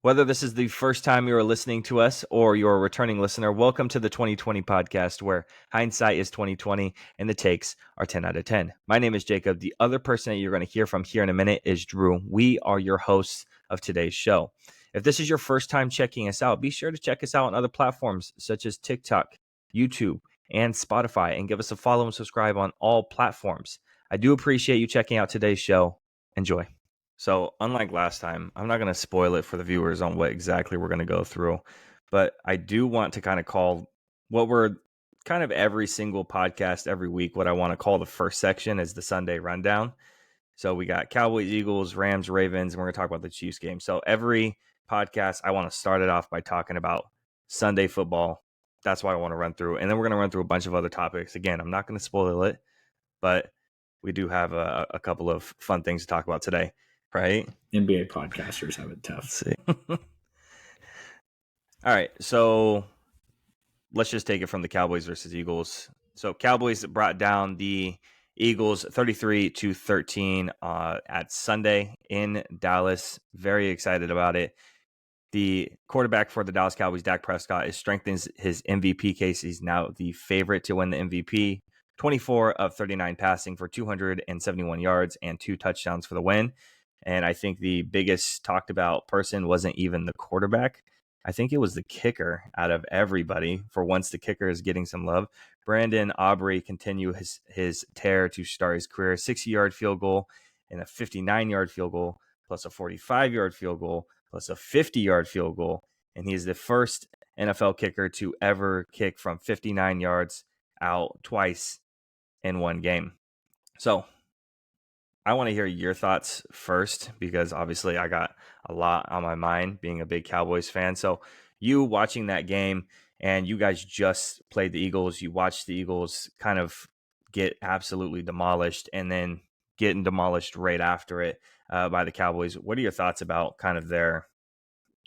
Whether this is the first time you are listening to us or you're a returning listener, welcome to the 2020 podcast where hindsight is 2020 and the takes are 10 out of 10. My name is Jacob. The other person that you're going to hear from here in a minute is Drew. We are your hosts of today's show. If this is your first time checking us out, be sure to check us out on other platforms such as TikTok, YouTube, and Spotify, and give us a follow and subscribe on all platforms. I do appreciate you checking out today's show. Enjoy. So unlike last time, I'm not going to spoil it for the viewers on what exactly we're going to go through, but I do want to kind of call what we're kind of every single podcast every week, what I want to call the first section is the Sunday rundown. So we got Cowboys, Eagles, Rams, Ravens, and we're going to talk about the Chiefs game. So every podcast, I want to start it off by talking about Sunday football. That's what I want to run through. And then we're going to run through a bunch of other topics. Again, I'm not going to spoil it, but we do have a couple of fun things to talk about today. Right? NBA podcasters have it tough. Let's see. All right, so let's just take it from the Cowboys versus Eagles. So Cowboys brought down the Eagles 33-13 at Sunday in Dallas. Very excited about it. The quarterback for the Dallas Cowboys, Dak Prescott, is strengthening his MVP case. He's now the favorite to win the MVP. 24 of 39 passing for 271 yards and 2 touchdowns for the win. And I think the biggest talked about person wasn't even the quarterback. I think it was the kicker out of everybody. For once, the kicker is getting some love. Brandon Aubrey continue his tear to start his career. 60-yard field goal and a 59-yard field goal, plus a 45-yard field goal, plus a 50-yard field goal. And he is the first NFL kicker to ever kick from 59 yards out twice in one game. So I want to hear your thoughts first, because obviously I got a lot on my mind being a big Cowboys fan. So you watching that game, and you guys just played the Eagles. You watched the Eagles kind of get absolutely demolished and then getting demolished right after it by the Cowboys. What are your thoughts about kind of their,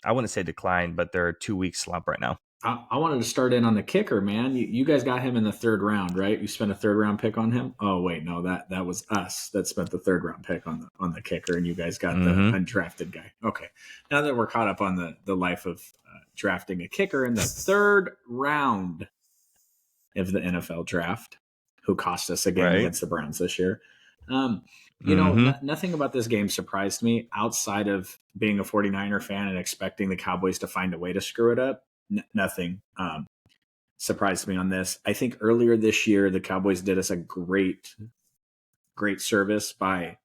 I wouldn't say decline, but their 2-week slump right now? I wanted to start in on the kicker, man. You guys got him in the third round, right? You spent a third round pick on him. Oh wait, no, that was us that spent the third round pick on the kicker, and you guys got the undrafted guy. Okay, now that we're caught up on the life of drafting a kicker in the third round of the NFL draft, who cost us a game against the Browns this year. Nothing about this game surprised me outside of being a 49er fan and expecting the Cowboys to find a way to screw it up. Nothing surprised me on this. I think earlier this year, the Cowboys did us a great service by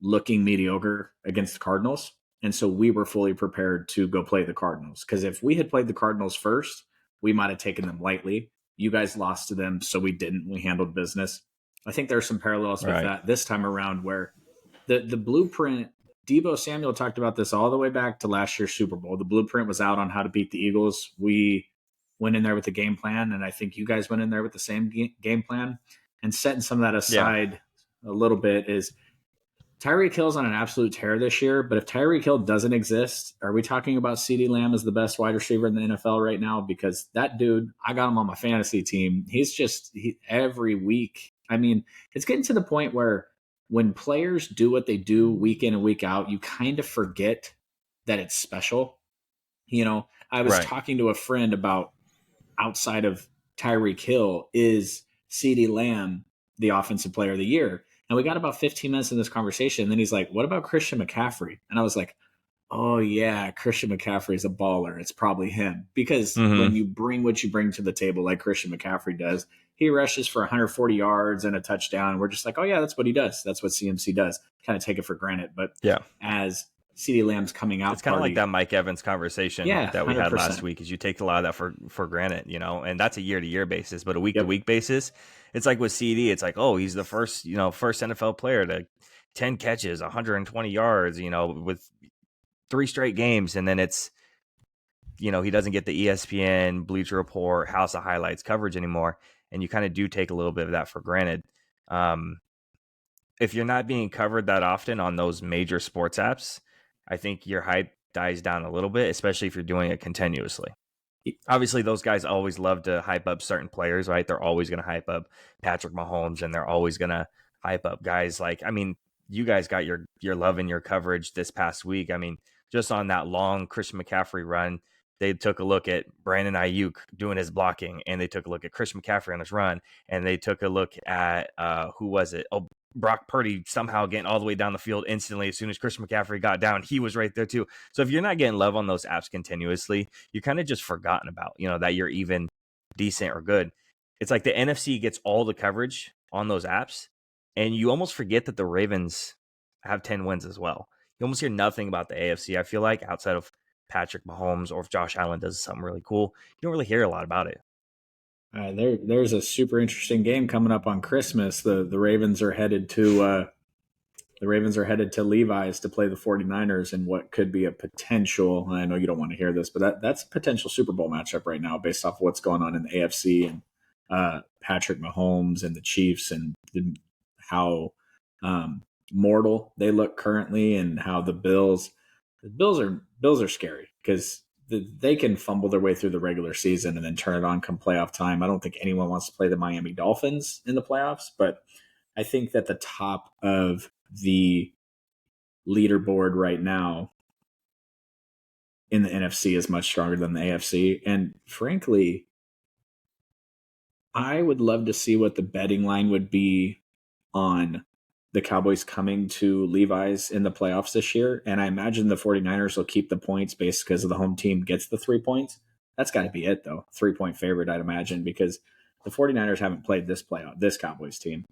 looking mediocre against the Cardinals. And so we were fully prepared to go play the Cardinals. Because if we had played the Cardinals first, we might have taken them lightly. You guys lost to them, so we didn't. We handled business. I think there are some parallels with that this time around, where the blueprint, Deebo Samuel talked about this all the way back to last year's Super Bowl. The blueprint was out on how to beat the Eagles. We went in there with the game plan, and I think you guys went in there with the same game plan. And setting some of that aside a little bit is Tyreek Hill's on an absolute tear this year, but if Tyreek Hill doesn't exist, are we talking about CeeDee Lamb as the best wide receiver in the NFL right now? Because that dude, I got him on my fantasy team. He's just every week. I mean, it's getting to the point where when players do what they do week in and week out, you kind of forget that it's special. You know, I was talking to a friend about, outside of Tyreek Hill, is CeeDee Lamb the offensive player of the year? And we got about 15 minutes in this conversation. And then he's like, what about Christian McCaffrey? And I was like, oh yeah, Christian McCaffrey is a baller. It's probably him. Because when you bring what you bring to the table, like Christian McCaffrey does, he rushes for 140 yards and a touchdown. We're just like, oh yeah, that's what he does. That's what CMC does. Kind of take it for granted. But as CeeDee Lamb's coming out, it's kind of like that Mike Evans conversation that we 100%. had last week, is you take a lot of that for granted, you know, and that's a year-to-year basis. But a week-to-week basis, it's like with CD, it's like, oh, he's the first NFL player to 10 catches, 120 yards, you know, with 3 straight games. And then it's, you know, he doesn't get the ESPN, Bleacher Report, House of Highlights coverage anymore. And you kind of do take a little bit of that for granted. If you're not being covered that often on those major sports apps, I think your hype dies down a little bit, especially if you're doing it continuously. Obviously, those guys always love to hype up certain players, right? They're always going to hype up Patrick Mahomes, and they're always going to hype up guys like, I mean, you guys got your love and your coverage this past week. I mean, just on that long Christian McCaffrey run. They took a look at Brandon Ayuk doing his blocking, and they took a look at Christian McCaffrey on his run, and they took a look at who was it? Oh, Brock Purdy somehow getting all the way down the field instantly. As soon as Christian McCaffrey got down, he was right there too. So if you're not getting love on those apps continuously, you're kind of just forgotten about, that you're even decent or good. It's like the NFC gets all the coverage on those apps, and you almost forget that the Ravens have 10 wins as well. You almost hear nothing about the AFC, I feel like, outside of Patrick Mahomes, or if Josh Allen does something really cool. You don't really hear a lot about it. There's a super interesting game coming up on Christmas. The Ravens are headed to Levi's to play the 49ers in what could be a potential, I know you don't want to hear this, but that's a potential Super Bowl matchup right now based off of what's going on in the AFC and Patrick Mahomes and the Chiefs and how mortal they look currently, and how the Bills are scary because they can fumble their way through the regular season and then turn it on come playoff time. I don't think anyone wants to play the Miami Dolphins in the playoffs, but I think that the top of the leaderboard right now in the NFC is much stronger than the AFC. And frankly, I would love to see what the betting line would be on the Cowboys coming to Levi's in the playoffs this year. And I imagine the 49ers will keep the points based because of the home team gets the 3 points. That's got to be it, though. 3-point favorite, I'd imagine, because the 49ers haven't played this Cowboys team.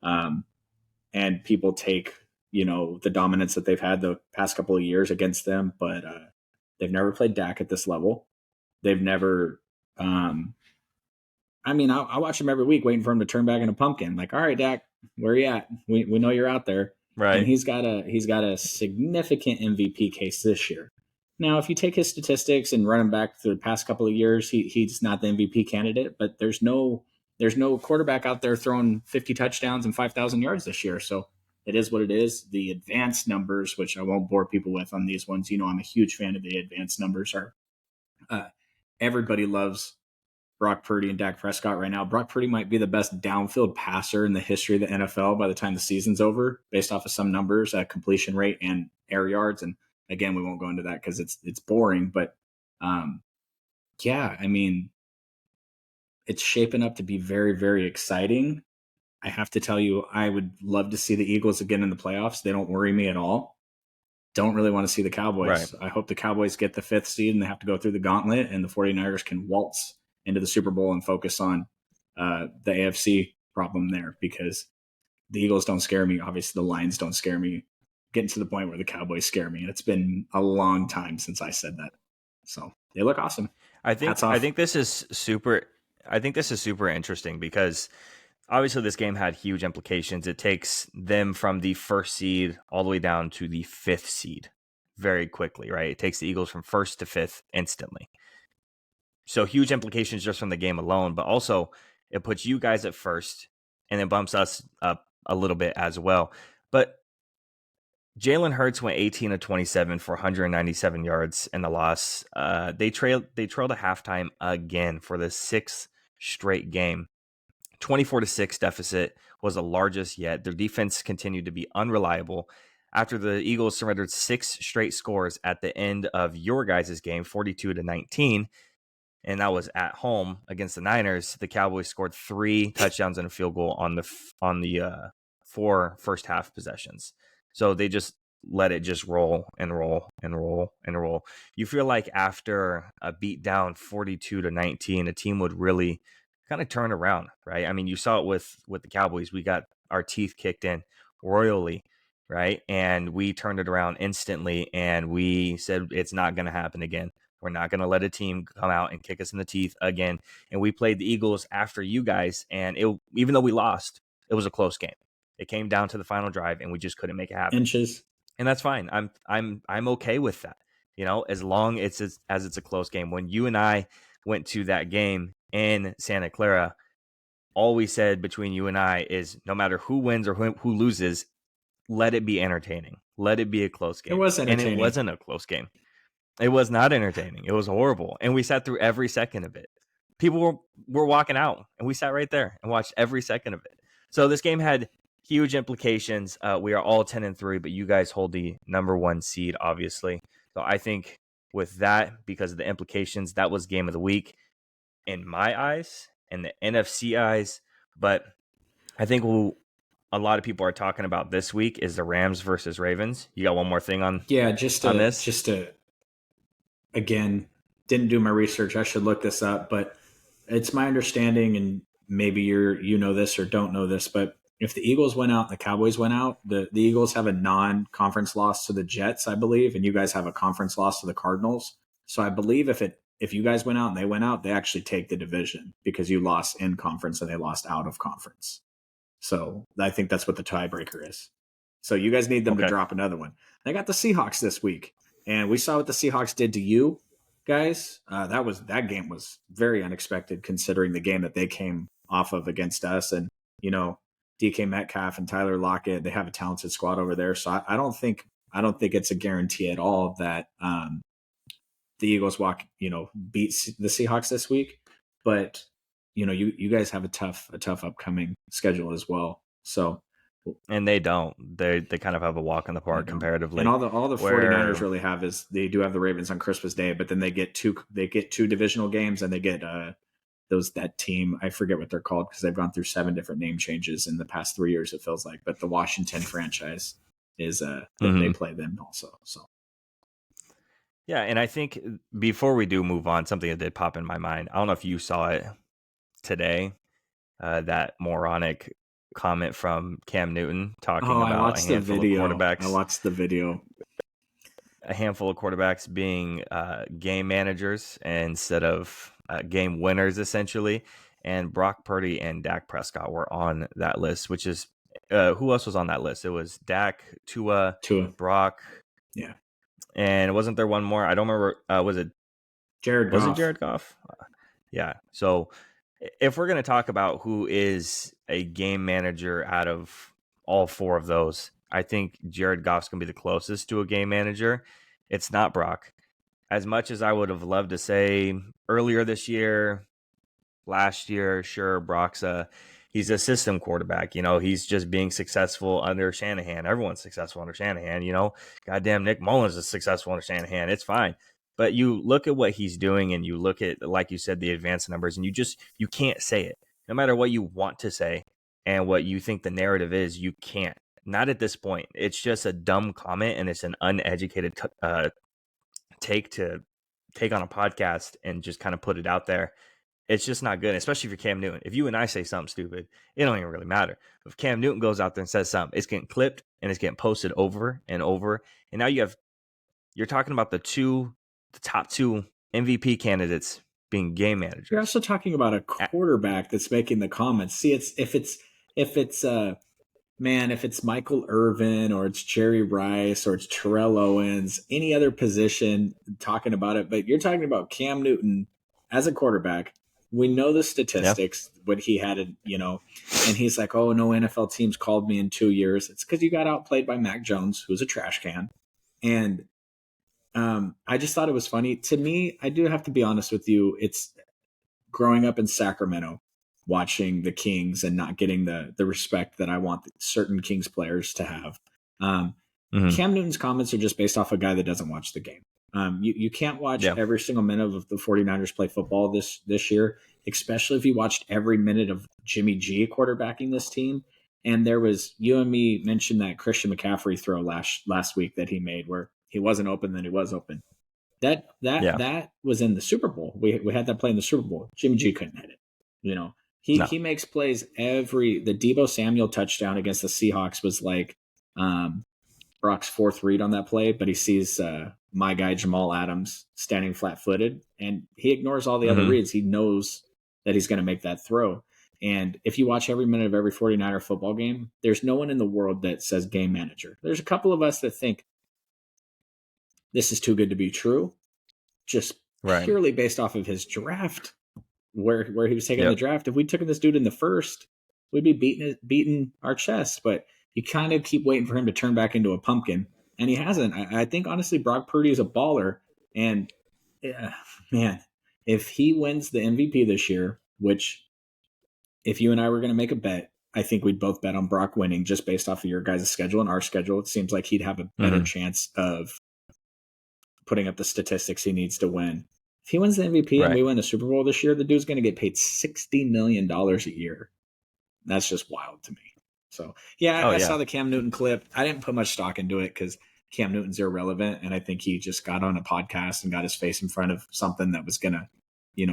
And people take, the dominance that they've had the past couple of years against them, but they've never played Dak at this level. They've never, I watch him every week waiting for him to turn back into a pumpkin. Like, all right, Dak, where are you at? We know you're out there. Right. And he's got a significant MVP case this year. Now, if you take his statistics and run him back through the past couple of years, he's not the MVP candidate, but there's no quarterback out there throwing 50 touchdowns and 5,000 yards this year. So it is what it is. The advanced numbers, which I won't bore people with on these ones, I'm a huge fan of the advanced numbers. Everybody loves Brock Purdy and Dak Prescott right now. Brock Purdy might be the best downfield passer in the history of the NFL by the time the season's over, based off of some numbers, completion rate and air yards. And again, we won't go into that because it's boring. But it's shaping up to be very, very exciting. I have to tell you, I would love to see the Eagles again in the playoffs. They don't worry me at all. Don't really want to see the Cowboys. Right. I hope the Cowboys get the 5th seed and they have to go through the gauntlet, and the 49ers can waltz into the Super Bowl and focus on the AFC problem there, because the Eagles don't scare me. Obviously, the Lions don't scare me. Getting to the point where the Cowboys scare me. And it's been a long time since I said that. So they look awesome. I think this is super interesting because obviously this game had huge implications. It takes them from the 1st seed all the way down to the 5th seed very quickly, right? It takes the Eagles from 1st to 5th instantly. So huge implications just from the game alone, but also it puts you guys at 1st and then bumps us up a little bit as well. But Jalen Hurts went 18 of 27 for 197 yards in the loss. They trailed at halftime again for the 6th straight game. 24-6 deficit was the largest yet. Their defense continued to be unreliable after the Eagles surrendered 6 straight scores at the end of your guys' game, 42-19. And that was at home against the Niners. The Cowboys scored 3 touchdowns and a field goal on the 4 first half possessions. So they just let it just roll and roll and roll and roll. You feel like after a beat down 42-19, a team would really kind of turn around, right? I mean, you saw it with the Cowboys. We got our teeth kicked in royally, right? And we turned it around instantly, and we said it's not going to happen again. We're not going to let a team come out and kick us in the teeth again. And we played the Eagles after you guys, and even though we lost, it was a close game. It came down to the final drive, and we just couldn't make it happen. Inches, and that's fine. I'm okay with that. As long as it's a close game. When you and I went to that game in Santa Clara, all we said between you and I is no matter who wins or who loses, let it be entertaining. Let it be a close game. It was entertaining. And it wasn't a close game. It was not entertaining. It was horrible. And we sat through every second of it. People were walking out, and we sat right there and watched every second of it. So this game had huge implications. We are all 10-3, but you guys hold the number 1 seed, obviously. So I think with that, because of the implications, that was game of the week in my eyes and the NFC eyes. But I think a lot of people are talking about this week is the Rams versus Ravens. You got one more thing on this? Just to again, didn't do my research. I should look this up, but it's my understanding, and maybe you know this or don't know this, but if the Eagles went out and the Cowboys went out, the Eagles have a non-conference loss to the Jets, I believe, and you guys have a conference loss to the Cardinals. So I believe if you guys went out and they went out, they actually take the division because you lost in conference and they lost out of conference. So I think that's what the tiebreaker is. So you guys need them to drop another one. They got the Seahawks this week, and we saw what the Seahawks did to you guys. That game was very unexpected considering the game that they came off of against us. And DK Metcalf and Tyler Lockett, they have a talented squad over there. So I don't think it's a guarantee at all that the Eagles beat the Seahawks this week. But you guys have a tough upcoming schedule as well. So. And they don't. They kind of have a walk in the park comparatively. And all the 49ers really have is they do have the Ravens on Christmas Day, but then they get two divisional games, and they get that team, I forget what they're called because they've gone through 7 different name changes in the past 3 years, it feels like. But the Washington franchise is they play them also. So yeah, and I think before we do move on, something that did pop in my mind. I don't know if you saw it today, that moronic comment from Cam Newton talking about a handful of quarterbacks. I watched the video. A handful of quarterbacks being game managers instead of game winners, essentially. And Brock Purdy and Dak Prescott were on that list, which is who else was on that list? It was Dak, Tua, Brock. Yeah. And wasn't there one more? I don't remember. Was it Jared Goff? Was it Jared Goff? Yeah. So if we're going to talk about who is a game manager out of all 4 of those, I think Jared Goff's going to be the closest to a game manager. It's not Brock. As much as I would have loved to say earlier this year, last year, sure, Brock's he's a system quarterback. He's just being successful under Shanahan. Everyone's successful under Shanahan. Goddamn, Nick Mullins is successful under Shanahan. It's fine. But you look at what he's doing and you look at, like you said, the advanced numbers, and you can't say it. No matter what you want to say and what you think the narrative is, you can't. Not at this point. It's just a dumb comment, and it's an uneducated take on a podcast and just kind of put it out there. It's just not good, especially if you're Cam Newton. If you and I say something stupid, it don't even really matter. If Cam Newton goes out there and says something, it's getting clipped and it's getting posted over and over. And now you're talking about the top 2 MVP candidates being game managers. You're also talking about a quarterback that's making the comments. See, if it's Michael Irvin or it's Jerry Rice or it's Terrell Owens, any other position talking about it, but you're talking about Cam Newton as a quarterback. We know the statistics, what he had, and he's like, oh, no NFL teams called me in 2 years. It's because you got outplayed by Mac Jones, who's a trash can. And I just thought it was funny. To me, I do have to be honest with you. It's growing up in Sacramento, watching the Kings and not getting the respect that I want certain Kings players to have. Cam Newton's comments are just based off a guy that doesn't watch the game. You can't watch every single minute of the 49ers play football this year, especially if you watched every minute of Jimmy G quarterbacking this team. And you and me mentioned that Christian McCaffrey throw last week that he made where he wasn't open, then he was open. That was in the Super Bowl. We had that play in the Super Bowl. Jimmy G couldn't hit it. He makes plays the Deebo Samuel touchdown against the Seahawks was like Brock's 4th read on that play, but he sees my guy Jamal Adams standing flat-footed, and he ignores all the other reads. He knows that he's going to make that throw. And if you watch every minute of every 49er football game, there's no one in the world that says game manager. There's a couple of us that think this is too good to be true, just purely based off of his draft, where he was taking the draft. If we took this dude in the first, we'd be beating our chest. But you kind of keep waiting for him to turn back into a pumpkin, and he hasn't. I think, honestly, Brock Purdy is a baller. And, man, if he wins the MVP this year, which if you and I were going to make a bet, I think we'd both bet on Brock winning just based off of your guys' schedule and our schedule. It seems like he'd have a better chance of putting up the statistics he needs to win. If he wins the MVP and Right. we win a Super Bowl this year, the dude's going to get paid $60 million a year. That's just wild to me. So, yeah, I saw the Cam Newton clip. I didn't put much stock into it because Cam Newton's irrelevant. And I think he just got on a podcast and got his face in front of something that was going to,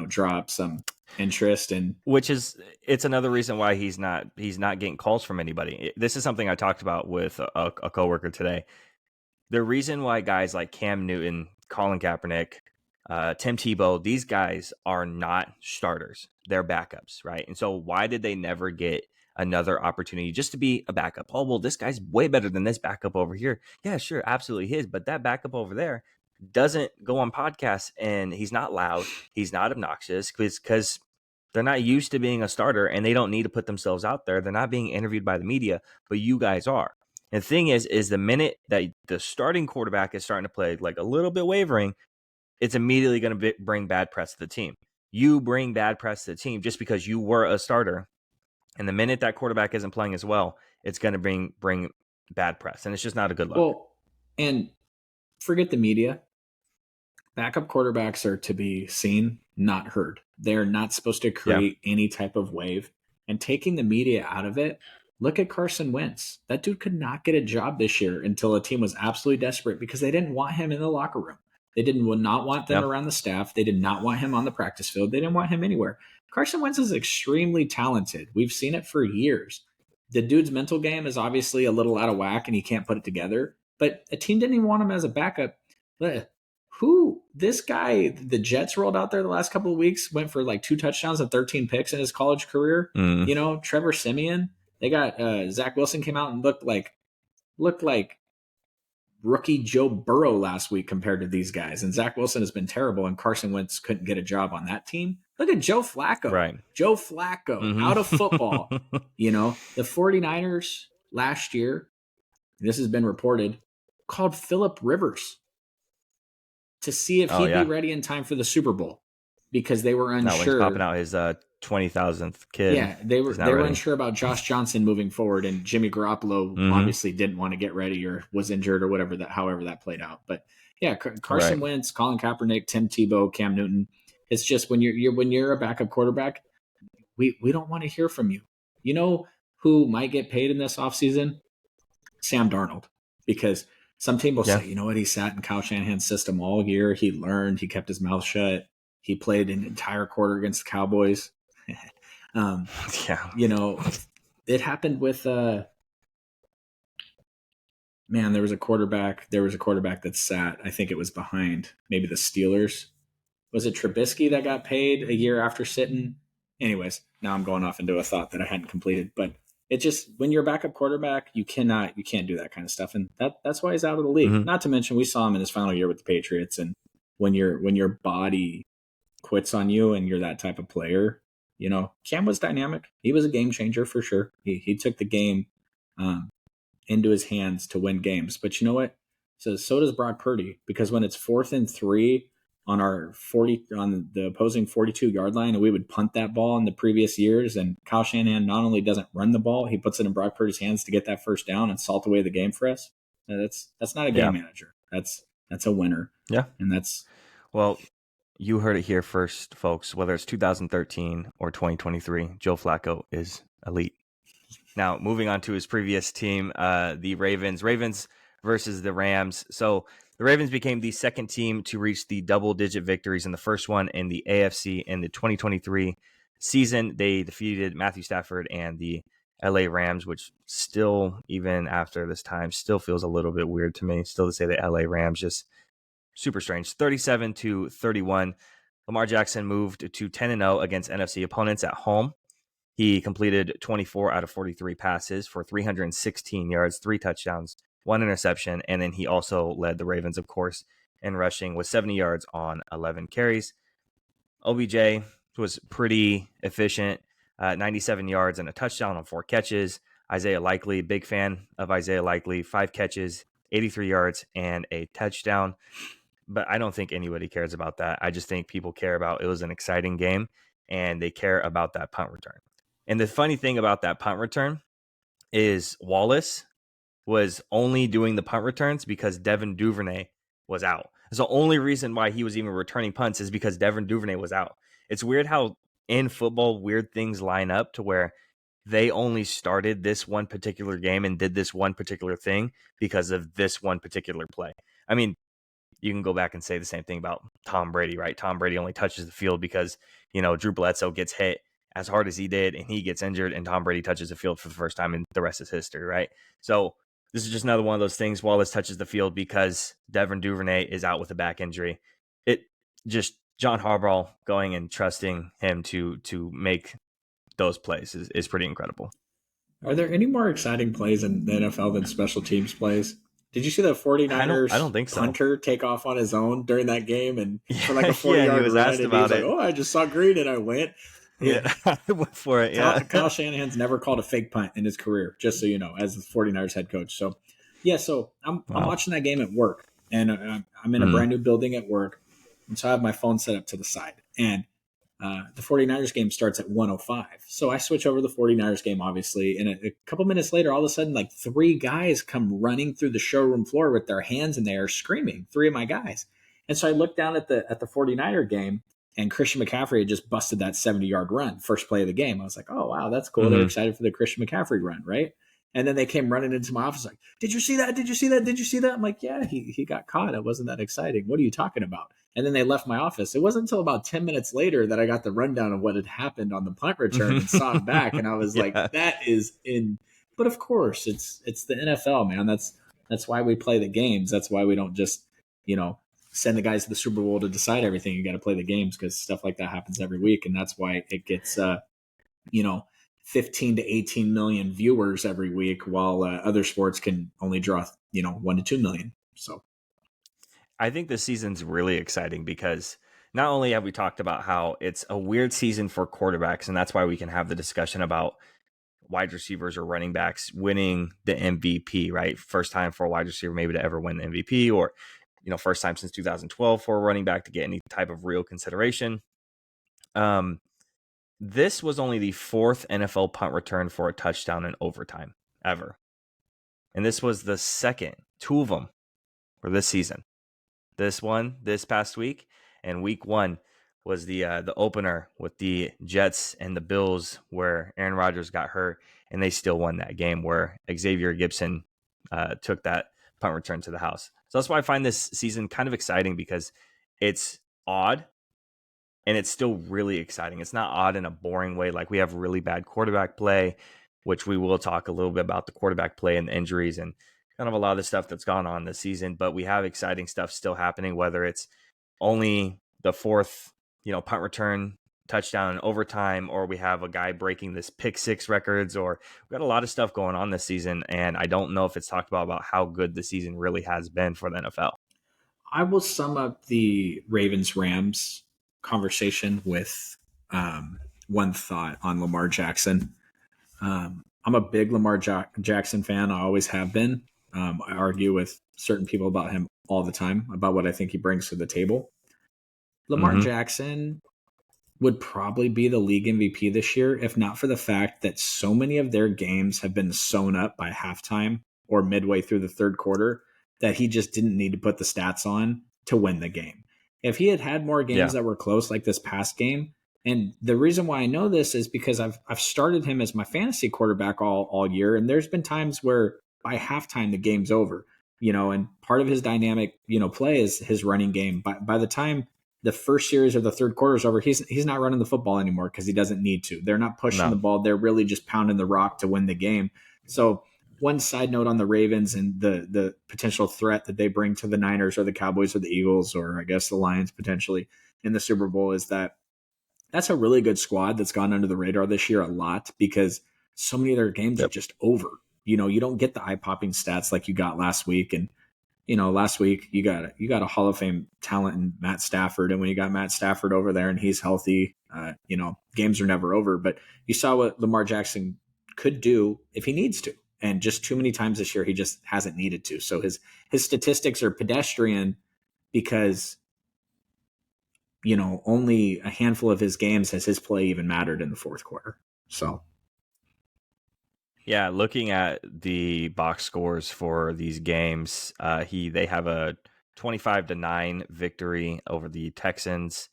draw up some interest. And it's another reason why he's not getting calls from anybody. This is something I talked about with a coworker today. The reason why guys like Cam Newton, Colin Kaepernick, Tim Tebow, these guys are not starters. They're backups, right? And so why did they never get another opportunity just to be a backup? Oh, well, this guy's way better than this backup over here. Yeah, sure, absolutely his. But that backup over there doesn't go on podcasts, and he's not loud. He's not obnoxious because they're not used to being a starter, and they don't need to put themselves out there. They're not being interviewed by the media, but you guys are. And the thing is the minute that the starting quarterback is starting to play like a little bit wavering, it's immediately going to bring bad press to the team. You bring bad press to the team just because you were a starter. And the minute that quarterback isn't playing as well, it's going to bring bad press. And it's just not a good look. Well, and forget the media. Backup quarterbacks are to be seen, not heard. They're not supposed to create any type of wave. And taking the media out of it, look at Carson Wentz. That dude could not get a job this year until a team was absolutely desperate because they didn't want him in the locker room. They would not want them around the staff. They did not want him on the practice field. They didn't want him anywhere. Carson Wentz is extremely talented. We've seen it for years. The dude's mental game is obviously a little out of whack and he can't put it together. But a team didn't even want him as a backup. This guy, the Jets rolled out there the last couple of weeks, went for like 2 touchdowns and 13 picks in his college career. Trevor Siemian. They got Zach Wilson came out and looked like rookie Joe Burrow last week compared to these guys. And Zach Wilson has been terrible, and Carson Wentz couldn't get a job on that team. Look at Joe Flacco. Right. Joe Flacco, out of football. The 49ers last year, this has been reported, called Phillip Rivers to see if he'd be ready in time for the Super Bowl because they were unsure. He's popping out his 20,000th kid. Yeah, they were unsure about Josh Johnson moving forward, and Jimmy Garoppolo obviously didn't want to get ready or was injured or however that played out. But yeah, Carson Wentz, Colin Kaepernick, Tim Tebow, Cam Newton. It's just when you're a backup quarterback, we don't want to hear from you. You know who might get paid in this offseason? Sam Darnold, because some team will say, you know what, he sat in Kyle Shanahan's system all year. He learned. He kept his mouth shut. He played an entire quarter against the Cowboys. It happened with there was a quarterback that sat, I think it was behind maybe the Steelers. Was it Trubisky that got paid a year after sitting? Anyways, now I'm going off into a thought that I hadn't completed, but it just, when you're a backup quarterback, you can't do that kind of stuff. And that's why he's out of the league. Not to mention we saw him in his final year with the Patriots. And when your body quits on you and you're that type of player, Cam was dynamic. He was a game changer for sure. He took the game into his hands to win games. But you know what? So does Brock Purdy, because when it's 4th and 3 on on the opposing 42-yard line, and we would punt that ball in the previous years, and Kyle Shanahan not only doesn't run the ball, he puts it in Brock Purdy's hands to get that first down and salt away the game for us. That's not a game manager. That's a winner. Yeah. And that's, well, you heard it here first, folks. Whether it's 2013 or 2023, Joe Flacco is elite. Now, moving on to his previous team, the Ravens versus the Rams. So the Ravens became the second team to reach the double-digit victories in the first one in the AFC in the 2023 season. They defeated Matthew Stafford and the LA Rams, which still, even after this time, still feels a little bit weird to me. Still to say the LA Rams, just super strange. 37-31. Lamar Jackson moved to 10-0 against NFC opponents at home. He completed 24 out of 43 passes for 316 yards, 3 touchdowns, 1 interception, and then he also led the Ravens, of course, in rushing with 70 yards on 11 carries. OBJ was pretty efficient, 97 yards and a touchdown on 4 catches. Isaiah Likely, big fan of Isaiah Likely, 5 catches, 83 yards, and a touchdown. But I don't think anybody cares about that. I just think people care about it was an exciting game, and they care about that punt return. And the funny thing about that punt return is Wallace was only doing the punt returns because Devin Duvernay was out. The only reason why he was even returning punts is because Devin Duvernay was out. It's weird how in football weird things line up to where they only started this one particular game and did this one particular thing because of this one particular play. I mean, you can go back and say the same thing about Tom Brady, right? Tom Brady only touches the field because, Drew Bledsoe gets hit as hard as he did and he gets injured and Tom Brady touches the field for the first time and the rest is history, right? So this is just another one of those things. Wallace touches the field because Devin Duvernay is out with a back injury. It just John Harbaugh going and trusting him to make those plays is pretty incredible. Are there any more exciting plays in the NFL than special teams plays? Did you see the 49ers I don't think so. punter take off on his own during that game and for like a 40-yard yeah, he was run? asked And about he was like, "Oh, I just saw green and I went." Yeah, I went for it. Yeah. Kyle Shanahan's never called a fake punt in his career, just so you know, as the 49ers head coach. So, yeah, I'm watching that game at work, and I'm in a brand new building at work, and so I have my phone set up to the side. And the 49ers game starts at 1:05. So I switch over to the 49ers game, obviously. And a couple minutes later, all of a sudden, like 3 guys come running through the showroom floor with their hands in the air screaming, 3 of my guys. And so I look down at the 49er game, and Christian McCaffrey had just busted that 70-yard run, first play of the game. I was like, oh, wow, that's cool. They're excited for the Christian McCaffrey run, right? And then they came running into my office like, did you see that? Did you see that? Did you see that? I'm like, yeah, he got caught. It wasn't that exciting. What are you talking about? And then they left my office. It wasn't until about 10 minutes later that I got the rundown of what had happened on the punt return and saw it back. And I was like, that is in. But of course, it's the NFL, man. That's why we play the games. That's why we don't just, send the guys to the Super Bowl to decide everything. You got to play the games because stuff like that happens every week. And that's why it gets, 15 to 18 million viewers every week, while other sports can only draw, 1 to 2 million. So I think this season's really exciting because not only have we talked about how it's a weird season for quarterbacks, and that's why we can have the discussion about wide receivers or running backs winning the MVP, right? First time for a wide receiver maybe to ever win the MVP, or, first time since 2012 for a running back to get any type of real consideration. This was only the 4th NFL punt return for a touchdown in overtime ever. And this was the second, 2 of them for this season. This one this past week, and week 1 was the opener with the Jets and the Bills, where Aaron Rodgers got hurt and they still won that game, where Xavier Gibson took that punt return to the house. So that's why I find this season kind of exciting, because it's odd and it's still really exciting. It's not odd in a boring way. Like, we have really bad quarterback play, which we will talk a little bit about the quarterback play and the injuries and kind of a lot of the stuff that's gone on this season, but we have exciting stuff still happening, whether it's only the 4th, punt return touchdown in overtime, or we have a guy breaking this pick 6 records, or we've got a lot of stuff going on this season. And I don't know if it's talked about how good the season really has been for the NFL. I will sum up the Ravens-Rams conversation with one thought on Lamar Jackson. I'm a big Lamar Jackson fan. I always have been. I argue with certain people about him all the time, about what I think he brings to the table. Lamar Jackson would probably be the league MVP this year, if not for the fact that so many of their games have been sewn up by halftime or midway through the third quarter that he just didn't need to put the stats on to win the game. If he had had more games that were close, like this past game, and the reason why I know this is because I've started him as my fantasy quarterback all year, and there's been times where by halftime the game's over, and part of his dynamic, play is his running game. By the time the first series or the third quarter is over, he's not running the football anymore because he doesn't need to. They're not pushing the ball. They're really just pounding the rock to win the game. So one side note on the Ravens and the potential threat that they bring to the Niners or the Cowboys or the Eagles, or I guess the Lions potentially in the Super Bowl, is that's a really good squad that's gone under the radar this year a lot, because so many of their games are just over. You don't get the eye-popping stats like you got last week. And, last week you got a Hall of Fame talent in Matt Stafford. And when you got Matt Stafford over there and he's healthy, games are never over. But you saw what Lamar Jackson could do if he needs to. And just too many times this year, he just hasn't needed to. So his statistics are pedestrian because, only a handful of his games has his play even mattered in the fourth quarter. So. Yeah, looking at the box scores for these games, they have a 25-9 victory over the Texans.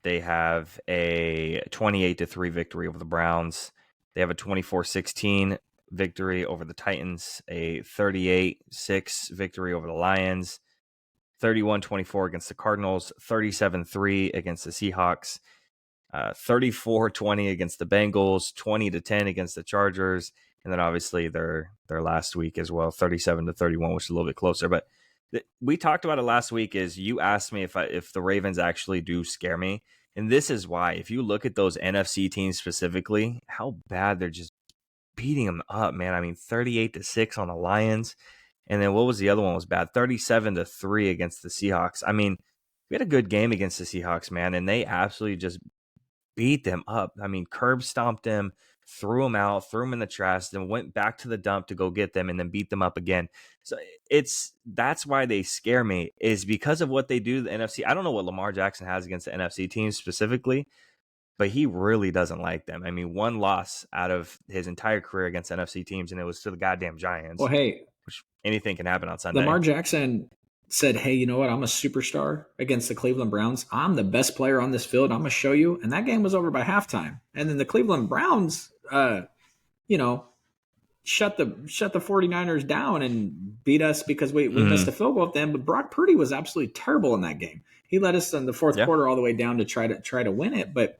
They have a 28-3 victory over the Browns. They have a 24-16 victory over the Titans, a 38-6 victory over the Lions, 31-24 against the Cardinals, 37-3 against the Seahawks, 34-20 against the Bengals, 20-10 against the Chargers, and then obviously their last week as well, 37-31, which is a little bit closer. But we talked about it last week. Is you asked me if the Ravens actually do scare me, and this is why. If you look at those NFC teams specifically, how bad they're just beating them up, man. I mean, 38-6 on the Lions, and then what was the other one was bad? 37-3 against the Seahawks. I mean, we had a good game against the Seahawks, man, and they absolutely just beat them up. I mean, curb stomped them, threw them out, threw them in the trash, then went back to the dump to go get them and then beat them up again. So that's why they scare me, is because of what they do to the NFC. I don't know what Lamar Jackson has against the NFC teams specifically, but he really doesn't like them. I mean, one loss out of his entire career against NFC teams, and it was to the goddamn Giants. Well, hey, which anything can happen on Sunday. Lamar Jackson said, hey, you know what? I'm a superstar against the Cleveland Browns. I'm the best player on this field. I'm going to show you. And that game was over by halftime. And then the Cleveland Browns, shut the 49ers down and beat us because we missed a field goal at them. But Brock Purdy was absolutely terrible in that game. He led us in the fourth quarter all the way down to try to win it. But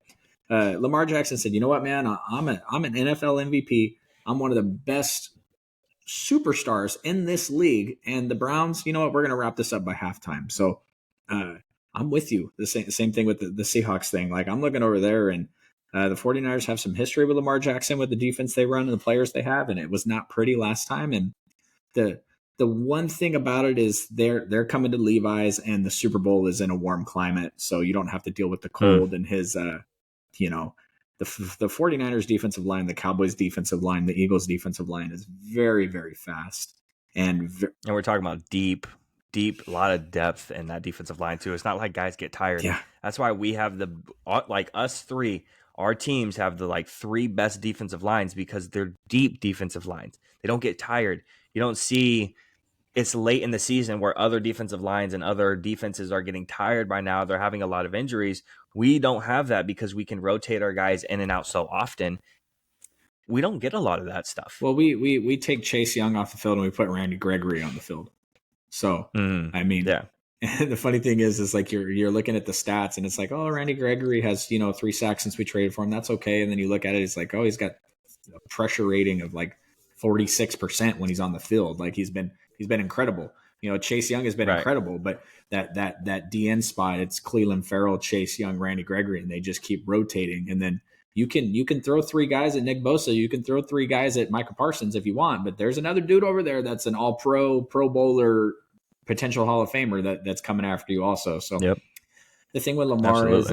Lamar Jackson said, you know what, man? I'm an NFL MVP. I'm one of the best superstars in this league, and the Browns, you know what, we're going to wrap this up by halftime. So I'm with you. The same thing with the Seahawks thing. Like, I'm looking over there, and the 49ers have some history with Lamar Jackson, with the defense they run and the players they have, and it was not pretty last time. And the one thing about it is they're coming to Levi's, and the Super Bowl is in a warm climate, so you don't have to deal with the cold and his the 49ers defensive line, the Cowboys defensive line, the Eagles defensive line is very, very fast. And we're talking about deep, a lot of depth in that defensive line too. It's not like guys get tired. Yeah. That's why we have us three, our teams have the three best defensive lines, because they're deep defensive lines. They don't get tired. You don't see it's late in the season where other defensive lines and other defenses are getting tired by now. They're having a lot of injuries. We don't have that because we can rotate our guys in and out so often. We don't get a lot of that stuff. Well, we take Chase Young off the field and we put Randy Gregory on the field. So, I mean, yeah. The funny thing is like you're looking at the stats and it's like, oh, Randy Gregory has, 3 sacks since we traded for him. That's okay. And then you look at it, it's like, oh, he's got a pressure rating of 46% when he's on the field. Like, he's been incredible. Chase Young has been incredible, but that DN spot, it's Cleveland Farrell, Chase Young, Randy Gregory, and they just keep rotating. And then you can throw 3 guys at Nick Bosa. You can throw 3 guys at Micah Parsons if you want, but there's another dude over there that's an all-pro, Pro Bowler, potential Hall of Famer that's coming after you also. So The thing with Lamar is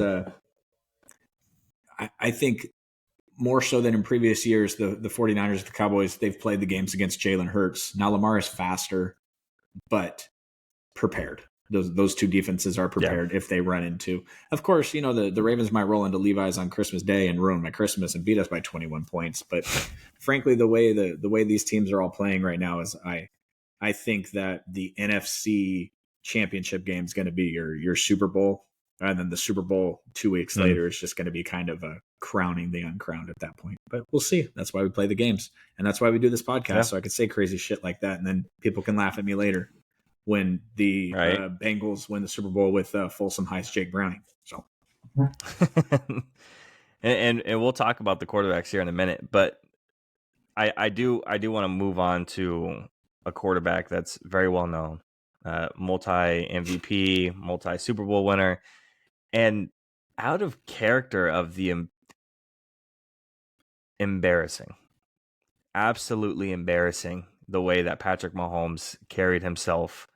I think more so than in previous years, the 49ers, the Cowboys, they've played the games against Jalen Hurts. Now Lamar is faster, but prepared. Those 2 defenses are prepared if they run into. Of course, the Ravens might roll into Levi's on Christmas Day and ruin my Christmas and beat us by 21 points. But frankly, the way these teams are all playing right now is I think that the NFC Championship game is going to be your Super Bowl, and then the Super Bowl 2 weeks later is just going to be kind of a crowning the uncrowned at that point. But we'll see. That's why we play the games, and that's why we do this podcast, so I can say crazy shit like that, and then people can laugh at me later when the Bengals win the Super Bowl with Folsom High's Jake Browning. So, and we'll talk about the quarterbacks here in a minute, but I do want to move on to a quarterback that's very well known, multi MVP, multi Super Bowl winner, and out of character of the embarrassing, absolutely embarrassing, the way that Patrick Mahomes carried himself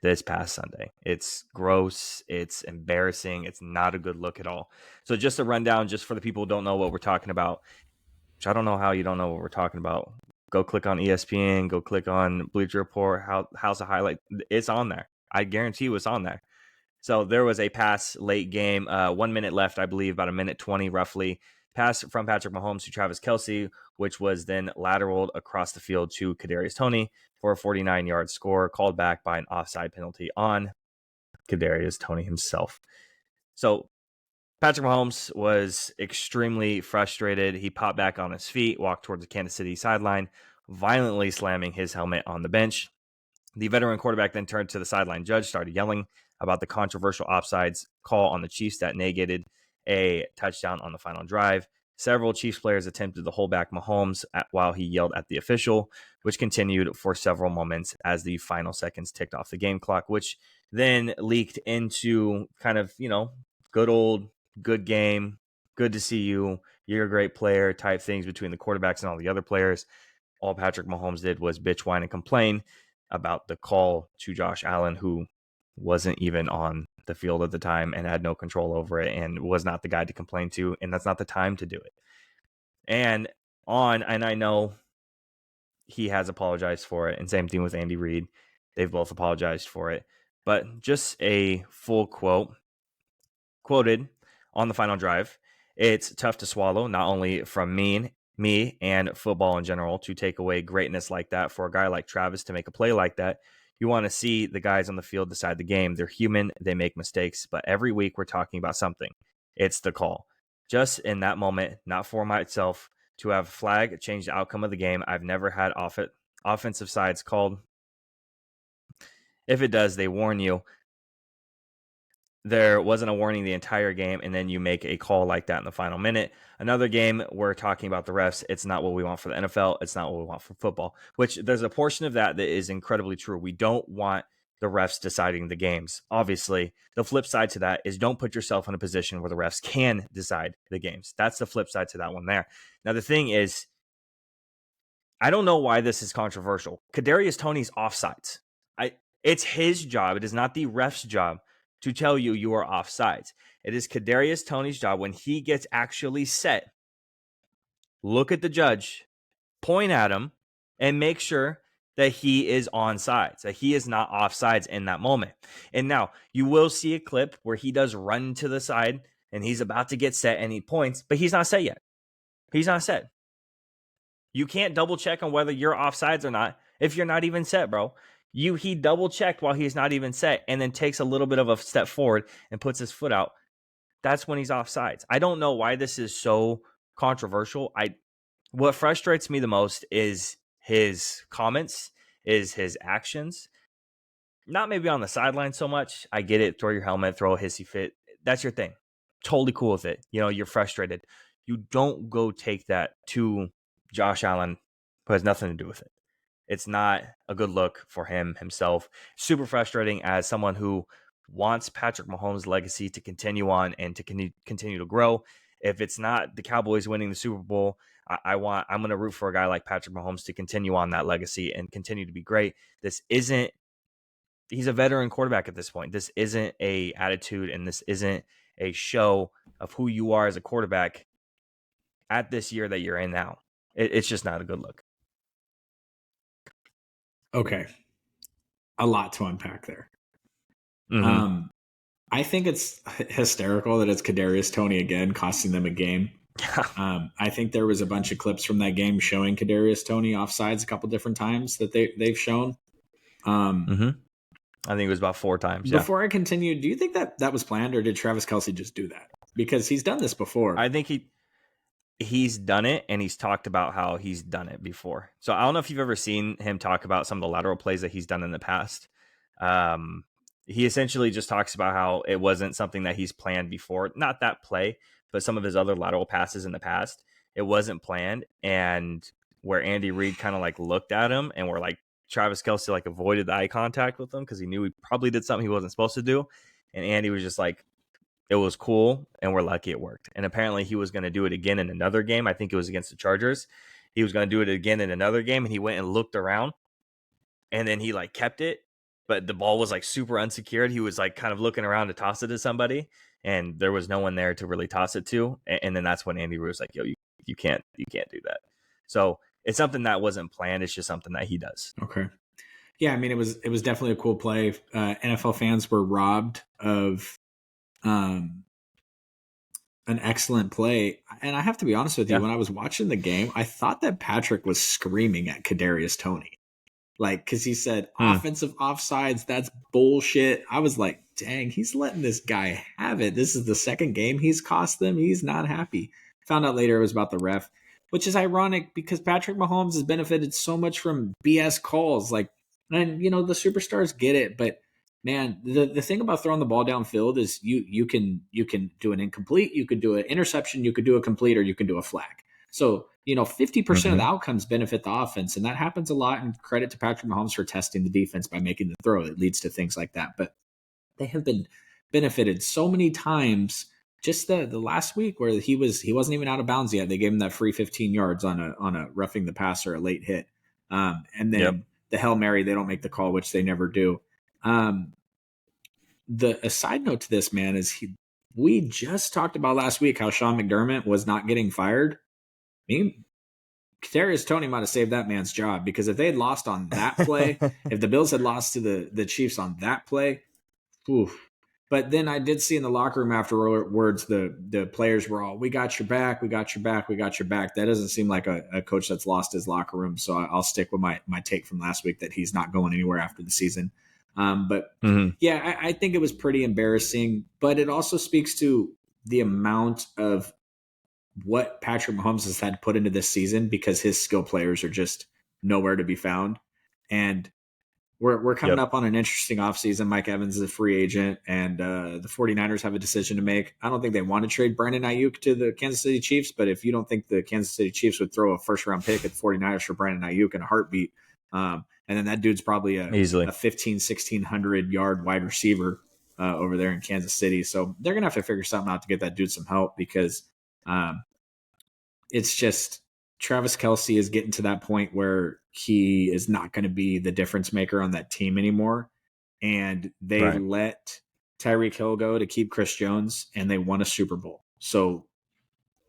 this past Sunday. It's gross. It's embarrassing. It's not a good look at all. So just a rundown, just for the people who don't know what we're talking about, which I don't know how you don't know what we're talking about. Go click on ESPN, go click on Bleacher Report, how's the highlight. It's on there. I guarantee you it's on there. So there was a pass late game, 1 minute left, I believe, about 1:20 roughly. Pass from Patrick Mahomes to Travis Kelce, which was then lateraled across the field to Kadarius Toney for a 49-yard score, called back by an offside penalty on Kadarius Toney himself. So Patrick Mahomes was extremely frustrated. He popped back on his feet, walked towards the Kansas City sideline, violently slamming his helmet on the bench. The veteran quarterback then turned to the sideline judge, started yelling about the controversial offsides call on the Chiefs that negated a touchdown on the final drive. Several Chiefs players attempted to hold back Mahomes while he yelled at the official, which continued for several moments as the final seconds ticked off the game clock, which then leaked into kind of, good game, good to see you, you're a great player type things between the quarterbacks and all the other players. All Patrick Mahomes did was bitch, whine, and complain about the call to Josh Allen, who wasn't even on the field at the time and had no control over it and was not the guy to complain to, and that's not the time to do it. And I know he has apologized for it, and same thing with Andy Reid. They've both apologized for it. But just a full quoted on the final drive. It's tough to swallow, not only from me and football in general, to take away greatness like that. For a guy like Travis to make a play like that, you want to see the guys on the field decide the game. They're human, they make mistakes, but every week we're talking about something. It's the call. Just in that moment, not for myself, to have a flag change the outcome of the game. I've never had offensive sides called. If it does, they warn you. There wasn't a warning the entire game, and then you make a call like that in the final minute. Another game, we're talking about the refs. It's not what we want for the NFL. It's not what we want for football, which there's a portion of that is incredibly true. We don't want the refs deciding the games. Obviously, the flip side to that is don't put yourself in a position where the refs can decide the games. That's the flip side to that one there. Now, the thing is, I don't know why this is controversial. Kadarius Toney's offsides. It's his job. It is not the ref's job to tell you are offsides. It is Kadarius Toney's job when he gets actually set. Look at the judge, point at him, and make sure that he is on sides, that he is not offsides in that moment. And now you will see a clip where he does run to the side and he's about to get set and he points, but he's not set yet. He's not set. You can't double check on whether you're offsides or not if you're not even set, bro. He double checked while he's not even set and then takes a little bit of a step forward and puts his foot out. That's when he's offsides. I don't know why this is so controversial. What frustrates me the most is his comments, is his actions. Not maybe on the sideline so much. I get it. Throw your helmet, throw a hissy fit. That's your thing. Totally cool with it. You're frustrated. You don't go take that to Josh Allen, who has nothing to do with it. It's not a good look for himself. Super frustrating as someone who wants Patrick Mahomes' legacy to continue on and to continue to grow. If it's not the Cowboys winning the Super Bowl, I'm going to root for a guy like Patrick Mahomes to continue on that legacy and continue to be great. He's a veteran quarterback at this point. This isn't a attitude and this isn't a show of who you are as a quarterback at this year that you're in now. It's just not a good look. Okay. A lot to unpack there. Mm-hmm. I think it's hysterical that it's Kadarius Toney again costing them a game. I think there was a bunch of clips from that game showing Kadarius Toney offsides a couple different times that they've shown. Mm-hmm. I think it was about 4 times. Before I continue, do you think that was planned, or did Travis Kelce just do that? Because he's done this before. I think he's done it, and he's talked about how he's done it before. So I don't know if you've ever seen him talk about some of the lateral plays that he's done in the past. He essentially just talks about how it wasn't something that he's planned before. Not that play, but some of his other lateral passes in the past. It wasn't planned, and where Andy Reid kind of looked at him and were Travis Kelce avoided the eye contact with him because he knew he probably did something he wasn't supposed to do. And Andy was just it was cool, and we're lucky it worked. And apparently he was going to do it again in another game. I think it was against the Chargers. He was going to do it again in another game, and he went and looked around, and then he kept it, but the ball was super unsecured. He was kind of looking around to toss it to somebody, and there was no one there to really toss it to. And then that's when Andy was yo, you can't do that. So it's something that wasn't planned. It's just something that he does. Okay. Yeah, I mean, it was definitely a cool play. NFL fans were robbed of an excellent play. And I have to be honest with you, when I was watching the game, I thought that Patrick was screaming at Kadarius Toney. Because he said, offensive offsides, that's bullshit. I was like, dang, he's letting this guy have it. This is the second game he's cost them. He's not happy. Found out later it was about the ref, which is ironic because Patrick Mahomes has benefited so much from BS calls. Like, and the superstars get it, but man, the thing about throwing the ball downfield is you can do an incomplete, you could do an interception, you could do a complete, or you can do a flag. So 50% of the outcomes benefit the offense, and that happens a lot. And credit to Patrick Mahomes for testing the defense by making the throw. It leads to things like that. But they have been benefited so many times. Just the last week where he wasn't even out of bounds yet. They gave him that free 15 yards on a roughing the passer, a late hit, and then the Hail Mary, they don't make the call, which they never do. A side note to this, man, is we just talked about last week how Sean McDermott was not getting fired. Kadarius Toney might have saved that man's job, because if they had lost on that play, if the Bills had lost to the Chiefs on that play, oof. But then I did see in the locker room afterwards, the players were all, "We got your back, we got your back, we got your back." That doesn't seem like a coach that's lost his locker room. So I'll stick with my take from last week that he's not going anywhere after the season. Yeah, I think it was pretty embarrassing, but it also speaks to the amount of what Patrick Mahomes has had to put into this season, because his skill players are just nowhere to be found. And we're coming up on an interesting offseason. Mike Evans is a free agent, and the 49ers have a decision to make. I don't think they want to trade Brandon Ayuk to the Kansas City Chiefs, but if you don't think the Kansas City Chiefs would throw a first-round pick at the 49ers for Brandon Ayuk in a heartbeat, and then that dude's probably a 1,600-yard wide receiver over there in Kansas City. So they're going to have to figure something out to get that dude some help, because it's just Travis Kelce is getting to that point where he is not going to be the difference maker on that team anymore. And they let Tyreek Hill go to keep Chris Jones, and they won a Super Bowl. So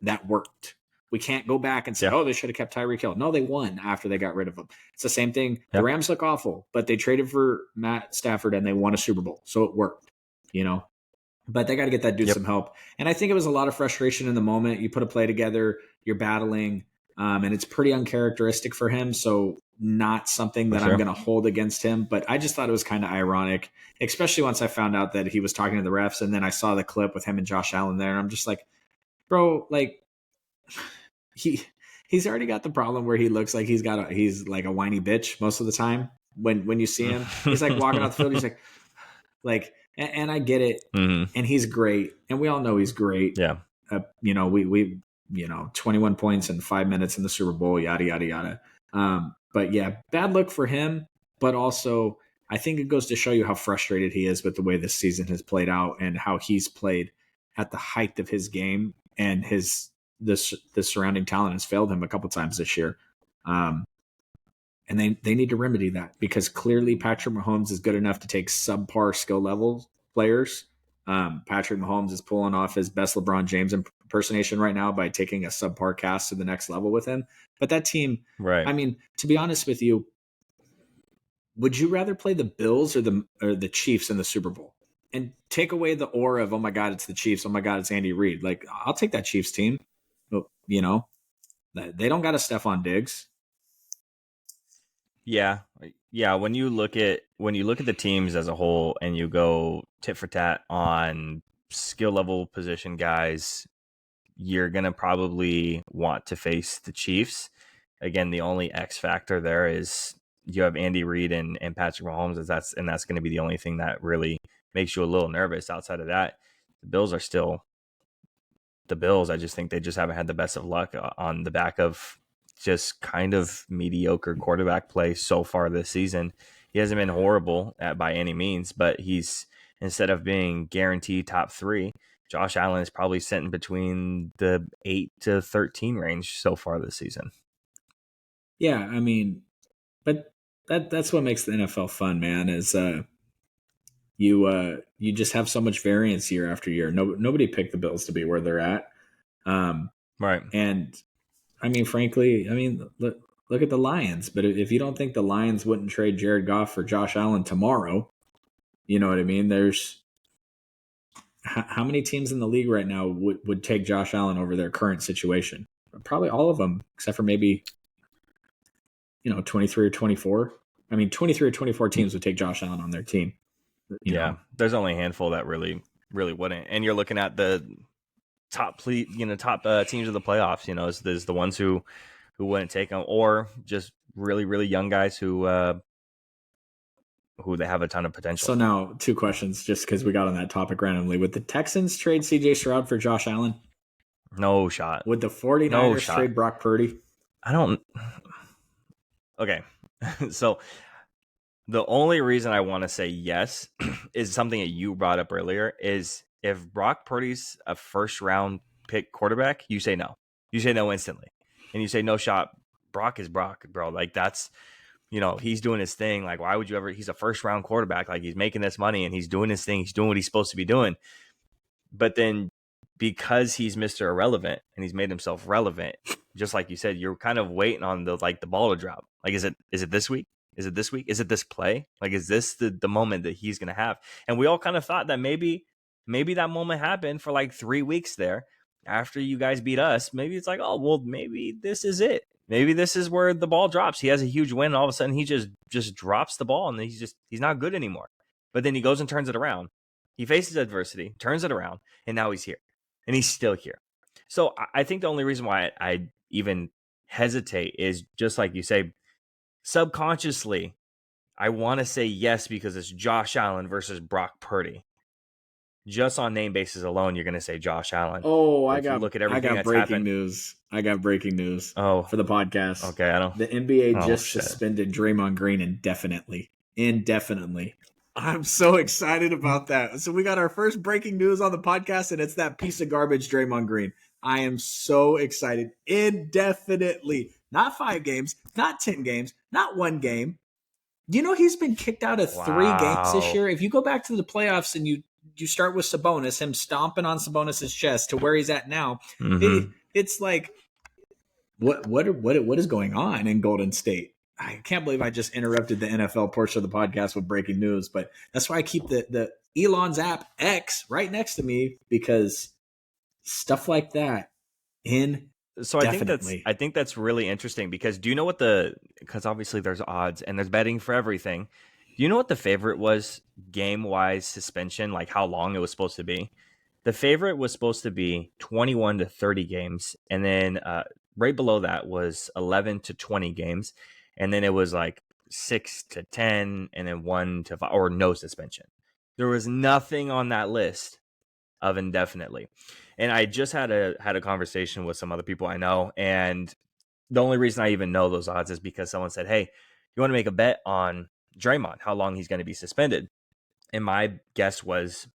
that worked. We can't go back and say, oh, they should have kept Tyreek Hill. No, they won after they got rid of him. It's the same thing. The Rams look awful, but they traded for Matt Stafford and they won a Super Bowl. So it worked, But they got to get that dude some help. And I think it was a lot of frustration in the moment. You put a play together, you're battling, and it's pretty uncharacteristic for him. So not something that I'm going to hold against him. But I just thought it was kind of ironic, especially once I found out that he was talking to the refs. And then I saw the clip with him and Josh Allen there. And I'm just like, bro, like he's already got the problem where he looks like he's like a whiny bitch most of the time. When you see him, he's like walking off the field. He's like, and I get it. And he's great. And we all know he's great. Yeah. We 21 points in 5 minutes in the Super Bowl, yada, yada, yada. But yeah, bad look for him. But also, I think it goes to show you how frustrated he is with the way this season has played out, and how he's played at the height of his game, and the surrounding talent has failed him a couple times this year. And they need to remedy that, because clearly Patrick Mahomes is good enough to take subpar skill level players. Patrick Mahomes is pulling off his best LeBron James impersonation right now by taking a subpar cast to the next level with him. But that team, I mean, to be honest with you, would you rather play the Bills or the Chiefs in the Super Bowl? And take away the aura of, oh my God, it's the Chiefs. Oh my God, it's Andy Reid. Like, I'll take that Chiefs team. They don't got a Stephon Diggs. Yeah. When you look at the teams as a whole, and you go tit for tat on skill level position guys, you're gonna probably want to face the Chiefs. Again, the only X factor there is you have Andy Reid and Patrick Mahomes, and that's going to be the only thing that really makes you a little nervous. Outside of that, the Bills are still the Bills. I just think they just haven't had the best of luck on the back of just kind of mediocre quarterback play so far this season. He hasn't been horrible by any means, but he's, instead of being guaranteed top 3, Josh Allen is probably sitting between the 8 to 13 range so far this season. Yeah, I mean, but that's what makes the NFL fun, man, is you just have so much variance year after year. Nobody picked the Bills to be where they're at. Right. And I mean, frankly, look at the Lions. But if you don't think the Lions wouldn't trade Jared Goff for Josh Allen tomorrow, you know what I mean? There's how many teams in the league right now would take Josh Allen over their current situation? Probably all of them, except for maybe 23 or 24. I mean, 23 or 24 teams would take Josh Allen on their team. Yeah, there's only a handful that really wouldn't. And you're looking at the top teams of the playoffs. There's the ones who wouldn't take them, or just really young guys who they have a ton of potential. So now 2 questions, just because we got on that topic randomly. Would the Texans trade C.J. Stroud for Josh Allen? No shot. Would the 49ers trade Brock Purdy? I don't. Okay, so the only reason I want to say yes is something that you brought up earlier. Is if Brock Purdy's a first round pick quarterback, you say no. You say no instantly, and you say no shot. Brock is Brock, bro. Like that's. He's doing his thing. Like, why would you ever? He's a first round quarterback. Like, he's making this money and he's doing his thing. He's doing what he's supposed to be doing. But then because he's Mr. Irrelevant and he's made himself relevant, just like you said, you're kind of waiting on the ball to drop. Like, is it this week? Is it this week? Is it this play? Like, is this the moment that he's going to have? And we all kind of thought that maybe that moment happened for like 3 weeks there after you guys beat us. Maybe it's like, oh, well, maybe this is it. Maybe this is where the ball drops. He has a huge win, and all of a sudden he just drops the ball, and he's not good anymore. But then he goes and turns it around. He faces adversity, turns it around, and now he's here. And he's still here. So I think the only reason why I even hesitate is just like you say, subconsciously, I want to say yes because it's Josh Allen versus Brock Purdy. Just on name basis alone, you're going to say Josh Allen. Oh, I got breaking news. I got breaking news for the podcast. Okay, the NBA just suspended Draymond Green indefinitely. I'm so excited about that. So we got our first breaking news on the podcast, and it's that piece of garbage, Draymond Green. I am so excited. Indefinitely. Not 5 games, not 10 games, not 1 game. He's been kicked out of 3 games this year. If you go back to the playoffs and you start with Sabonis, him stomping on Sabonis' chest to where he's at now, it's like, what is going on in Golden State? I can't believe I just interrupted the NFL portion of the podcast with breaking news, but that's why I keep the Elon's app X right next to me, because stuff like that So I think that's really interesting, because do you know what because obviously there's odds and there's betting for everything. Do you know what the favorite was game-wise suspension, like how long it was supposed to be? The favorite was supposed to be 21 to 30 games, and then right below that was 11 to 20 games, and then it was like 6 to 10, and then 1 to 5, or no suspension. There was nothing on that list of indefinitely. And I just had a conversation with some other people I know, and the only reason I even know those odds is because someone said, hey, you want to make a bet on Draymond, how long he's going to be suspended? And my guess was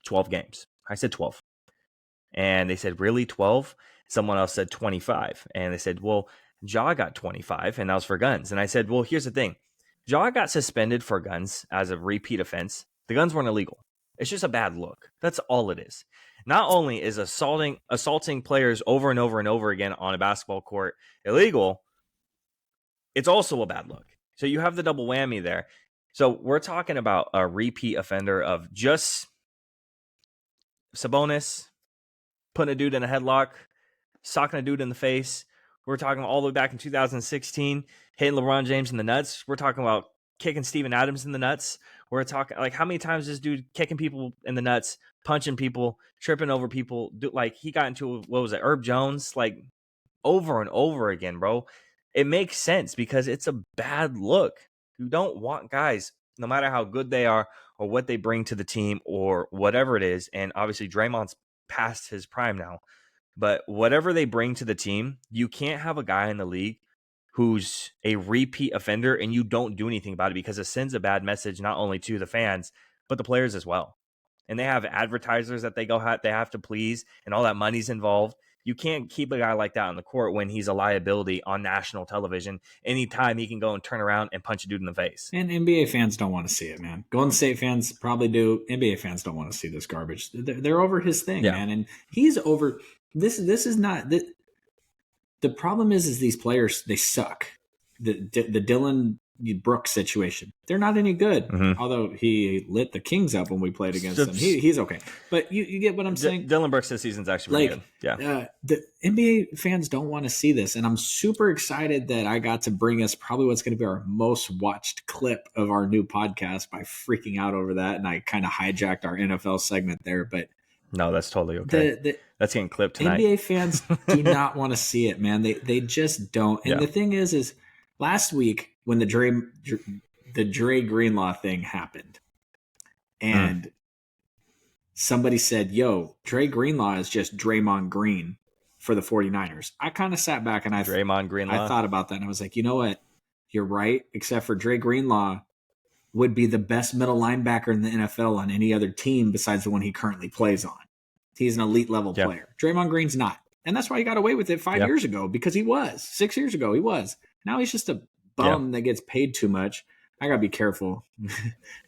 12 games. I said 12. And they said, really, 12? Someone else said 25. And they said, well, Ja got 25, and that was for guns. And I said, well, here's the thing. Ja got suspended for guns as a repeat offense. The guns weren't illegal. It's just a bad look. That's all it is. Not only is assaulting players over and over and over again on a basketball court illegal, it's also a bad look. So you have the double whammy there. So we're talking about a repeat offender of just Sabonis putting a dude in a headlock, socking a dude in the face. We're talking all the way back in 2016, hitting LeBron James in the nuts. We're talking about kicking Steven Adams in the nuts. We're talking like how many times this dude kicking people in the nuts, punching people, tripping over people. Like he got into, what was it, Herb Jones, like over and over again, bro. It makes sense because it's a bad look. You don't want guys, no matter how good they are or what they bring to the team or whatever it is. And obviously Draymond's past his prime now, but whatever they bring to the team, you can't have a guy in the league who's a repeat offender and you don't do anything about it, because it sends a bad message not only to the fans, but the players as well. And they have advertisers that they have to please, and all that money's involved. You can't keep a guy like that on the court when he's a liability on national television. Anytime he can go and turn around and punch a dude in the face. And NBA fans don't want to see it, man. Golden State fans probably do. NBA fans don't want to see this garbage. They're over his thing, man. And he's over this. This is not the problem is these players, they suck. The Dylan Brooks situation. They're not any good. Mm-hmm. Although he lit the Kings up when we played against So- them. He's okay. But you get what I'm saying? Dylan Brooks this season's actually pretty good. Yeah. The NBA fans don't want to see this. And I'm super excited that I got to bring us probably what's going to be our most watched clip of our new podcast by freaking out over that. And I kind of hijacked our NFL segment there. But no, that's totally okay. That's getting clipped tonight. NBA fans do not want to see it, man. They just don't. And the thing is last week when the Dre Greenlaw thing happened, and somebody said, yo, Dre Greenlaw is just Draymond Green for the 49ers. I kind of sat back and Draymond Greenlaw. I thought about that, and I was like, you know what? You're right, except for Dre Greenlaw would be the best middle linebacker in the NFL on any other team besides the one he currently plays on. He's an elite level player. Draymond Green's not. And that's why he got away with it 5 years ago, because he was. 6 years ago, he was. Now he's just a bum that gets paid too much. I got to be careful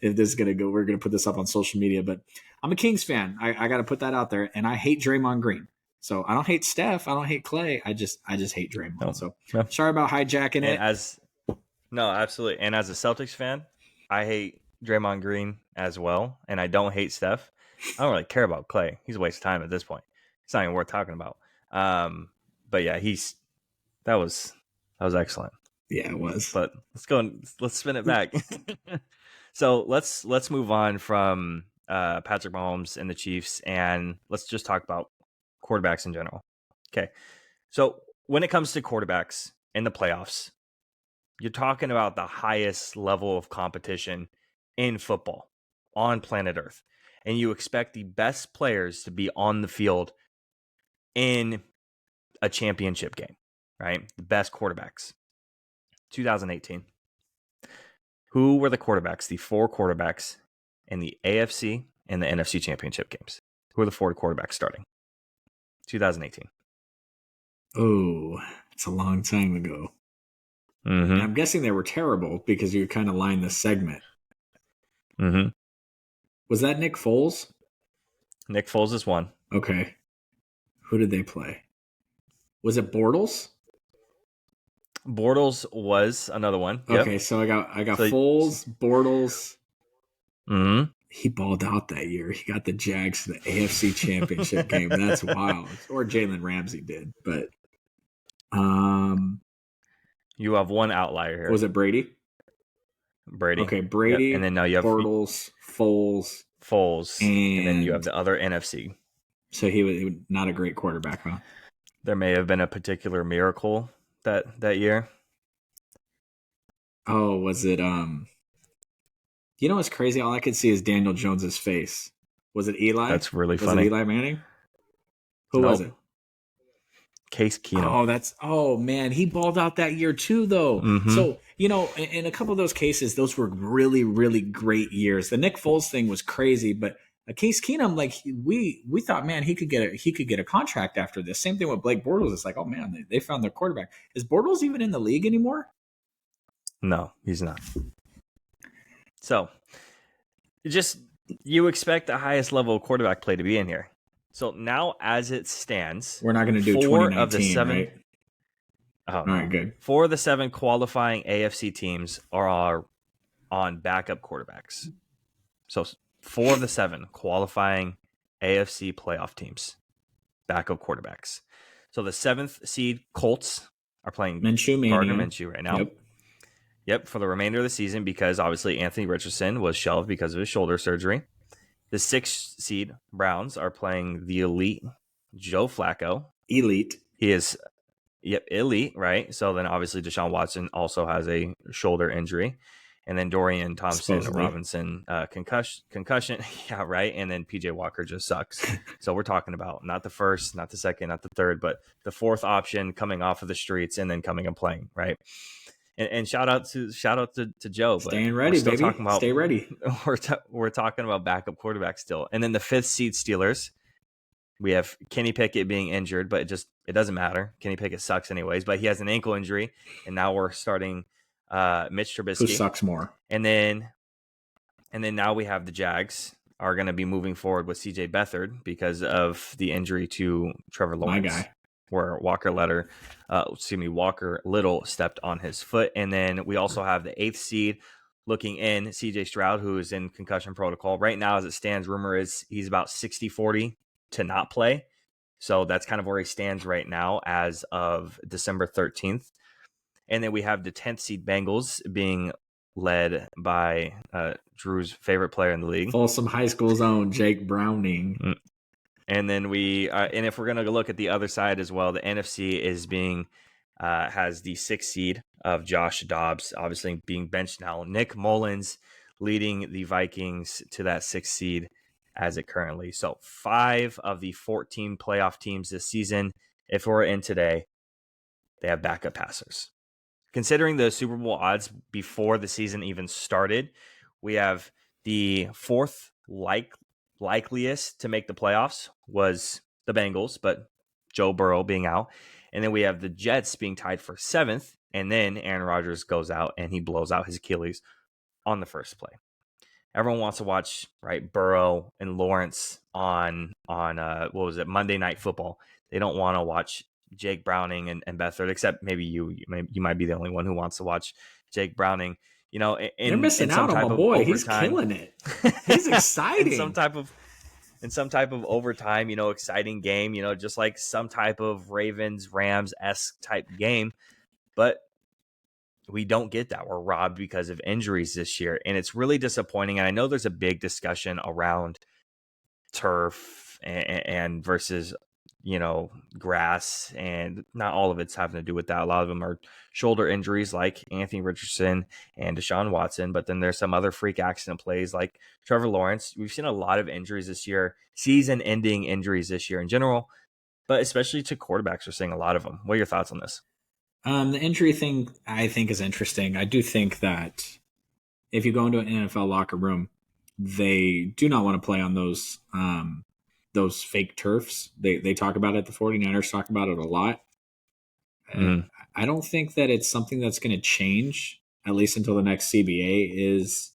if this is going to go. We're going to put this up on social media, but I'm a Kings fan. I got to put that out there, and I hate Draymond Green. So I don't hate Steph. I don't hate Clay. I just hate Draymond. So sorry about hijacking it. No, absolutely. And as a Celtics fan, I hate Draymond Green as well, and I don't hate Steph. I don't really care about Clay. He's a waste of time at this point. It's not even worth talking about. But yeah, that was excellent. Yeah, it was. But let's spin it back. So let's move on from Patrick Mahomes and the Chiefs, and let's just talk about quarterbacks in general. Okay. So when it comes to quarterbacks in the playoffs, you're talking about the highest level of competition in football on planet Earth. And you expect the best players to be on the field in a championship game, right? The best quarterbacks. 2018. Who were the quarterbacks, the 4 quarterbacks in the AFC and the NFC championship games? Who are the 4 quarterbacks starting? 2018. Oh, it's a long time ago. Mm-hmm. And I'm guessing they were terrible because you kind of lined the segment. Mm-hmm. Was that Nick Foles? Nick Foles is one. Okay. Who did they play? Was it Bortles? Bortles was another one. Okay, so I got Foles, Bortles. Mm-hmm. He balled out that year. He got the Jags to the AFC Championship game. That's wild. Or Jalen Ramsey did, but you have one outlier here. Was it Brady? Brady. Okay, Brady. Yep. And then now you have Bortles, Foles, and then you have the other NFC. So he was not a great quarterback, huh? There may have been a particular miracle that year. Oh, was it you know what's crazy? All I could see is Daniel Jones's face. Was it Eli? That's really funny. Was it Eli Manning? Who was it? Case Keenum. Oh man, he balled out that year too, though. Mm-hmm. So in a couple of those cases, those were really, really great years. The Nick Foles thing was crazy, but Case Keenum, like we thought, man, he could get a contract after this. Same thing with Blake Bortles. It's like, oh man, they found their quarterback. Is Bortles even in the league anymore? No, he's not. So, you expect the highest level of quarterback play to be in here. So now, as it stands, we're not going to do 2019, of the 7, right? All right, good. 4 of the 7 qualifying AFC teams are on backup quarterbacks. So 4 of the 7 qualifying AFC playoff teams, backup quarterbacks. So the 7th seed Colts are playing Gardner Minshew right now. Yep, for the remainder of the season, because obviously Anthony Richardson was shelved because of his shoulder surgery. The 6th seed Browns are playing the elite Joe Flacco. Elite. He is, elite, right? So then obviously Deshaun Watson also has a shoulder injury. And then Dorian Thompson-Robinson, concussion. Yeah, right. And then PJ Walker just sucks. So we're talking about not the first, not the second, not the third, but the 4th option coming off of the streets and then coming and playing, right? And shout out to Joe. Staying ready, baby. Stay ready. We're talking about backup quarterback still. And then the 5th seed Steelers, we have Kenny Pickett being injured, but it doesn't matter. Kenny Pickett sucks anyways, but he has an ankle injury, and now we're starting Mitch Trubisky. Who sucks more? And then now we have the Jags are going to be moving forward with CJ Beathard because of the injury to Trevor Lawrence. My guy. where Walker Little stepped on his foot. And then we also have the 8th seed looking in, CJ Stroud, who is in concussion protocol. Right now, as it stands, rumor is he's about 60-40 to not play. So that's kind of where he stands right now as of December 13th. And then we have the 10th seed Bengals being led by Drew's favorite player in the league. Folsom High School's own Jake Browning. And then and if we're going to look at the other side as well, the NFC is has the 6th seed of Josh Dobbs, obviously being benched now. Nick Mullins leading the Vikings to that 6th seed as it currently. So 5 of the 14 playoff teams this season, if we're in today, they have backup passers. Considering the Super Bowl odds before the season even started, we have the 4th likeliest to make the playoffs was the Bengals, but Joe Burrow being out. And then we have the Jets being tied for 7th, and then Aaron Rodgers goes out and he blows out his Achilles on the first play. Everyone wants to watch, right, Burrow and Lawrence on Monday Night Football. They don't want to watch Jake Browning and Beathard, except maybe you might be the only one who wants to watch Jake Browning. You're missing out on my boy. He's killing it. He's exciting. in some type of overtime, exciting game, just like some type of Ravens-Rams-esque type game. But we don't get that. We're robbed because of injuries this year. And it's really disappointing. And I know there's a big discussion around turf and versus, grass. And not all of it's having to do with that. A lot of them are shoulder injuries like Anthony Richardson and Deshaun Watson. But then there's some other freak accident plays like Trevor Lawrence. We've seen a lot of injuries this year, season-ending injuries this year in general. But especially to quarterbacks, we're seeing a lot of them. What are your thoughts on this? The injury thing I think is interesting. I do think that if you go into an NFL locker room, they do not want to play on those fake turfs. They talk about it. The 49ers talk about it a lot. I don't think that it's something that's going to change, at least until the next CBA is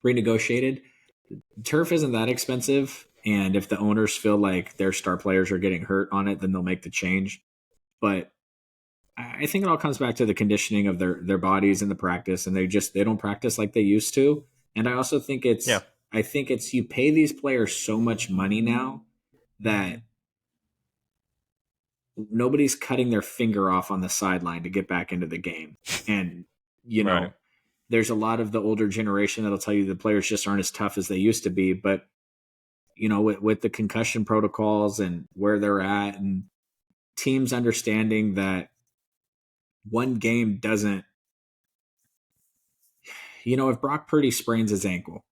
renegotiated. Turf isn't that expensive, and if the owners feel like their star players are getting hurt on it, then they'll make the change. But I think it all comes back to the conditioning of their bodies and the practice, and they don't practice like they used to. And I also think it's you pay these players so much money now that nobody's cutting their finger off on the sideline to get back into the game. And Right. There's a lot of the older generation that'll tell you the players just aren't as tough as they used to be. But with the concussion protocols and where they're at, and teams understanding that one game doesn't, if Brock Purdy sprains his ankle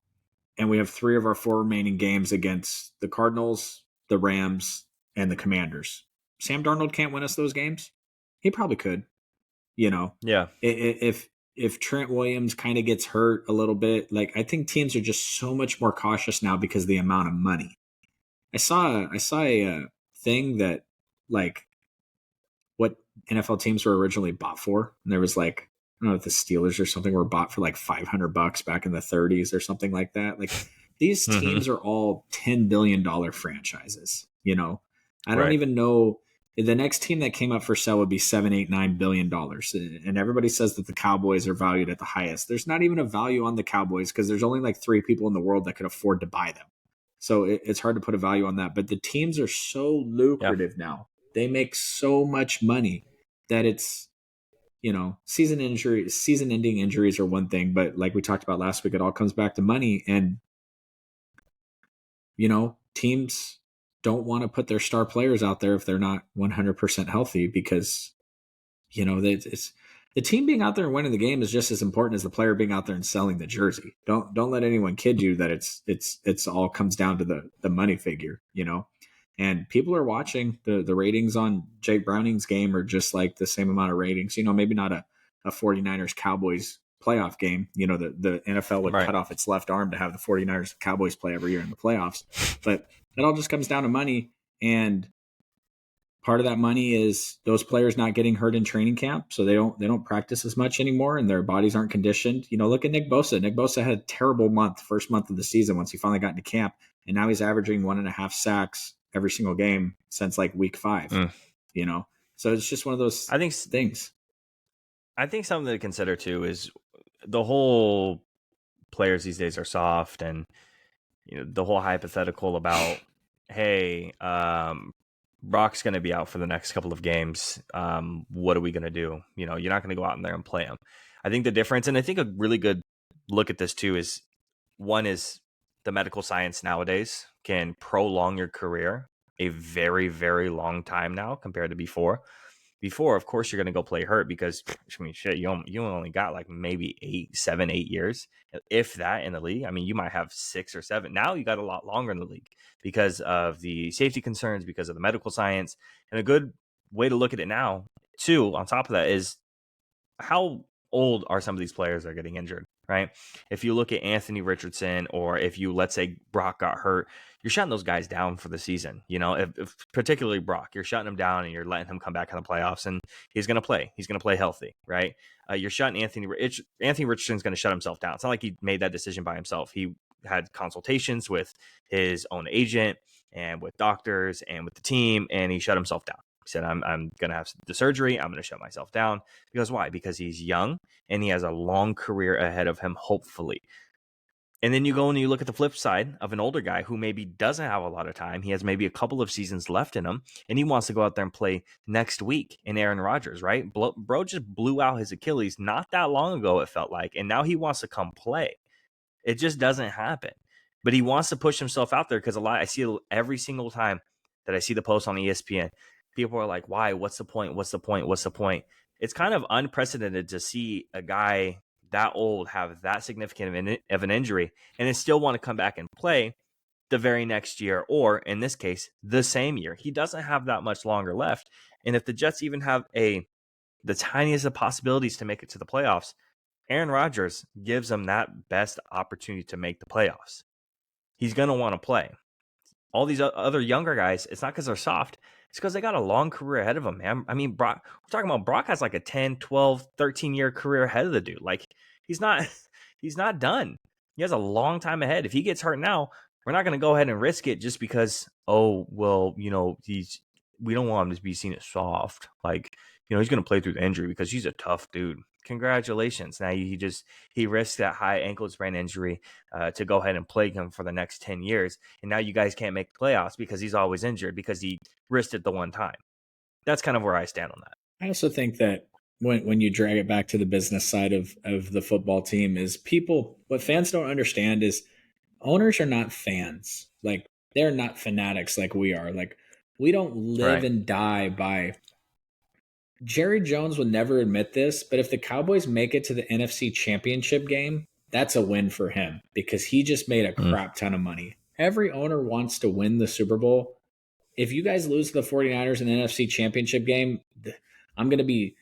and we have 3 of our 4 remaining games against the Cardinals, the Rams, and the Commanders, Sam Darnold can't win us those games. He probably could, Yeah. If Trent Williams kind of gets hurt a little bit, like I think teams are just so much more cautious now because of the amount of money. I saw a thing that like what NFL teams were originally bought for. And there was like, I don't know if the Steelers or something were bought for like $500 back in the 30s or something like that. Like these teams are all $10 billion franchises, I don't even know. The next team that came up for sale would be $7, $8, $9 billion. And everybody says that the Cowboys are valued at the highest. There's not even a value on the Cowboys because there's only like 3 people in the world that could afford to buy them. So it's hard to put a value on that. But the teams are so lucrative now. They make so much money that it's, season-ending injuries are one thing, but like we talked about last week, it all comes back to money. And, teams don't want to put their star players out there if they're not 100% healthy because, it's the team being out there and winning the game is just as important as the player being out there and selling the jersey. Don't let anyone kid you that it's all comes down to the money figure, And people are watching the ratings on Jake Browning's game are just like the same amount of ratings. Maybe not a 49ers Cowboys playoff game. The NFL would cut off its left arm to have the 49ers Cowboys play every year in the playoffs. But it all just comes down to money. And part of that money is those players not getting hurt in training camp. So they don't practice as much anymore and their bodies aren't conditioned. Look at Nick Bosa. Nick Bosa had a terrible first month of the season once he finally got into camp. And now he's averaging 1.5 sacks every single game since like week 5, you know? So it's just one of those things. I think something to consider too is the whole players these days are soft, and the whole hypothetical about, hey, Brock's going to be out for the next couple of games. What are we going to do? You're not going to go out in there and play him. I think the difference, and I think a really good look at this too, is one is the medical science nowadays can prolong your career a very, very long time now compared to before. Before, of course, you're going to go play hurt because, I mean, shit, you only got like maybe 8 years, if that, in the league. I mean, you might have 6 or 7. Now you got a lot longer in the league because of the safety concerns, because of the medical science. And a good way to look at it now, too, on top of that, is how old are some of these players that are getting injured, right? If you look at Anthony Richardson, or if let's say Brock got hurt, you're shutting those guys down for the season. If particularly Brock, you're shutting him down and you're letting him come back in the playoffs, and he's going to play. He's going to play healthy, right? You're shutting Anthony Richardson's going to shut himself down. It's not like he made that decision by himself. He had consultations with his own agent and with doctors and with the team, and he shut himself down. He said, I'm going to have the surgery. I'm going to shut myself down. Because why? Because he's young and he has a long career ahead of him, hopefully. And then you go and you look at the flip side of an older guy who maybe doesn't have a lot of time. He has maybe a couple of seasons left in him, and he wants to go out there and play next week in Aaron Rodgers, right? Bro just blew out his Achilles not that long ago, it felt like, and now he wants to come play. It just doesn't happen. But he wants to push himself out there because I see it every single time that I see the post on ESPN. People are like, why? What's the point? What's the point? What's the point? It's kind of unprecedented to see a guy that old have that significant of an injury and then still want to come back and play the very next year, or in this case, the same year. He doesn't have that much longer left. And if the Jets even have the tiniest of possibilities to make it to the playoffs, Aaron Rodgers gives them that best opportunity to make the playoffs. He's going to want to play. All these other younger guys, it's not because they're soft. It's because they got a long career ahead of them, man. I mean, Brock, we're talking about Brock has like a 10, 12, 13-year career ahead of the dude. Like, he's not done. He has a long time ahead. If he gets hurt now, we're not going to go ahead and risk it just because, we don't want him to be seen as soft. Like, he's going to play through the injury because he's a tough dude. Congratulations. Now he risked that high ankle sprain injury to go ahead and plague him for the next 10 years. And now you guys can't make the playoffs because he's always injured because he risked it the one time. That's kind of where I stand on that. I also think that when you drag it back to the business side of the football team is what fans don't understand is owners are not fans. Like, they're not fanatics like we are. Like, we don't live and die by. Jerry Jones would never admit this, but if the Cowboys make it to the NFC Championship game, that's a win for him because he just made a crap ton of money. Every owner wants to win the Super Bowl. If you guys lose to the 49ers in the NFC Championship game, I'm going to be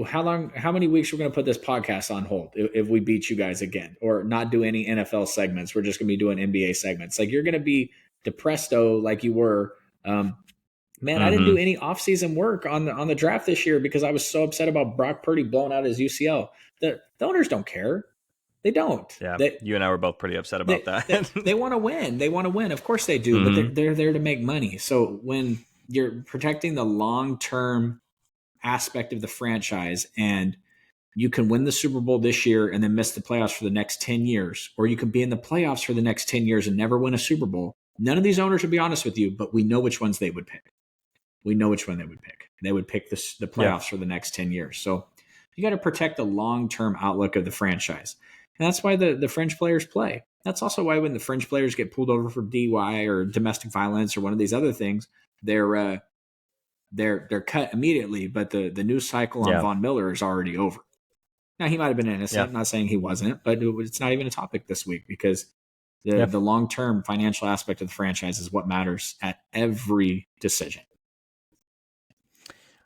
how many weeks we're going to put this podcast on hold if we beat you guys again or not do any NFL segments. We're just going to be doing NBA segments. Like, you're going to be depresto like you were. Man, I didn't do any offseason work on the draft this year because I was so upset about Brock Purdy blowing out his UCL. The owners don't care. They don't. Yeah, you and I were both pretty upset about that. They want to win. They want to win. Of course they do, but they're there to make money. So when you're protecting the long-term aspect of the franchise and you can win the Super Bowl this year and then miss the playoffs for the next 10 years, or you can be in the playoffs for the next 10 years and never win a Super Bowl, none of these owners would be honest with you, but we know which ones they would pick. We know which one they would pick. They would pick the playoffs for the next 10 years. So you got to protect the long-term outlook of the franchise. And that's why the fringe players play. That's also why when the fringe players get pulled over for DUI or domestic violence or one of these other things, they're cut immediately. But the news cycle on Von Miller is already over. Now, he might have been innocent. I'm not saying he wasn't, but it's not even a topic this week because the long-term financial aspect of the franchise is what matters at every decision.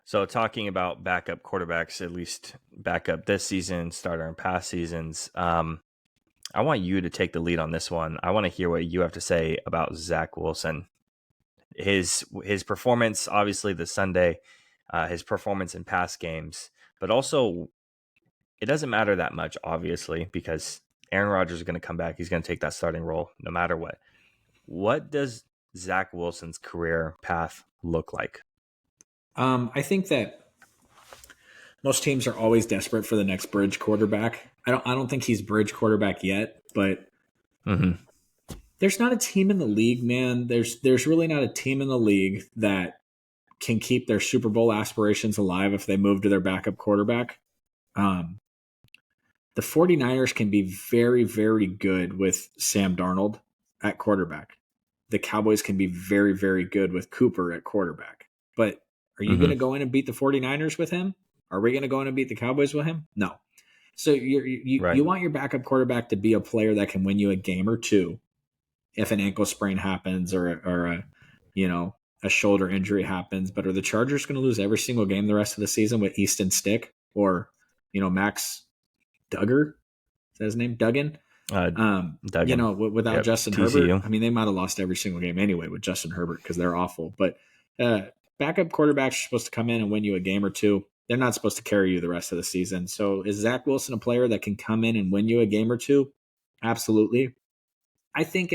So talking about backup quarterbacks, at least backup this season, starter in past seasons, I want you to take the lead on this one. I want to hear what you have to say about Zach Wilson. His performance, obviously, this Sunday, his performance in past games, but also it doesn't matter that much, obviously, because Aaron Rodgers is going to come back. He's going to take that starting role no matter what. What does Zach Wilson's career path look like? I think that most teams are always desperate for the next bridge quarterback. I don't think he's bridge quarterback yet, but there's not a team in the league, man. There's really not a team in the league that can keep their Super Bowl aspirations alive if they move to their backup quarterback. The 49ers can be very, very good with Sam Darnold at quarterback. The Cowboys can be very, very good with Cooper at quarterback. But are you going to go in and beat the 49ers with him? Are we going to go in and beat the Cowboys with him? No. So you want your backup quarterback to be a player that can win you a game or two if an ankle sprain happens or a shoulder injury happens. But are the Chargers going to lose every single game the rest of the season with Easton Stick or Max Duggar? Is that his name? Duggan? Duggan. Without Justin TCU. Herbert. I mean, they might have lost every single game anyway with Justin Herbert because they're awful. But backup quarterbacks are supposed to come in and win you a game or two. They're not supposed to carry you the rest of the season. So is Zach Wilson a player that can come in and win you a game or two? Absolutely. I think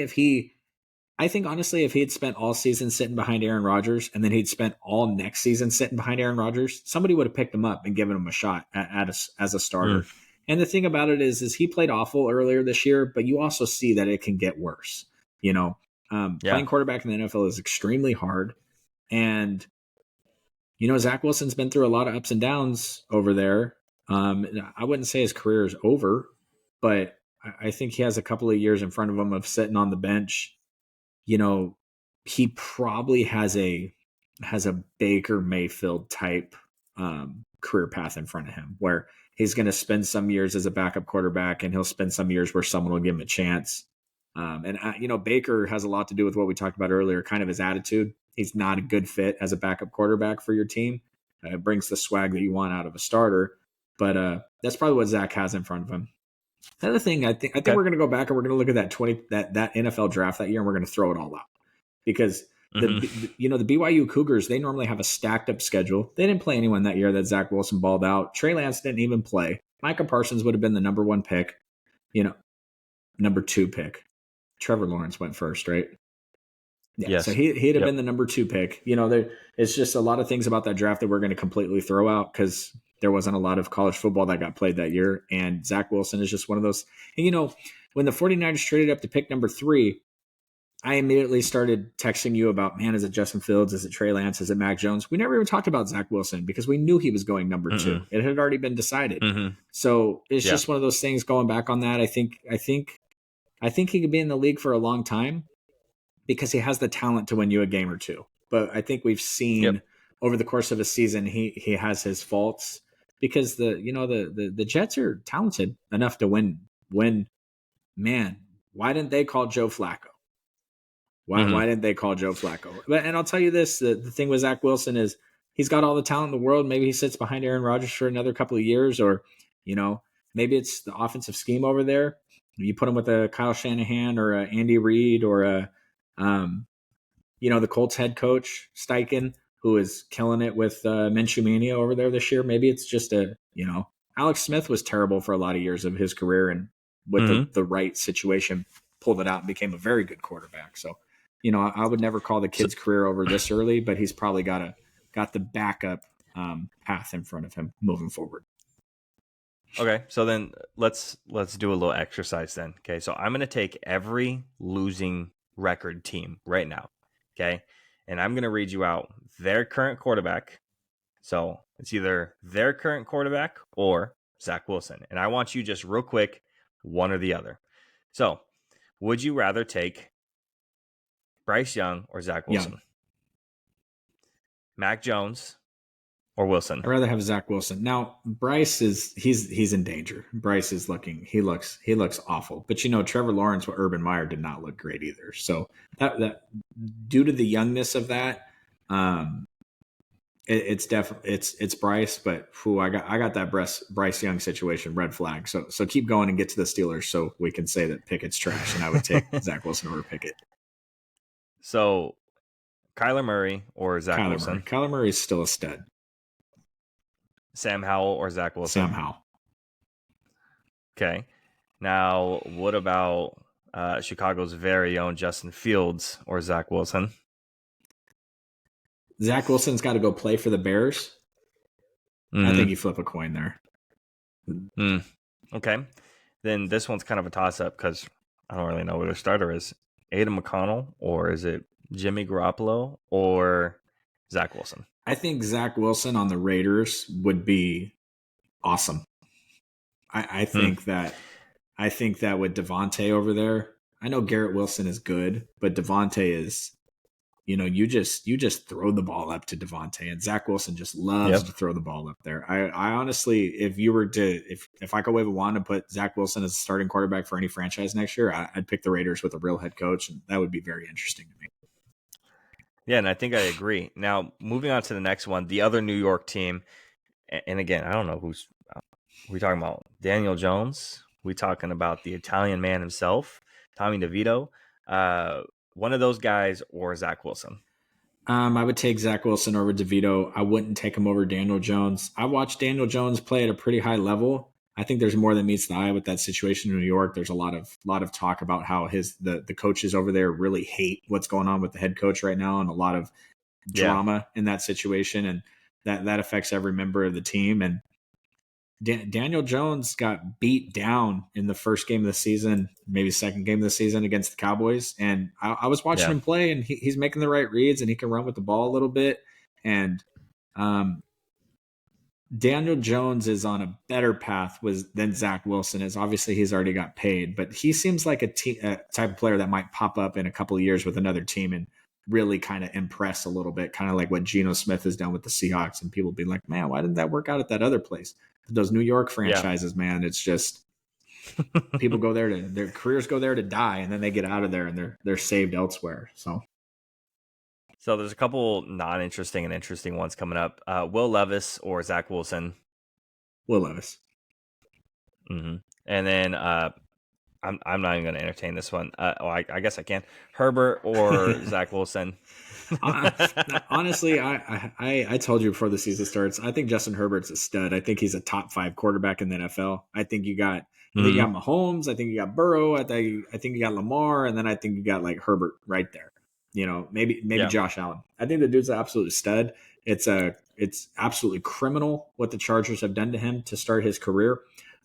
honestly, if he had spent all season sitting behind Aaron Rodgers and then he'd spent all next season sitting behind Aaron Rodgers, somebody would have picked him up and given him a shot as a starter. And the thing about it is he played awful earlier this year, but you also see that it can get worse. Playing quarterback in the NFL is extremely hard. And, Zach Wilson's been through a lot of ups and downs over there. I wouldn't say his career is over, but I think he has a couple of years in front of him of sitting on the bench. He probably has a Baker Mayfield type career path in front of him where he's going to spend some years as a backup quarterback and he'll spend some years where someone will give him a chance. Baker has a lot to do with what we talked about earlier, kind of his attitude. He's not a good fit as a backup quarterback for your team. It brings the swag that you want out of a starter. But that's probably what Zach has in front of him. Another thing, I think we're going to go back and we're going to look at that NFL draft that year and we're going to throw it all out because the BYU Cougars, they normally have a stacked up schedule. They didn't play anyone that year that Zach Wilson balled out. Trey Lance didn't even play. Micah Parsons would have been the number 1 pick, number 2 pick. Trevor Lawrence went first, right? Yeah, yes. So he'd have been the number 2 pick. It's just a lot of things about that draft that we're going to completely throw out because there wasn't a lot of college football that got played that year. And Zach Wilson is just one of those. And, when the 49ers traded up to pick number 3, I immediately started texting you about, man, is it Justin Fields? Is it Trey Lance? Is it Mac Jones? We never even talked about Zach Wilson because we knew he was going number 2. It had already been decided. So it's just one of those things going back on that. I think he could be in the league for a long time because he has the talent to win you a game or two. But I think we've seen over the course of a season, he has his faults because the Jets are talented enough to win. Man, why didn't they call Joe Flacco? Why didn't they call Joe Flacco? And I'll tell you this, the thing with Zach Wilson is he's got all the talent in the world. Maybe he sits behind Aaron Rodgers for another couple of years or, maybe it's the offensive scheme over there. You put him with a Kyle Shanahan or a Andy Reid or the Colts head coach, Steichen, who is killing it with Minshew Mania over there this year. Maybe it's just Alex Smith was terrible for a lot of years of his career and with the right situation pulled it out and became a very good quarterback. So, I would never call the kid's career over this early, but he's probably got the backup path in front of him moving forward. Okay, so then let's do a little exercise then. Okay, so I'm going to take every losing record team right now. Okay, and I'm going to read you out their current quarterback. So it's either their current quarterback or Zach Wilson. And I want you just real quick, one or the other. So would you rather take Bryce Young or Zach Wilson? Young. Mac Jones or Wilson? I'd rather have Zach Wilson. Now, Bryce he's in danger. Bryce is he looks awful. But Trevor Lawrence with Urban Meyer did not look great either. So that due to the youngness of that, it's definitely it's Bryce. But I got that Bryce Young situation, red flag. So keep going and get to the Steelers so we can say that Pickett's trash, and I would take Zach Wilson over Pickett. So Kyler Murray or Zach Wilson? Kyler Murray is still a stud. Sam Howell or Zach Wilson? Sam Howell. Okay. Now, what about Chicago's very own Justin Fields or Zach Wilson. Zach Wilson's got to go play for the Bears. I think you flip a coin there. Okay. Then this one's kind of a toss-up because I don't really know what their starter is. Aiden McConnell, or is it Jimmy Garoppolo, or Zach Wilson? I think Zach Wilson on the Raiders would be awesome. I think that with Devontae over there, I know Garrett Wilson is good, but Devontae is, you just throw the ball up to Devontae, and Zach Wilson just loves to throw the ball up there. I honestly, if you were to, if I could wave a wand and put Zach Wilson as a starting quarterback for any franchise next year, I'd pick the Raiders with a real head coach, and that would be very interesting to me. Yeah, and I think I agree. Now, moving on to the next one, the other New York team, and again, I don't know who's we talking about. Daniel Jones? We talking about the Italian man himself, Tommy DeVito? One of those guys or Zach Wilson? I would take Zach Wilson over DeVito. I wouldn't take him over Daniel Jones. I watched Daniel Jones play at a pretty high level. I think there's more than meets the eye with that situation in New York. There's a lot of talk about how the coaches over there really hate what's going on with the head coach right now, and a lot of drama in that situation, and that affects every member of the team. And Daniel Jones got beat down in the first game of the season, maybe second game of the season against the Cowboys. And I was watching him play, and he's making the right reads, and he can run with the ball a little bit. And Daniel Jones is on a better path than Zach Wilson is. Obviously, he's already got paid, but he seems like a type of player that might pop up in a couple of years with another team and really kind of impress a little bit, kind of like what Geno Smith has done with the Seahawks. And people be like, man, why didn't that work out at that other place? Those New York franchises, man, it's just people go there their careers go there to die, and then they get out of there and they're saved elsewhere. So there's a couple non-interesting and interesting ones coming up. Will Levis or Zach Wilson? Will Levis. Mm-hmm. And then I'm not even going to entertain this one. I guess I can. Herbert or Zach Wilson? Honestly, I told you before the season starts, I think Justin Herbert's a stud. I think he's a top 5 quarterback in the NFL. I think you got Mahomes. I think you got Burrow. I think you got Lamar, and then I think you got like Herbert right there. Maybe Josh Allen. I think the dude's an absolute stud. It's absolutely criminal what the Chargers have done to him to start his career.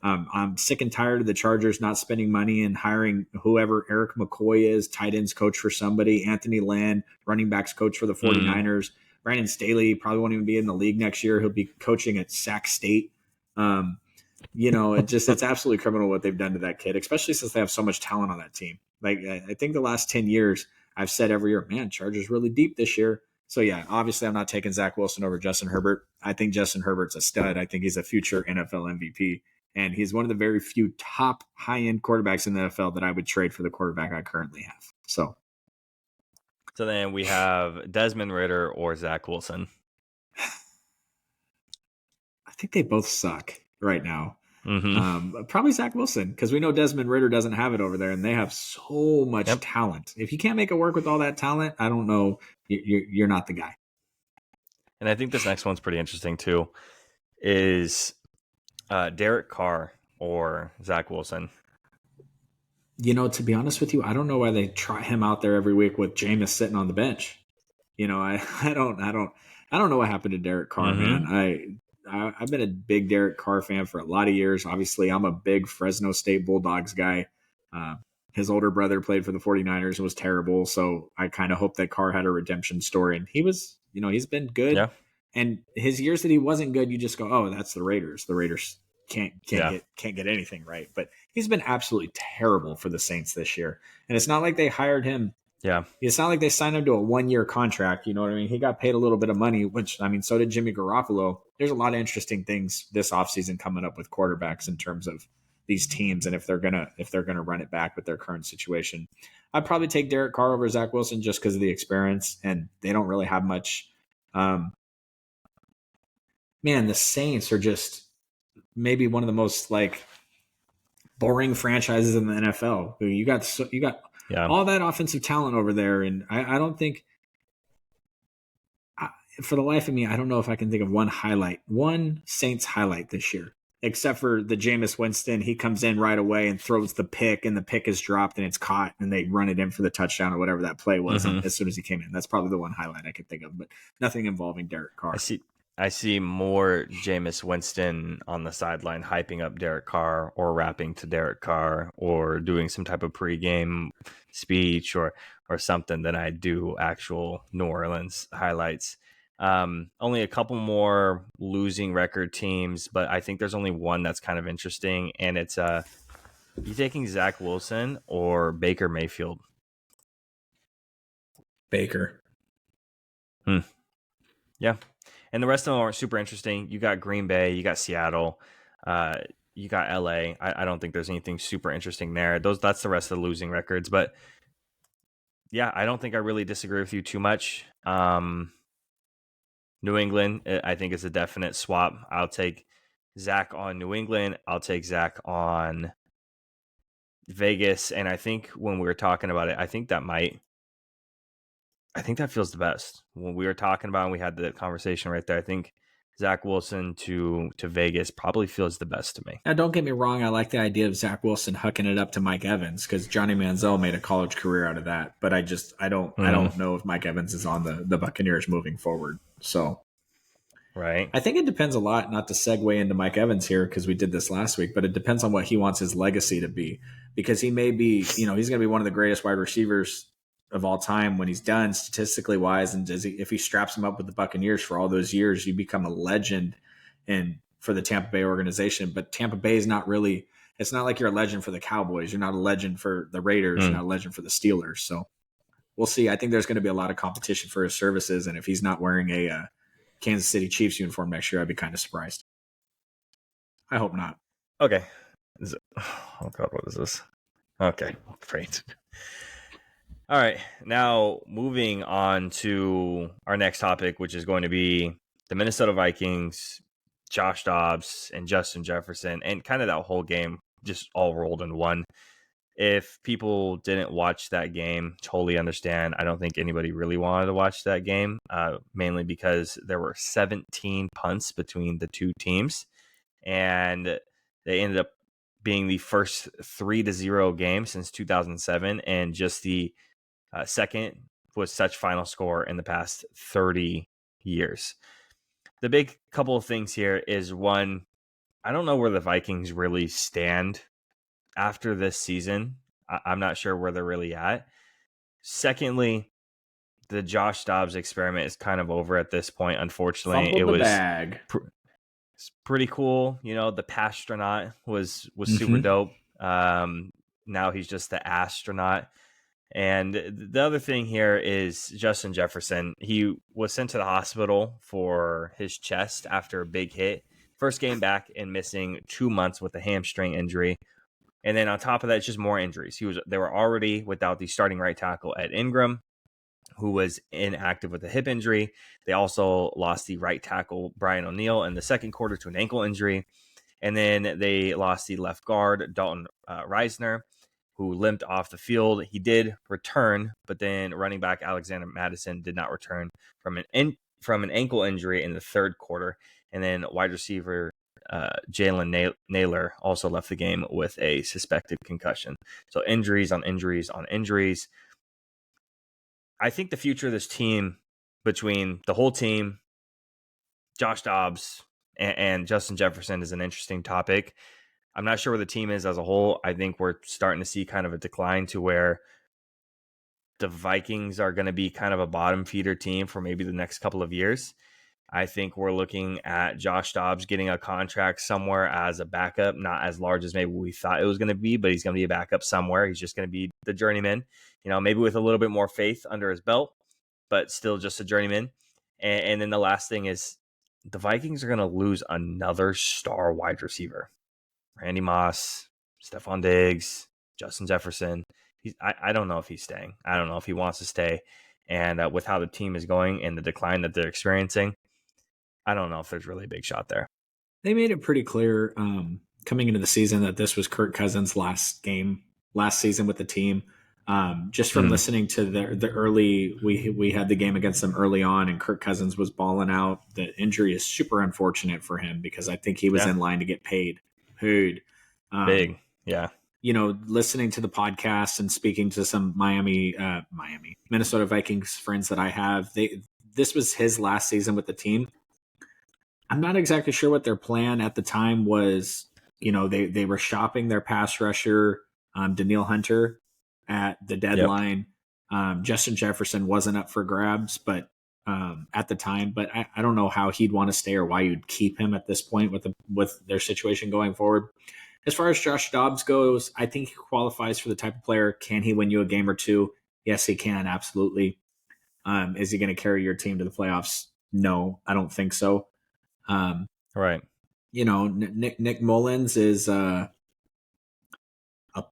I'm sick and tired of the Chargers not spending money and hiring whoever Eric McCoy is, tight ends coach for somebody, Anthony Lynn, running backs coach for the 49ers. Brandon Staley probably won't even be in the league next year. He'll be coaching at Sac State. It's absolutely criminal what they've done to that kid, especially since they have so much talent on that team. Like, I think the last 10 years, I've said every year, man, Chargers really deep this year. So, yeah, obviously I'm not taking Zach Wilson over Justin Herbert. I think Justin Herbert's a stud. I think he's a future NFL MVP. And he's one of the very few top high-end quarterbacks in the NFL that I would trade for the quarterback I currently have. So then we have Desmond Ridder or Zach Wilson. I think they both suck right now. Mm-hmm. Probably Zach Wilson, because we know Desmond Ridder doesn't have it over there, and they have so much talent. If you can't make it work with all that talent, I don't know. You're not the guy. And I think this next one's pretty interesting too. Is Derek Carr or Zach Wilson? To be honest with you, I don't know why they try him out there every week with Jameis sitting on the bench. I don't know what happened to Derek Carr, man. I've been a big Derek Carr fan for a lot of years. Obviously, I'm a big Fresno State Bulldogs guy. His older brother played for the 49ers and was terrible. So I kind of hope that Carr had a redemption story. And he was, he's been good. Yeah. And his years that he wasn't good, you just go, oh, that's the Raiders. The Raiders can't get anything right. But he's been absolutely terrible for the Saints this year. And it's not like they hired him. Yeah. It's not like they signed him to a 1-year contract. You know what I mean? He got paid a little bit of money, which, so did Jimmy Garoppolo. There's a lot of interesting things this offseason coming up with quarterbacks in terms of these teams and if they're gonna run it back with their current situation. I'd probably take Derek Carr over Zach Wilson just because of the experience, and they don't really have much. Man, the Saints are just maybe one of the most boring franchises in the NFL. You got all that offensive talent over there, and I don't think, for the life of me, I don't know if I can think of one Saints highlight this year. except for the Jameis Winston. He comes in right away and throws the pick, and the pick is dropped and it's caught, and they run it in for the touchdown or whatever that play was as soon as he came in. That's probably the one highlight I could think of, but nothing involving Derek Carr. I see more Jameis Winston on the sideline hyping up Derek Carr or rapping to Derek Carr or doing some type of pregame speech or something than I do actual New Orleans highlights. Only a couple more losing record teams, but I think there's only one that's kind of interesting, and it's you taking Zach Wilson or Baker Mayfield? Baker. Yeah. And the rest of them aren't super interesting. You got Green Bay, you got Seattle, you got LA. I don't think there's anything super interesting there. That's the rest of the losing records. But yeah, I don't think I really disagree with you too much. New England, I think, is a definite swap. I'll take Zach on New England. I'll take Zach on Vegas. And I think when we were talking about it, I think that feels the best. When we were talking about it and we had the conversation right there, I think Zach Wilson to Vegas probably feels the best to me. Now, don't get me wrong. I like the idea of Zach Wilson hucking it up to Mike Evans because Johnny Manziel made a college career out of that. But I don't know if Mike Evans is on the Buccaneers moving forward. So, right. I think it depends a lot, not to segue into Mike Evans here because we did this last week, but it depends on what he wants his legacy to be, because he may be, he's going to be one of the greatest wide receivers of all time when he's done, statistically wise. And if he straps him up with the Buccaneers for all those years, you become a legend for the Tampa Bay organization. But Tampa Bay is not really, it's not like you're a legend for the Cowboys. You're not a legend for the Raiders. You're not a legend for the Steelers. So we'll see. I think there's going to be a lot of competition for his services. And if he's not wearing a Kansas City Chiefs uniform next year, I'd be kind of surprised. I hope not. Okay. Oh God, what is this? Okay, great. All right, now moving on to our next topic, which is going to be the Minnesota Vikings, Josh Dobbs, and Justin Jefferson, and kind of that whole game just all rolled in one. If people didn't watch that game, totally understand. I don't think anybody really wanted to watch that game, mainly because there were 17 punts between the two teams, and they ended up being the first 3-0 game since 2007, and just the second was such final score in the past 30 years. The big couple of things here is, one, I don't know where the Vikings really stand after this season. I'm not sure where they're really at. Secondly, the Josh Dobbs experiment is kind of over at this point. Unfortunately, Fumbled the bag. It's pretty cool. The Pastronaut was super dope. Now he's just the astronaut. And the other thing here is Justin Jefferson. He was sent to the hospital for his chest after a big hit. First game back and missing 2 months with a hamstring injury. And then on top of that, it's just more injuries. They were already without the starting right tackle, Ed Ingram, who was inactive with a hip injury. They also lost the right tackle, Brian O'Neill, in the second quarter to an ankle injury. And then they lost the left guard, Dalton Reisner, who limped off the field. He did return, but then running back Alexander Madison did not return from an ankle injury in the third quarter. And then wide receiver Jalen Naylor also left the game with a suspected concussion. So injuries on injuries on injuries. I think the future of this team, between the whole team, Josh Dobbs, and Justin Jefferson, is an interesting topic. I'm not sure where the team is as a whole. I think we're starting to see kind of a decline to where the Vikings are going to be kind of a bottom feeder team for maybe the next couple of years. I think we're looking at Josh Dobbs getting a contract somewhere as a backup, not as large as maybe we thought it was going to be, but he's going to be a backup somewhere. He's just going to be the journeyman, maybe with a little bit more faith under his belt, but still just a journeyman. And then the last thing is the Vikings are going to lose another star wide receiver. Randy Moss, Stephon Diggs, Justin Jefferson. I don't know if he's staying. I don't know if he wants to stay. And with how the team is going and the decline that they're experiencing, I don't know if there's really a big shot there. They made it pretty clear coming into the season that this was Kirk Cousins' last season with the team. Just from listening to the early, we had the game against them early on, and Kirk Cousins was balling out. The injury is super unfortunate for him because I think he was in line to get paid. Big, yeah. Listening to the podcast and speaking to some Minnesota Vikings friends that I have, this was his last season with the team. I'm not exactly sure what their plan at the time was. They were shopping their pass rusher, Daniil Hunter, at the deadline. Justin Jefferson wasn't up for grabs, but at the time. But I don't know how he'd want to stay or why you'd keep him at this point with their situation going forward. As far as Josh Dobbs goes, I think he qualifies for the type of player. Can he win you a game or two? Yes, he can. Absolutely. Is he going to carry your team to the playoffs? No, I don't think so. Right. Nick Mullins is a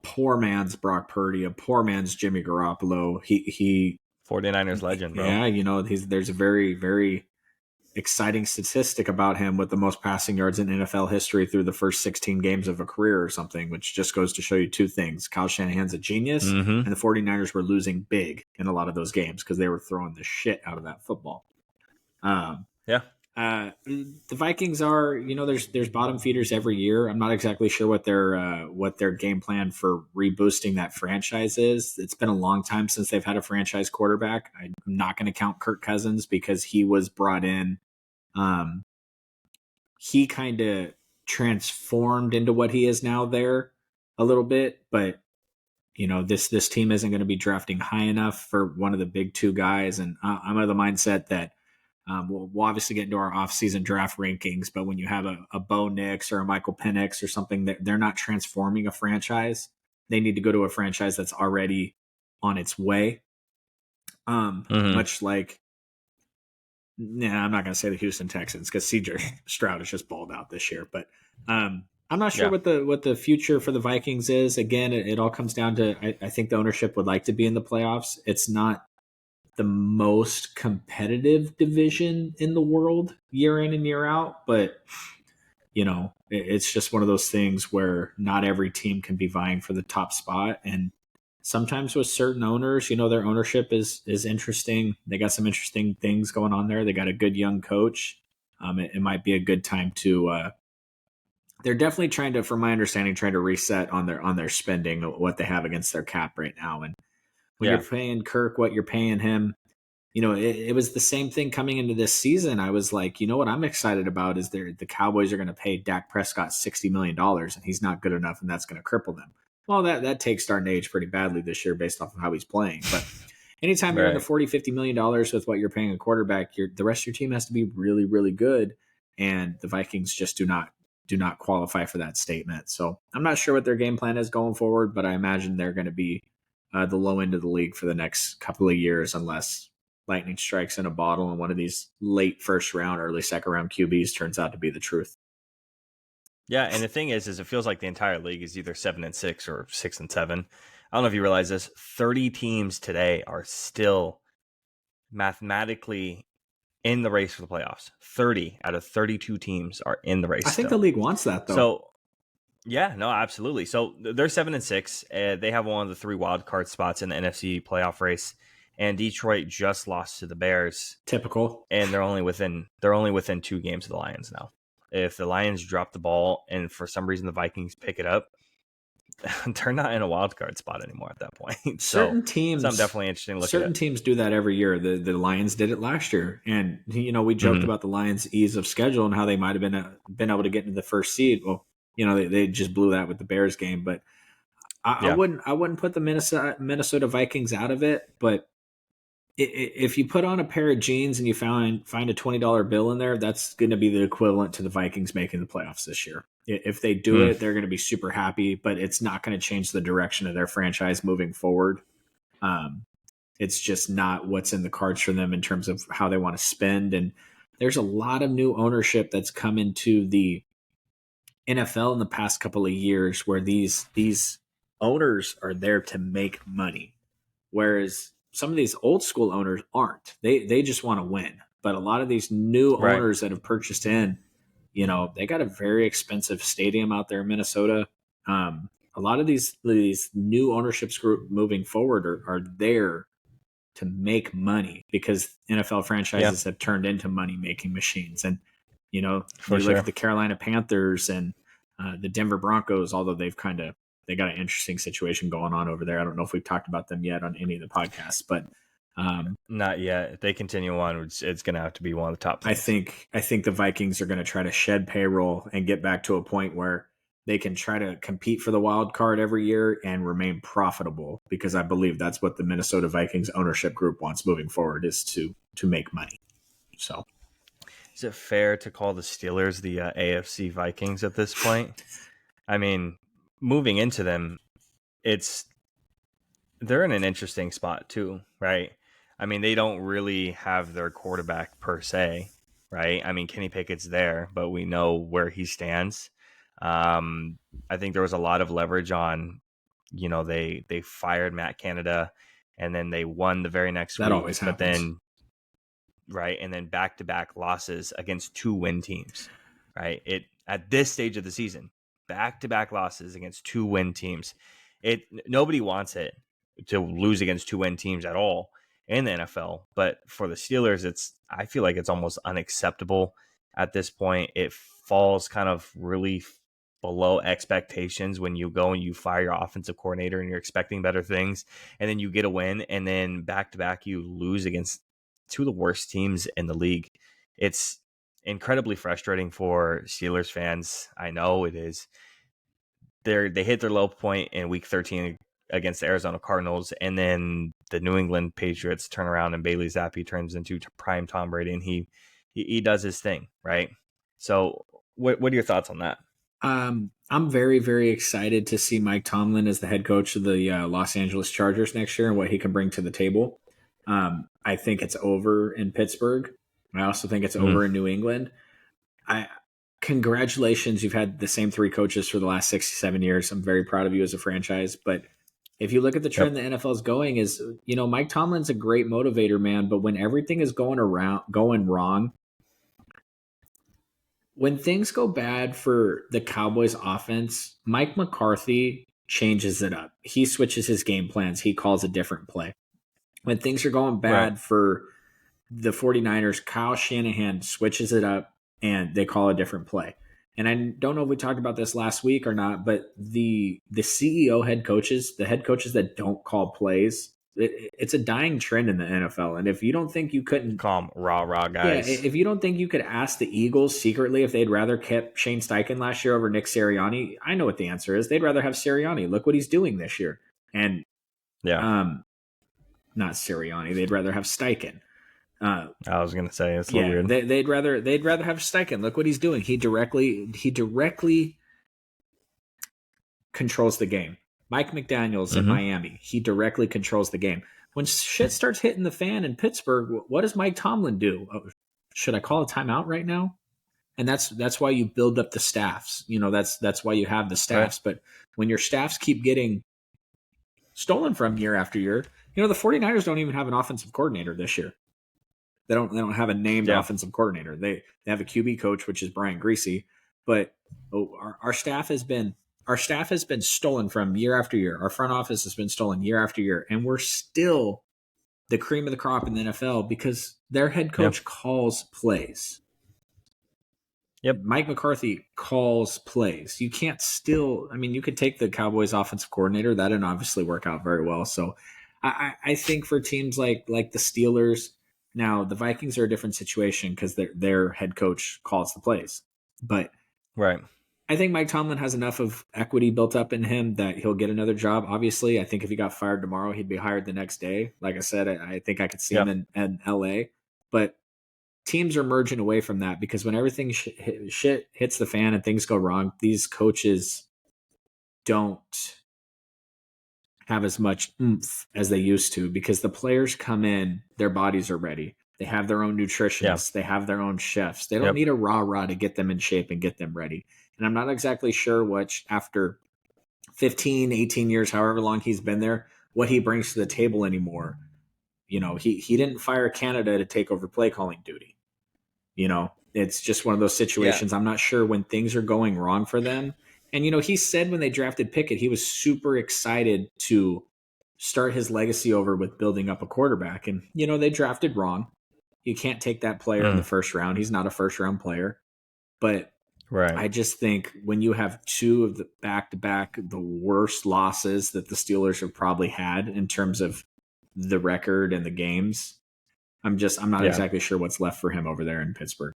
poor man's Brock Purdy, a poor man's Jimmy Garoppolo. He 49ers legend, bro. Yeah, there's a very, very exciting statistic about him with the most passing yards in NFL history through the first 16 games of a career or something, which just goes to show you two things. Kyle Shanahan's a genius, and the 49ers were losing big in a lot of those games because they were throwing the shit out of that football. The Vikings are, there's bottom feeders every year. I'm not exactly sure what their game plan for reboosting that franchise is. It's been a long time since they've had a franchise quarterback. I'm not going to count Kirk Cousins because he was brought in. He kind of transformed into what he is now there a little bit, but this team isn't going to be drafting high enough for one of the big two guys. And I'm of the mindset that we'll obviously get into our off-season draft rankings, but when you have a Bo Nix or a Michael Penix or something, they're not transforming a franchise. They need to go to a franchise that's already on its way. Much like, I'm not going to say the Houston Texans because CJ Stroud has just balled out this year, but I'm not sure what the future for the Vikings is. Again, it all comes down to, I think the ownership would like to be in the playoffs. It's not the most competitive division in the world year in and year out, but it's just one of those things where not every team can be vying for the top spot. And sometimes with certain owners, their ownership is interesting. They got some interesting things going on there. They got a good young coach. It might be a good time to, they're definitely trying to, from my understanding, trying to reset on their spending, what they have against their cap right now. And when you're paying Kirk what you're paying him, it was the same thing coming into this season. I was like, what I'm excited about is the Cowboys are going to pay Dak Prescott $60 million and he's not good enough and that's going to cripple them. Well, that takes Darn Age pretty badly this year based off of how he's playing. But anytime you're in the $40-50 million with what you're paying a quarterback, the rest of your team has to be really, really good. And the Vikings just do not qualify for that statement. So I'm not sure what their game plan is going forward, but I imagine they're going to be the low end of the league for the next couple of years unless lightning strikes in a bottle and one of these late first round, early second round QBs turns out to be the truth. Yeah, and the thing is it feels like the entire league is either 7-6 or 6-7. I don't know if you realize this. 30 teams today are still mathematically in the race for the playoffs. 30 out of 32 teams are in the race. I think the league wants that, though. So, yeah, no, absolutely. So they're 7-6. They have one of the 3 wild card spots in the NFC playoff race, and Detroit just lost to the Bears. Typical. And they're only within 2 games of the Lions now. If the Lions drop the ball and for some reason the Vikings pick it up, they're not in a wild card spot anymore at that point. Certain teams, something definitely interesting to look at. Certain teams do that every year. The Lions did it last year, and we joked about the Lions' ease of schedule and how they might have been able to get into the first seed. Well, they just blew that with the Bears game, but I wouldn't put the Minnesota Vikings out of it. But if you put on a pair of jeans and you find a $20 bill in there, that's going to be the equivalent to the Vikings making the playoffs this year. If they do it, they're going to be super happy, but it's not going to change the direction of their franchise moving forward. It's just not what's in the cards for them in terms of how they want to spend. And there's a lot of new ownership that's come into the NFL in the past couple of years where these owners are there to make money, whereas some of these old school owners aren't. They just want to win. But a lot of these new owners that have purchased in, they got a very expensive stadium out there in Minnesota. a lot of these new ownerships group moving forward are there to make money because NFL Yeah, franchises have turned into money making machines. And, for you look at sure. the Carolina Panthers and the Denver Broncos, although they got an interesting situation going on over there. I don't know if we've talked about them yet on any of the podcasts, but Not yet. If they continue on, it's going to have to be one of the top I things. think the Vikings are going to try to shed payroll and get back to a point where they can try to compete for the wild card every year and remain profitable, because I believe that's what the Minnesota Vikings ownership group wants moving forward, is to make money. So Is it fair to call the Steelers the AFC Vikings at this point? I mean, moving into them, it's they're in an interesting spot too, right? I mean, they don't really have their quarterback per se, right? I mean, Kenny Pickett's there, but we know where he stands. Um, I think there was a lot of leverage on, they fired Matt Canada, and then they won the very next that week, always but happens. then right, and then back-to-back losses against two win teams, right? It at this stage of the season, back-to-back losses against two win teams. It nobody wants it to lose against two win teams at all in the NFL, but for the Steelers, I feel like it's almost unacceptable at this point. It falls kind of really below expectations when you go and you fire your offensive coordinator and you're expecting better things, and then you get a win, and then back to back you lose against two of the worst teams in the league. It's incredibly frustrating for Steelers fans. I know it is. They hit their low point in week 13 against the Arizona Cardinals, and then the New England Patriots turn around and Bailey Zappi turns into prime Tom Brady, and he does his thing, right? So what are your thoughts on that? I'm very, very excited to see Mike Tomlin as the head coach of the Los Angeles Chargers next year and what he can bring to the table. I think it's over in Pittsburgh. I also think it's Mm, over in New England. I Congratulations, you've had the same three coaches for the last 67 years. I'm very proud of you as a franchise. But if you look at the trend yep. the NFL is going, is Mike Tomlin's a great motivator, man. But when everything is going wrong, when things go bad for the Cowboys offense, Mike McCarthy changes it up. He switches his game plans. He calls a different play. When things are going Right. bad for the 49ers, Kyle Shanahan switches it up and they call a different play. And I don't know if we talked about this last week or not, but the CEO head coaches, the head coaches that don't call plays, it's a dying trend in the NFL. And if you don't think you couldn't Calm, rah yeah, guys. if you don't think you could ask the Eagles secretly if they'd rather kept Shane Steichen last year over Nick Sirianni, I know what the answer is. They'd rather have Sirianni. Look what he's doing this year. And Yeah. um, not Sirianni. They'd rather have Steichen. I was gonna say it's a little Yeah, weird. they'd rather have Steichen. Look what he's doing. He directly controls the game. Mike McDaniels in Mm-hmm. Miami, he directly controls the game. When shit starts hitting the fan in Pittsburgh, what does Mike Tomlin do? Oh, should I call a timeout right now? And that's why you build up the staffs. That's why you have the Right. staffs. But when your staffs keep getting stolen from year after year, the 49ers don't even have an offensive coordinator this year. They don't have a named Yeah. offensive coordinator. They have a QB coach, which is Brian Greasy, but our staff has been stolen from year after year. Our front office has been stolen year after year, and we're still the cream of the crop in the NFL because their head Yeah. coach calls plays. Yep. Mike McCarthy calls plays. You can't you could take the Cowboys offensive coordinator. That didn't obviously work out very well. So I think for teams like the Steelers, now the Vikings are a different situation because their head coach calls the plays. But Right. I think Mike Tomlin has enough of equity built up in him that he'll get another job. Obviously, I think if he got fired tomorrow, he'd be hired the next day. Like I said, I think I could see him Yep. in LA. But teams are merging away from that because when everything shit hits the fan and things go wrong, these coaches don't have as much oomph as they used to because the players come in, their bodies are ready. They have their own Yeah. nutritionists. They have their own chefs. They don't Yep. need a rah-rah to get them in shape and get them ready. And I'm not exactly sure what, after 15, 18 years, however long he's been there, what he brings to the table anymore. He didn't fire Canada to take over play calling duty. It's just one of those Yeah. situations. I'm not sure when things are going wrong for them And, he said when they drafted Pickett, he was super excited to start his legacy over with building up a quarterback. And, they drafted wrong. You can't take that player in the first round. He's not a first round player. But Right. I just think when you have two of the back-to-back, the worst losses that the Steelers have probably had in terms of the record and the games, I'm not exactly sure what's left for him over there in Pittsburgh.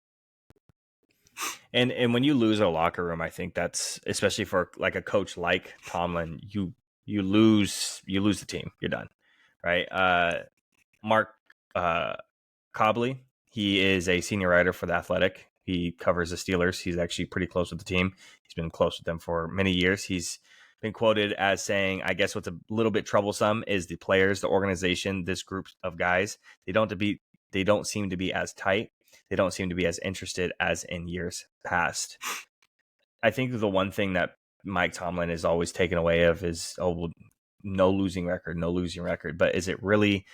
And when you lose a locker room, I think that's, especially for like a coach like Tomlin, you lose the team. You're done, right? Mark Cobley, he is a senior writer for The Athletic. He covers the Steelers. He's actually pretty close with the team. He's been close with them for many years. He's been quoted as saying, I guess what's a little bit troublesome is the players, the organization, this group of guys, they don't seem to be as tight. They don't seem to be as interested as in years past. I think the one thing that Mike Tomlin is always taken away of is, no losing record. But is it really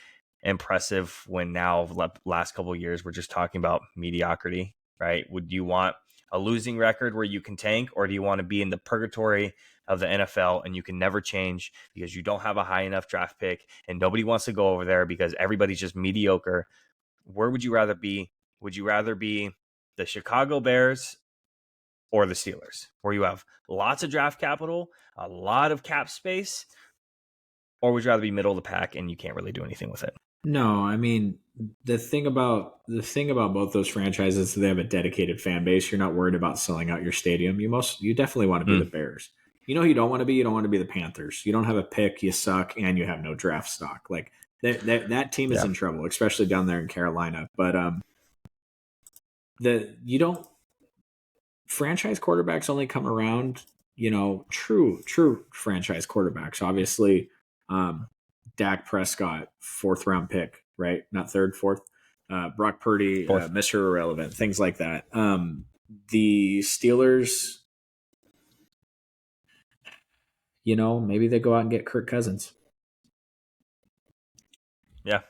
impressive when now, last couple of years, we're just talking about mediocrity, right? Would you want a losing record where you can tank, or do you want to be in the purgatory of the NFL and you can never change because you don't have a high enough draft pick and nobody wants to go over there because everybody's just mediocre? Where would you rather be? Would you rather be the Chicago Bears or the Steelers, where you have lots of draft capital, a lot of cap space, or would you rather be middle of the pack and you can't really do anything with it? No, I mean, the thing about both those franchises is they have a dedicated fan base. You're not worried about selling out your stadium. You definitely want to be the Bears. Who you don't want to be? You don't want to be the Panthers. You don't have a pick, you suck, and you have no draft stock. Like that team is in trouble, especially down there in Carolina. But franchise quarterbacks only come around, true franchise quarterbacks. Obviously, Dak Prescott, 4th round pick, right? Not 3rd, 4th. Brock Purdy, Mr. Irrelevant, things like that. The Steelers, maybe they go out and get Kirk Cousins. Yeah.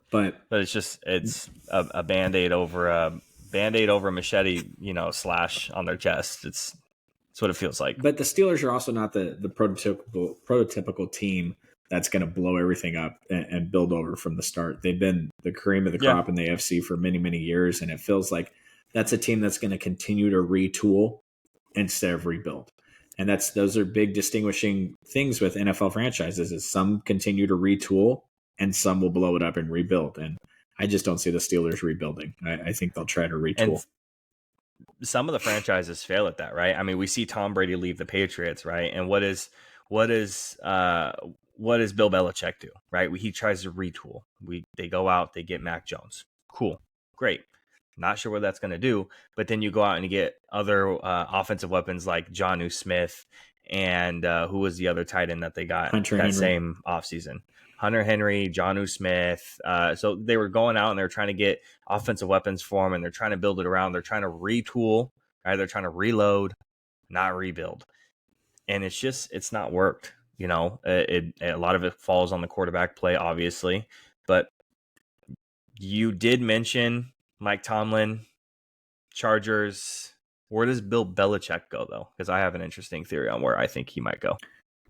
But it's a Band-Aid over a machete, slash on their chest. It's what it feels like. But the Steelers are also not the prototypical team that's going to blow everything up and build over from the start. They've been the cream of the crop in the AFC for many, many years, and it feels like that's a team that's going to continue to retool instead of rebuild. And those are big distinguishing things with NFL franchises, is some continue to retool and some will blow it up and rebuild. And I just don't see the Steelers rebuilding. I think they'll try to retool. And some of the franchises fail at that, right? I mean, we see Tom Brady leave the Patriots, right? And what is Bill Belichick do, right? He tries to retool. They go out, they get Mac Jones. Cool, great. Not sure what that's going to do, but then you go out and you get other offensive weapons like Jonnu Smith and who was the other tight end that they got same offseason? Hunter Henry, Jonnu Smith. So they were going out and they're trying to get offensive weapons for him, and they're trying to build it around. They're trying to retool, right? They're trying to reload, not rebuild. And it's not worked. A lot of it falls on the quarterback play, obviously. But you did mention Mike Tomlin, Chargers. Where does Bill Belichick go, though? Because I have an interesting theory on where I think he might go.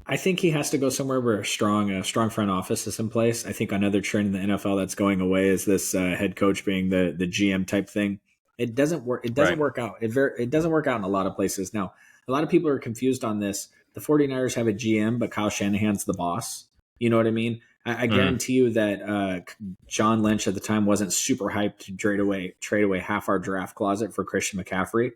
I think he has to go somewhere where a strong front office is in place. I think another trend in the NFL that's going away is this head coach being the GM type thing. It doesn't work. It doesn't work out. It doesn't work out in a lot of places. Now, a lot of people are confused on this. The 49ers have a GM, but Kyle Shanahan's the boss. You know what I mean? I guarantee you that John Lynch at the time wasn't super hyped to trade away half our draft closet for Christian McCaffrey.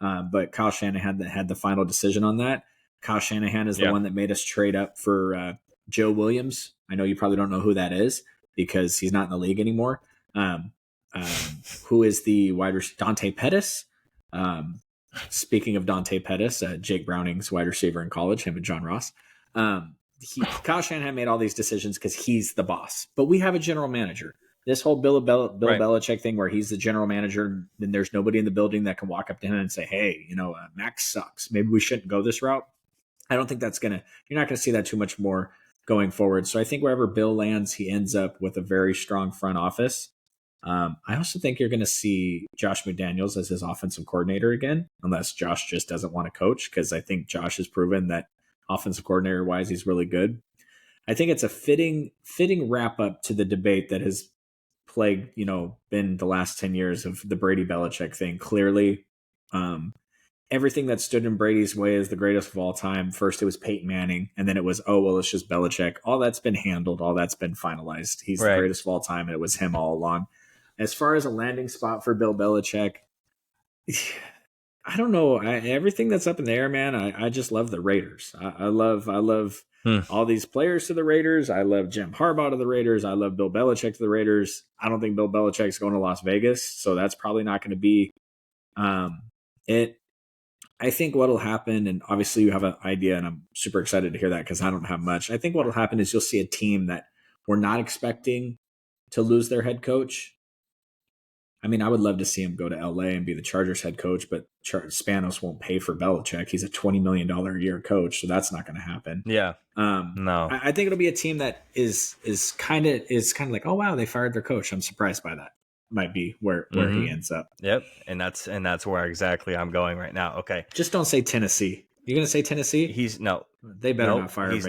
But Kyle Shanahan had the final decision on that. Kyle Shanahan is the one that made us trade up for Joe Williams. I know you probably don't know who that is because he's not in the league anymore. Who is the wide receiver? Dante Pettis. Speaking of Dante Pettis, Jake Browning's wide receiver in college, him and John Ross. Kyle Shanahan made all these decisions because he's the boss. But we have a general manager. This whole Bill Belichick thing where he's the general manager and there's nobody in the building that can walk up to him and say, hey, Max sucks. Maybe we shouldn't go this route. I don't think you're not going to see that too much more going forward. So I think wherever Bill lands, he ends up with a very strong front office. I also think you're going to see Josh McDaniels as his offensive coordinator again, unless Josh just doesn't want to coach, because I think Josh has proven that offensive coordinator wise, he's really good. I think it's a fitting wrap up to the debate that has plagued, been the last 10 years of the Brady Belichick thing. Clearly, everything that stood in Brady's way is the greatest of all time. First, it was Peyton Manning, and then it was, oh, well, it's just Belichick. All that's been handled. All that's been finalized. He's the greatest of all time, and it was him all along. As far as a landing spot for Bill Belichick, I don't know. Everything that's up in the air, man. I just love the Raiders. I love all these players to the Raiders. I love Jim Harbaugh to the Raiders. I love Bill Belichick to the Raiders. I don't think Bill Belichick's going to Las Vegas, so that's probably not going to be it. I think what'll happen, and obviously you have an idea, and I'm super excited to hear that because I don't have much. I think what'll happen is you'll see a team that we're not expecting to lose their head coach. I mean, I would love to see him go to LA and be the Chargers head coach, but Spanos won't pay for Belichick. He's a $20 million a year coach, so that's not going to happen. Yeah. No. I think it'll be a team that is kind of like, oh wow, they fired their coach. I'm surprised by that. Might be where he ends up. Yep, and that's where exactly I'm going right now. Okay. Just don't say Tennessee. You're going to say Tennessee? They better not fire him. He's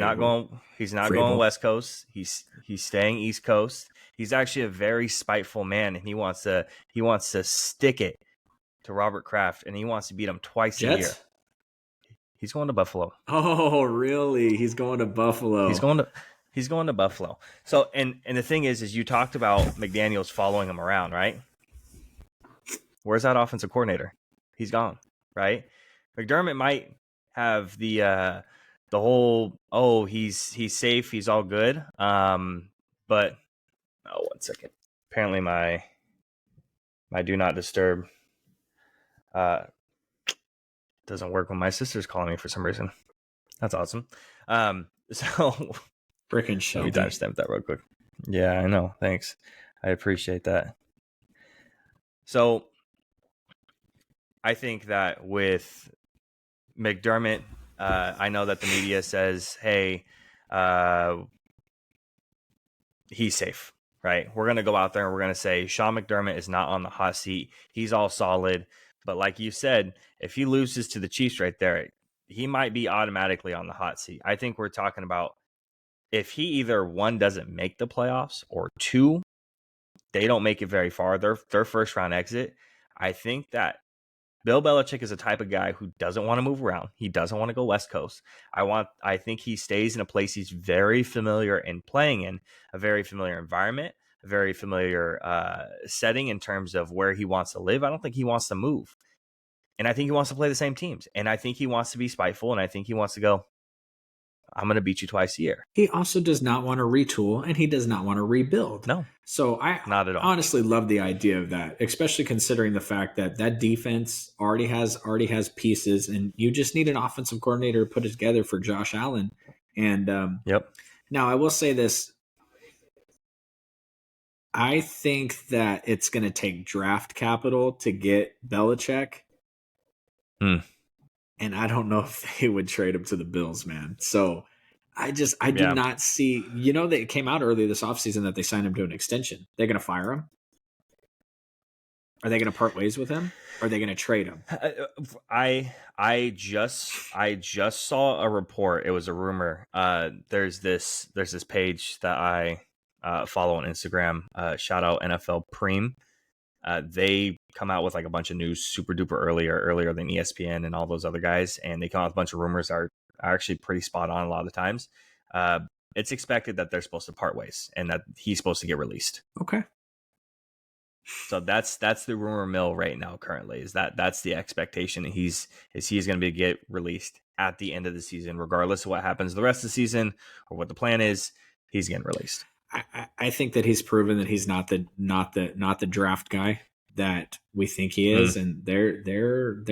not going West Coast. He's staying East Coast. He's actually a very spiteful man, and he wants to stick it to Robert Kraft, and he wants to beat him twice a year. He's going to Buffalo. Oh, really? He's going to Buffalo. He's going to Buffalo. So, and the thing is you talked about McDaniels following him around, right? Where's that offensive coordinator? He's gone, right? McDermott might have the whole, oh, he's safe, he's all good. But one second. Apparently my do not disturb doesn't work when my sister's calling me for some reason. That's awesome. So freaking show. Let me timestamp that real quick. Yeah, I know. Thanks. I appreciate that. So I think that with McDermott, I know that the media says, hey, he's safe, right? We're going to go out there and we're going to say Sean McDermott is not on the hot seat. He's all solid. But like you said, if he loses to the Chiefs right there, he might be automatically on the hot seat. I think we're talking about if he either, one, doesn't make the playoffs, or two, they don't make it very far, their first round exit. I think that Bill Belichick is the type of guy who doesn't want to move around. He doesn't want to go West Coast. I think he stays in a place he's very familiar in playing in, a very familiar environment, a very familiar setting in terms of where he wants to live. I don't think he wants to move. And I think he wants to play the same teams. And I think he wants to be spiteful. And I think he wants to go, I'm going to beat you twice a year. He also does not want to retool, and he does not want to rebuild. No. So I not at all. Honestly love the idea of that, especially considering the fact that defense already has pieces, and you just need an offensive coordinator to put it together for Josh Allen. And yep. Now I will say this. I think that it's going to take draft capital to get Belichick. And I don't know if they would trade him to the Bills, man. So I do not see, they came out earlier this offseason that they signed him to an extension. They're going to fire him. Are they going to part ways with him? Or are they going to trade him? I just saw a report. It was a rumor. There's this page that I follow on Instagram. Shout out NFL Preem. They come out with like a bunch of news super duper earlier than ESPN and all those other guys, and they come out with a bunch of rumors that are actually pretty spot on a lot of the times. It's expected that they're supposed to part ways and that he's supposed to get released. Okay. So that's the rumor mill right now. Currently, that's the expectation. He's going to get released at the end of the season, regardless of what happens the rest of the season or what the plan is. He's getting released. I think that he's proven that he's not the draft guy that we think he is, and they're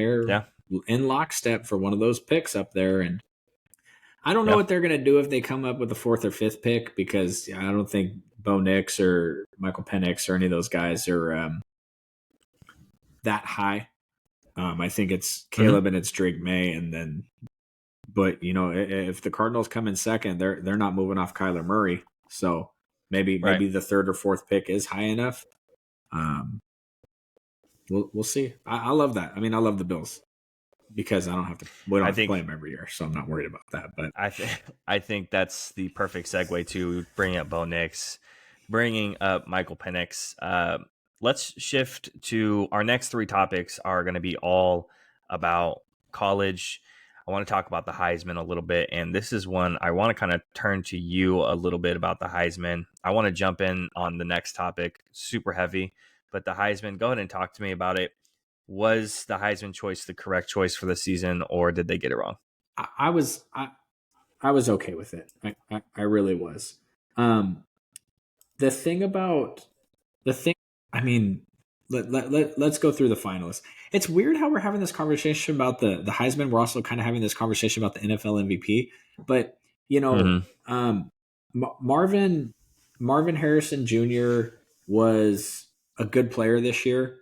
in lockstep for one of those picks up there. And I don't know what they're going to do if they come up with the 4th or 5th pick, because I don't think Bo Nix or Michael Penix or any of those guys are that high. I think it's Caleb and it's Drake May, and then, but if the Cardinals come in second, they're not moving off Kyler Murray, so maybe the 3rd or 4th pick is high enough. We'll see. I love that. I mean, I love the Bills because we don't I have to play think them every year, so I'm not worried about that. But I think that's the perfect segue to bring up Bo Nix, bringing up Michael Penix. Let's shift to our next three topics are going to be all about college. I want to talk about the Heisman a little bit, and this is one I want to kind of turn to you a little bit about the Heisman. I want to jump in on the next topic, super heavy, but the Heisman, go ahead and talk to me about it. Was the Heisman choice the correct choice for the season, or did they get it wrong? I was I was okay with it. I really was. Um, the thing about the thing, I mean, let's go through the finalists. It's weird how we're having this conversation about the Heisman. We're also kind of having this conversation about the NFL MVP. But, you know, Mm-hmm. Marvin Harrison Jr. was a good player this year,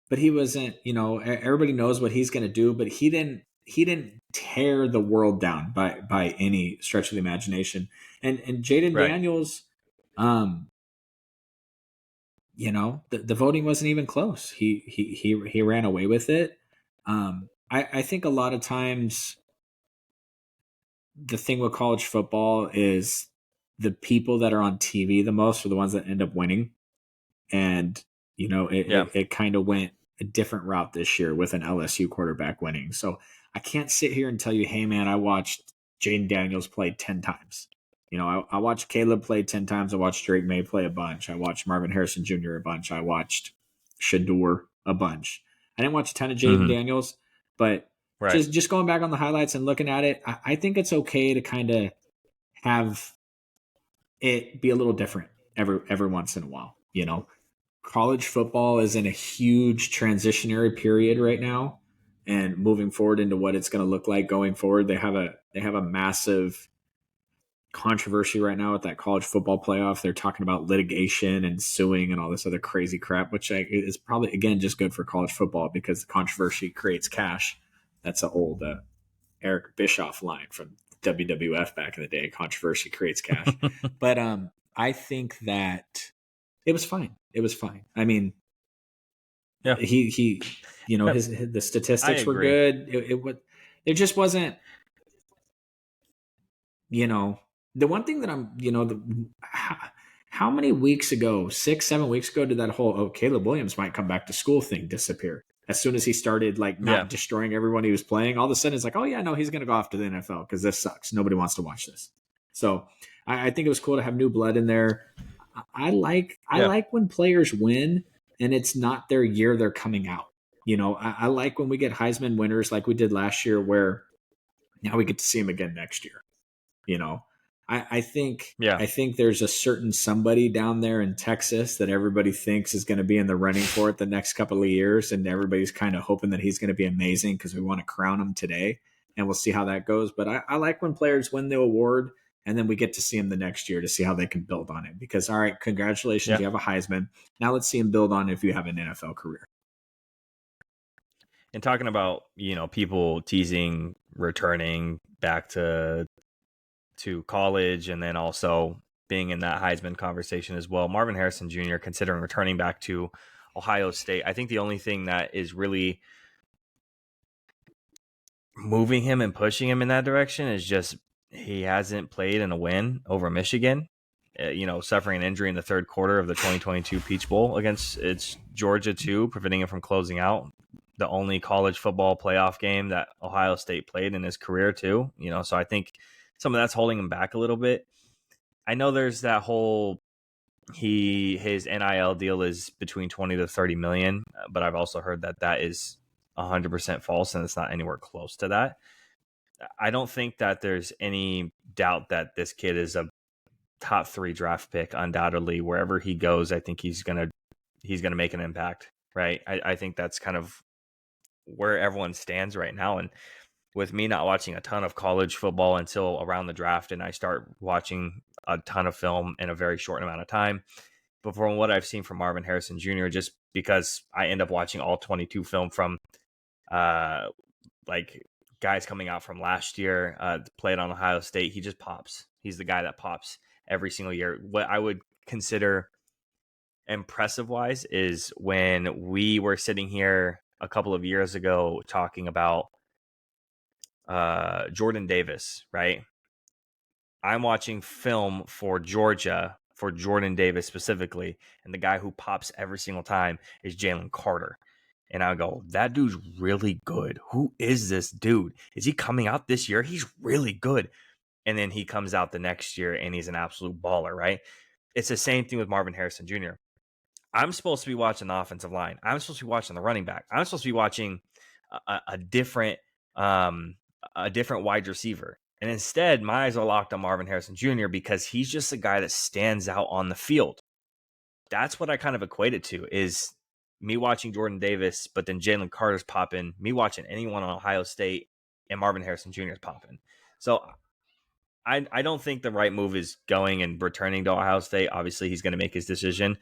but he wasn't, everybody knows what he's going to do, but he didn't tear the world down by any stretch of the imagination. And Jaden Right. Daniels, um, the voting wasn't even close. He ran away with it. I think a lot of times the thing with college football is the people that are on TV the most are the ones that end up winning. And Yeah. it kind of went a different route this year with an LSU quarterback winning. So I can't sit here and tell you, hey man, I watched Jaden Daniels play 10 times. I watched Caleb play 10 times. I watched Drake May play a bunch. I watched Marvin Harrison Jr. a bunch. I watched Shador a bunch. I didn't watch a ton of Jaden Mm-hmm. Daniels, but Right. just going back on the highlights and looking at it, I think it's okay to kind of have it be a little different every once in a while. College football is in a huge transitionary period right now, and moving forward into what it's going to look like going forward. They have a massive controversy right now with that college football playoff. They're talking about litigation and suing and all this other crazy crap, which is probably again just good for college football because the controversy creates cash. That's an old Eric Bischoff line from WWF back in the day. Controversy creates cash, but I think that it was fine. It was fine. I mean, Yeah. he Yep. his the I statistics were agree. good. It just wasn't, you know the one thing that I'm, how many weeks ago, 6 7 weeks ago, did that whole Caleb Williams might come back to school thing disappear? As soon as he started like Yeah. not destroying everyone he was playing, all of a sudden it's like, oh yeah, no, he's gonna go off to the NFL because this sucks. Nobody wants to watch this. So I think it was cool to have new blood in there. I Yeah. like when players win and it's not their year they're coming out. I like when we get Heisman winners like we did last year, where now we get to see them again next year. You know, I think Yeah. I think there's a certain somebody down there in Texas that everybody thinks is going to be in the running for it the next couple of years, and everybody's kind of hoping that he's going to be amazing because we want to crown him today, and we'll see how that goes. But I like when players win the award and then we get to see him the next year to see how they can build on it. Because all right, congratulations, Yeah. you have a Heisman. Now let's see him build on it if you have an NFL career. And talking about, people teasing returning back to college and then also being in that Heisman conversation as well. Marvin Harrison Jr. considering returning back to Ohio State. I think the only thing that is really moving him and pushing him in that direction is just he hasn't played in a win over Michigan. Suffering an injury in the third quarter of the 2022 Peach Bowl against its Georgia 2, preventing him from closing out the only college football playoff game that Ohio State played in his career too. So I think some of that's holding him back a little bit. I know there's that whole his NIL deal is between 20 to 30 million, but I've also heard that is 100% false and it's not anywhere close to that. I don't think that there's any doubt that this kid is a top 3 draft pick undoubtedly. Wherever he goes, I think he's gonna make an impact, right? I think that's kind of where everyone stands right now. And with me not watching a ton of college football until around the draft, and I start watching a ton of film in a very short amount of time, but from what I've seen from Marvin Harrison Jr., just because I end up watching all 22 film from uh like guys coming out from last year, played on Ohio State, he just pops. He's the guy that pops every single year. What I would consider impressive wise is when we were sitting here a couple of years ago talking about Jordan Davis, right? I'm watching film for Georgia, for Jordan Davis specifically, and the guy who pops every single time is Jalen Carter. And I go, that dude's really good. Who is this dude? Is he coming out this year? He's really good. And then he comes out the next year and he's an absolute baller, right? It's the same thing with Marvin Harrison Jr. I'm supposed to be watching the offensive line. I'm supposed to be watching the running back. I'm supposed to be watching a different wide receiver. And instead, my eyes are locked on Marvin Harrison Jr. because he's just a guy that stands out on the field. That's what I kind of equate it to, is me watching Jordan Davis, but then Jalen Carter's popping, me watching anyone on Ohio State, and Marvin Harrison Jr. is popping. So I don't think the right move is going and returning to Ohio State. Obviously, he's going to make his decision.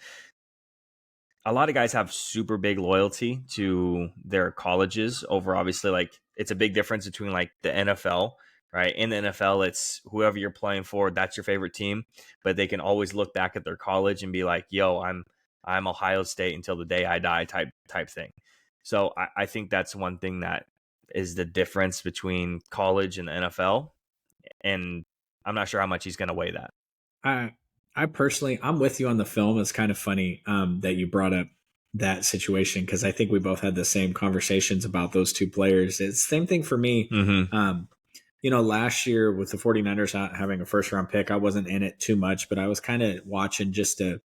A lot of guys have super big loyalty to their colleges over, obviously, like, it's a big difference between like the NFL, right? In the NFL, it's whoever you're playing for, that's your favorite team, but they can always look back at their college and be like, yo, I'm Ohio State until the day I die type thing. So I think that's one thing that is the difference between college and the NFL. And I'm not sure how much he's going to weigh that. I personally, I'm with you on the film. It's kind of funny that you brought up that situation, because I think we both had the same conversations about those two players. It's the same thing for me. Mm-hmm. Last year with the 49ers not having a first round pick, I wasn't in it too much, but I was kind of watching just to,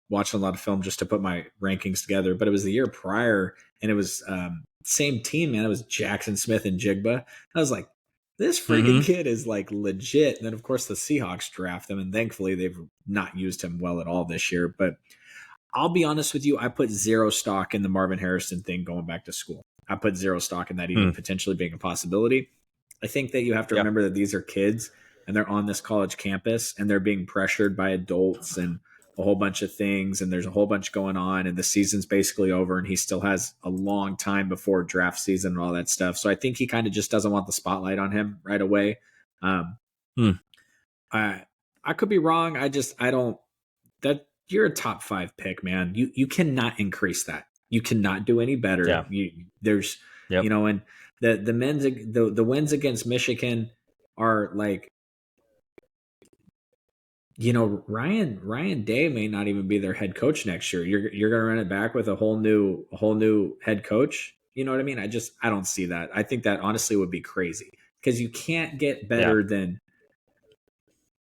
watching a lot of film just to put my rankings together. But it was the year prior, and it was same team, man. It was Jackson Smith and Jigba. I was like, this freaking kid is like legit. And then, of course, the Seahawks draft him, and thankfully they've not used him well at all this year. But I'll be honest with you, I put zero stock in the Marvin Harrison thing going back to school. I put zero stock in that even potentially being a possibility. I think that you have to remember that these are kids and they're on this college campus and they're being pressured by adults and a whole bunch of things, and there's a whole bunch going on, and the season's basically over, and he still has a long time before draft season and all that stuff. So I think he kind of just doesn't want the spotlight on him right away. I could be wrong. I don't, that you're a top 5 pick, man. You cannot increase that. You cannot do any better. Yeah. And the wins against Michigan are like, Ryan Day may not even be their head coach next year. You're going to run it back with a whole new head coach. You know what I mean? I don't see that. I think that honestly would be crazy, because you can't get better than.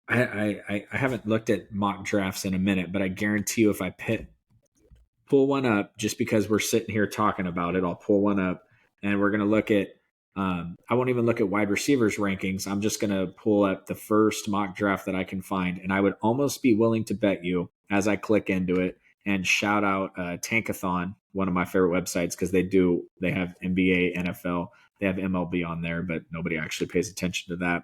I haven't looked at mock drafts in a minute, but I guarantee you, if I pull one up, just because we're sitting here talking about it, I'll pull one up, and we're going to look at. I won't even look at wide receivers rankings. I'm just going to pull up the first mock draft that I can find. And I would almost be willing to bet you, as I click into it, and shout out Tankathon, one of my favorite websites, because they have NBA, NFL, they have MLB on there, but nobody actually pays attention to that.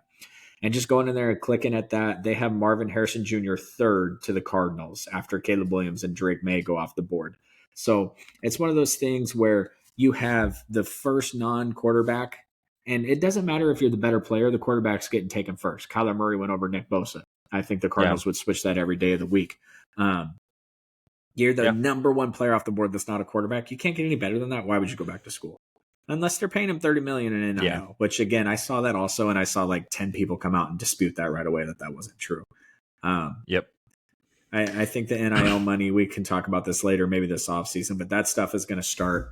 And just going in there and clicking at that, they have Marvin Harrison Jr. third to the Cardinals after Caleb Williams and Drake May go off the board. So it's one of those things where you have the first non-quarterback, and it doesn't matter if you're the better player, the quarterback's getting taken first. Kyler Murray went over Nick Bosa. I think the Cardinals would switch that every day of the week. You're the number one player off the board that's not a quarterback. You can't get any better than that. Why would you go back to school? Unless they're paying him $30 million in NIL, which, again, I saw that also, and I saw like 10 people come out and dispute that right away, that wasn't true. I think the NIL money, we can talk about this later, maybe this offseason, but that stuff is going to start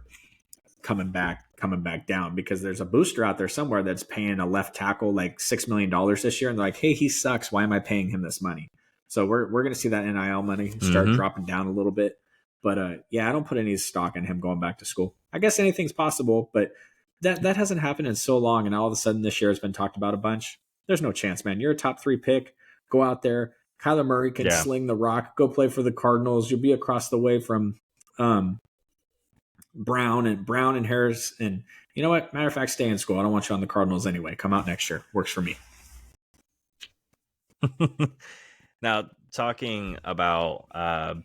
coming back down, because there's a booster out there somewhere that's paying a left tackle like $6 million this year, and they're like, hey, he sucks. Why am I paying him this money? So we're going to see that NIL money start dropping down a little bit. But I don't put any stock in him going back to school. I guess anything's possible, but that hasn't happened in so long, and all of a sudden this year has been talked about a bunch. There's no chance, man. You're a top 3 pick. Go out there. Kyler Murray can sling the rock. Go play for the Cardinals. You'll be across the way from Brown and Harris. And you know what? Matter of fact, stay in school. I don't want you on the Cardinals anyway. Come out next year. Works for me. Now, talking about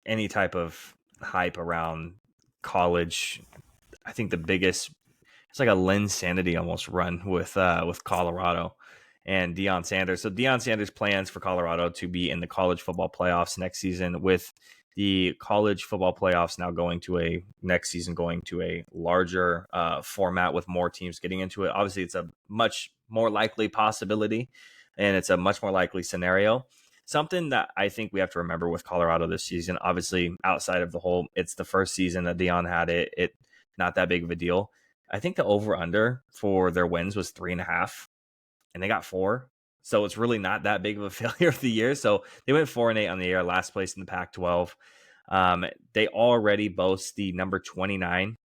any type of hype around college, I think the biggest, it's like a Lynn Sanity almost run with Colorado. and Deion Sanders. So Deion Sanders plans for Colorado to be in the college football playoffs next season, with the college football playoffs now going to a larger format with more teams getting into it. Obviously, it's a much more likely possibility, and it's a much more likely scenario. Something that I think we have to remember with Colorado this season, obviously outside of it's the first season that Deion had it not that big of a deal. I think the over under for their wins was 3.5, and they got 4. So it's really not that big of a failure of the year. So they went 4-8 on the year, last place in the Pac-12. They already boast the number 29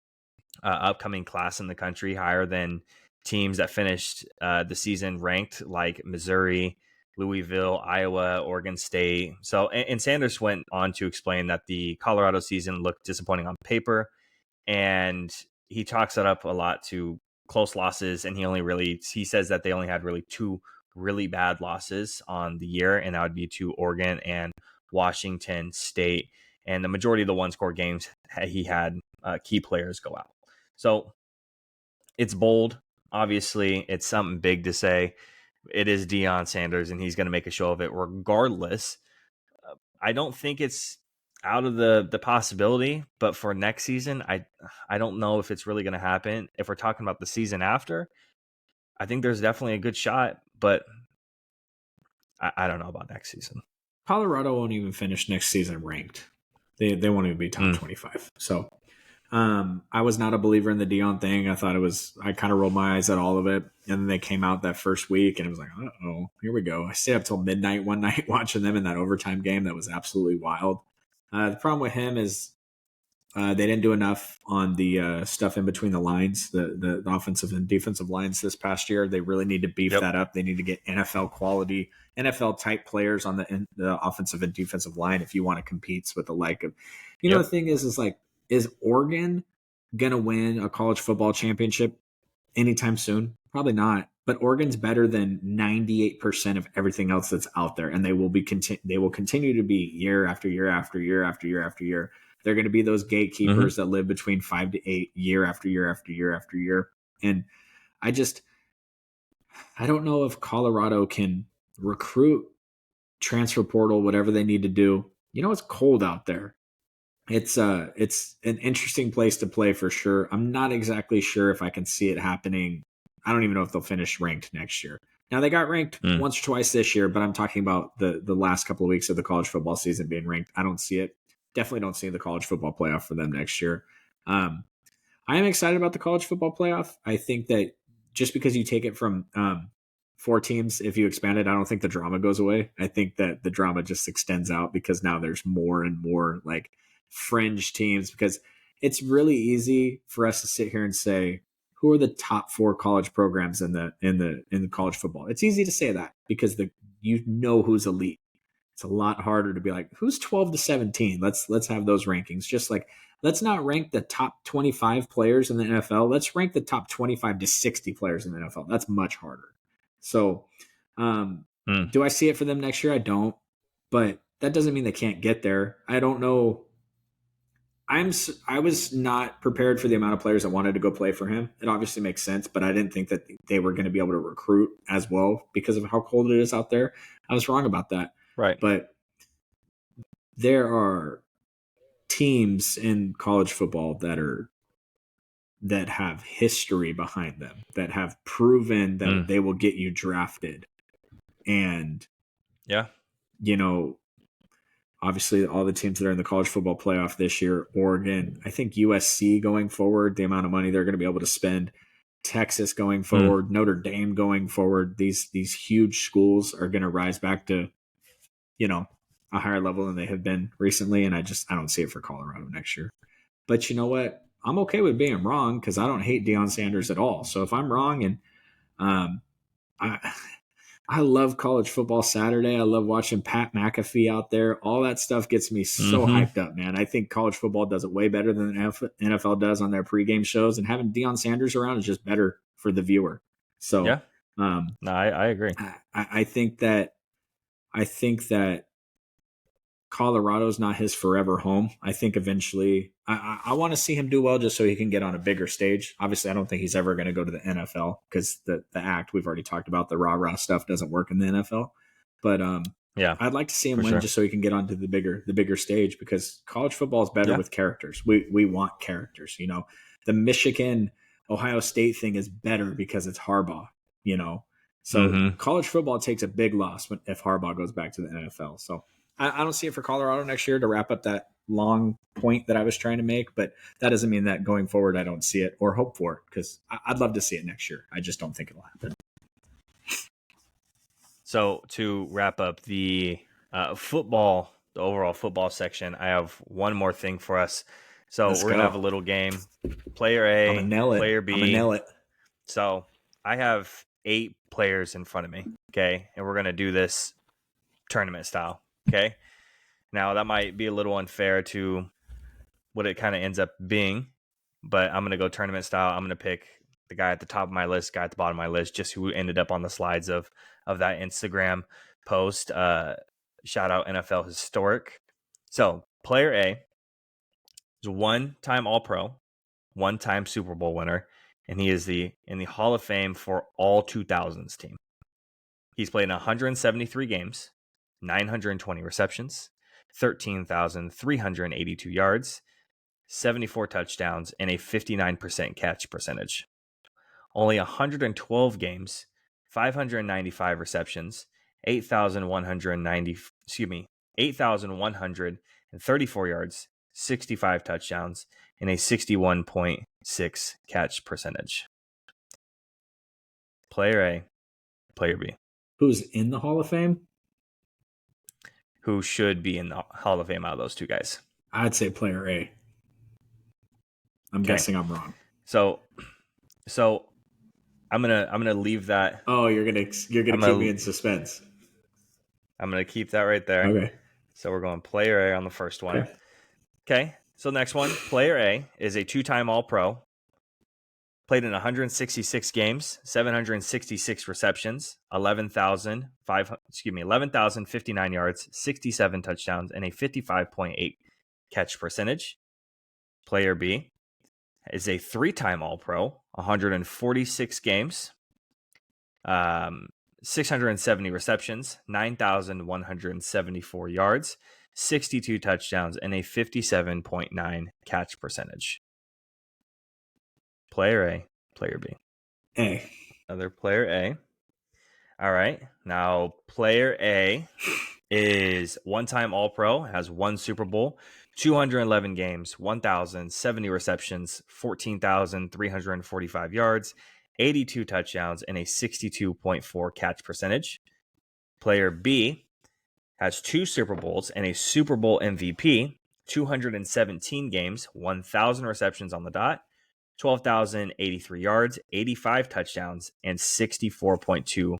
upcoming class in the country, higher than teams that finished the season ranked, like Missouri, Louisville, Iowa, Oregon State. So, and Sanders went on to explain that the Colorado season looked disappointing on paper, and he chalks it up a lot to close losses. And he says that they only had really 2 really bad losses on the year, and that would be to Oregon and Washington State. And the majority of the one-score games, he had key players go out. So it's bold. Obviously, it's something big to say. It is Deion Sanders, and he's going to make a show of it regardless. I don't think it's out of the possibility, but for next season, I don't know if it's really going to happen. If we're talking about the season after, I think there's definitely a good shot, but I don't know about next season. Colorado won't even finish next season ranked. They won't even be top 25. So I was not a believer in the Deion thing. I kind of rolled my eyes at all of it. And then they came out that first week and it was like, uh-oh, here we go. I stayed up till midnight one night watching them in that overtime game. That was absolutely wild. The problem with him is they didn't do enough on the stuff in between the lines, the offensive and defensive lines this past year. They really need to beef that up. They need to get NFL quality, NFL type players on the offensive and defensive line if you want to compete with the like of, the thing is like, is Oregon going to win a college football championship anytime soon? Probably not. But Oregon's better than 98% of everything else that's out there, and they will continue to be year after year after year after year after year. They're going to be those gatekeepers that live between 5 to 8 year after year after year after year. And I don't know if Colorado can recruit, transfer portal, whatever they need to do. It's cold out there. It's an interesting place to play for sure. I'm not exactly sure if I can see it happening. I don't even know if they'll finish ranked next year. Now they got ranked once or twice this year, but I'm talking about the last couple of weeks of the college football season being ranked. I don't see it. Definitely don't see the college football playoff for them next year. I am excited about the college football playoff. I think that just because you take it from 4 teams, if you expand it, I don't think the drama goes away. I think that the drama just extends out because now there's more and more like fringe teams, because it's really easy for us to sit here and say, who are the top 4 college programs in the college football? It's easy to say that because who's elite. It's a lot harder to be like, who's 12 to 17? Let's have those rankings. Just like, let's not rank the top 25 players in the NFL. Let's rank the top 25 to 60 players in the NFL. That's much harder. So, do I see it for them next year? I don't, but that doesn't mean they can't get there. I don't know. I was not prepared for the amount of players that wanted to go play for him. It obviously makes sense, but I didn't think that they were going to be able to recruit as well because of how cold it is out there. I was wrong about that. Right. But there are teams in college football that have history behind them, that have proven that they will get you drafted. And obviously all the teams that are in the college football playoff this year, Oregon, I think USC going forward, the amount of money they're going to be able to spend, Texas going forward, Notre Dame going forward, these huge schools are going to rise back to, a higher level than they have been recently. And I don't see it for Colorado next year. But you know what? I'm okay with being wrong because I don't hate Deion Sanders at all. So if I'm wrong, and I love college football Saturday. I love watching Pat McAfee out there. All that stuff gets me so hyped up, man. I think college football does it way better than the NFL does on their pregame shows. And having Deion Sanders around is just better for the viewer. So, no, I agree. I think that Colorado's not his forever home. I think eventually I want to see him do well just so he can get on a bigger stage. Obviously, I don't think he's ever going to go to the NFL because the act we've already talked about, the rah-rah stuff doesn't work in the NFL. But Yeah, I'd like to see him win sure. just so he can get onto the bigger stage because college football is better with characters. We want characters, you know. The Michigan Ohio State thing is better because it's Harbaugh, you know. So college football takes a big loss if Harbaugh goes back to the NFL. So I don't see it for Colorado next year to wrap up that long point that I was trying to make, but that doesn't mean that going forward I don't see it or hope for it because I'd love to see it next year. I just don't think it'll happen. So to wrap up the football, the overall football section, I have one more thing for us. So we're going to have a little game. Player A, player B. I'm going to nail it. So I have 8 players in front of me, okay? And we're going to do this tournament style, okay? Now, that might be a little unfair to what it kind of ends up being, but I'm going to go tournament style. I'm going to pick the guy at the top of my list, guy at the bottom of my list, just who ended up on the slides of that Instagram post. Shout out NFL Historic. So player A is a one-time All-Pro, one-time Super Bowl winner, and he is in the Hall of Fame for all 2000s team. He's played in 173 games, 920 receptions, 13,382 yards, 74 touchdowns, and a 59% catch percentage. Only 112 games, 595 receptions, 8,134 yards, 65 touchdowns, and a 61.6 catch percentage. Player A, player B. Who's in the Hall of Fame? Who should be in the Hall of Fame out of those two guys? I'd say player A. I'm guessing I'm wrong. So I'm gonna leave that. Oh, you're gonna keep me in suspense. I'm gonna keep that right there. Okay. So we're going player A on the first one. Okay. So next one, player A is a 2-time All-Pro. Played in 166 games, 766 receptions, 11,059 yards, 67 touchdowns, and a 55.8 catch percentage. Player B is a 3-time All-Pro, 146 games, 670 receptions, 9,174 yards, 62 touchdowns, and a 57.9 catch percentage. Player A, player B. A. Another player A. All right. Now, player A is one-time All-Pro, has 1 Super Bowl, 211 games, 1,070 receptions, 14,345 yards, 82 touchdowns, and a 62.4 catch percentage. Player B has 2 Super Bowls and a Super Bowl MVP, 217 games, 1,000 receptions on the dot, 12,083 yards, 85 touchdowns, and 64.2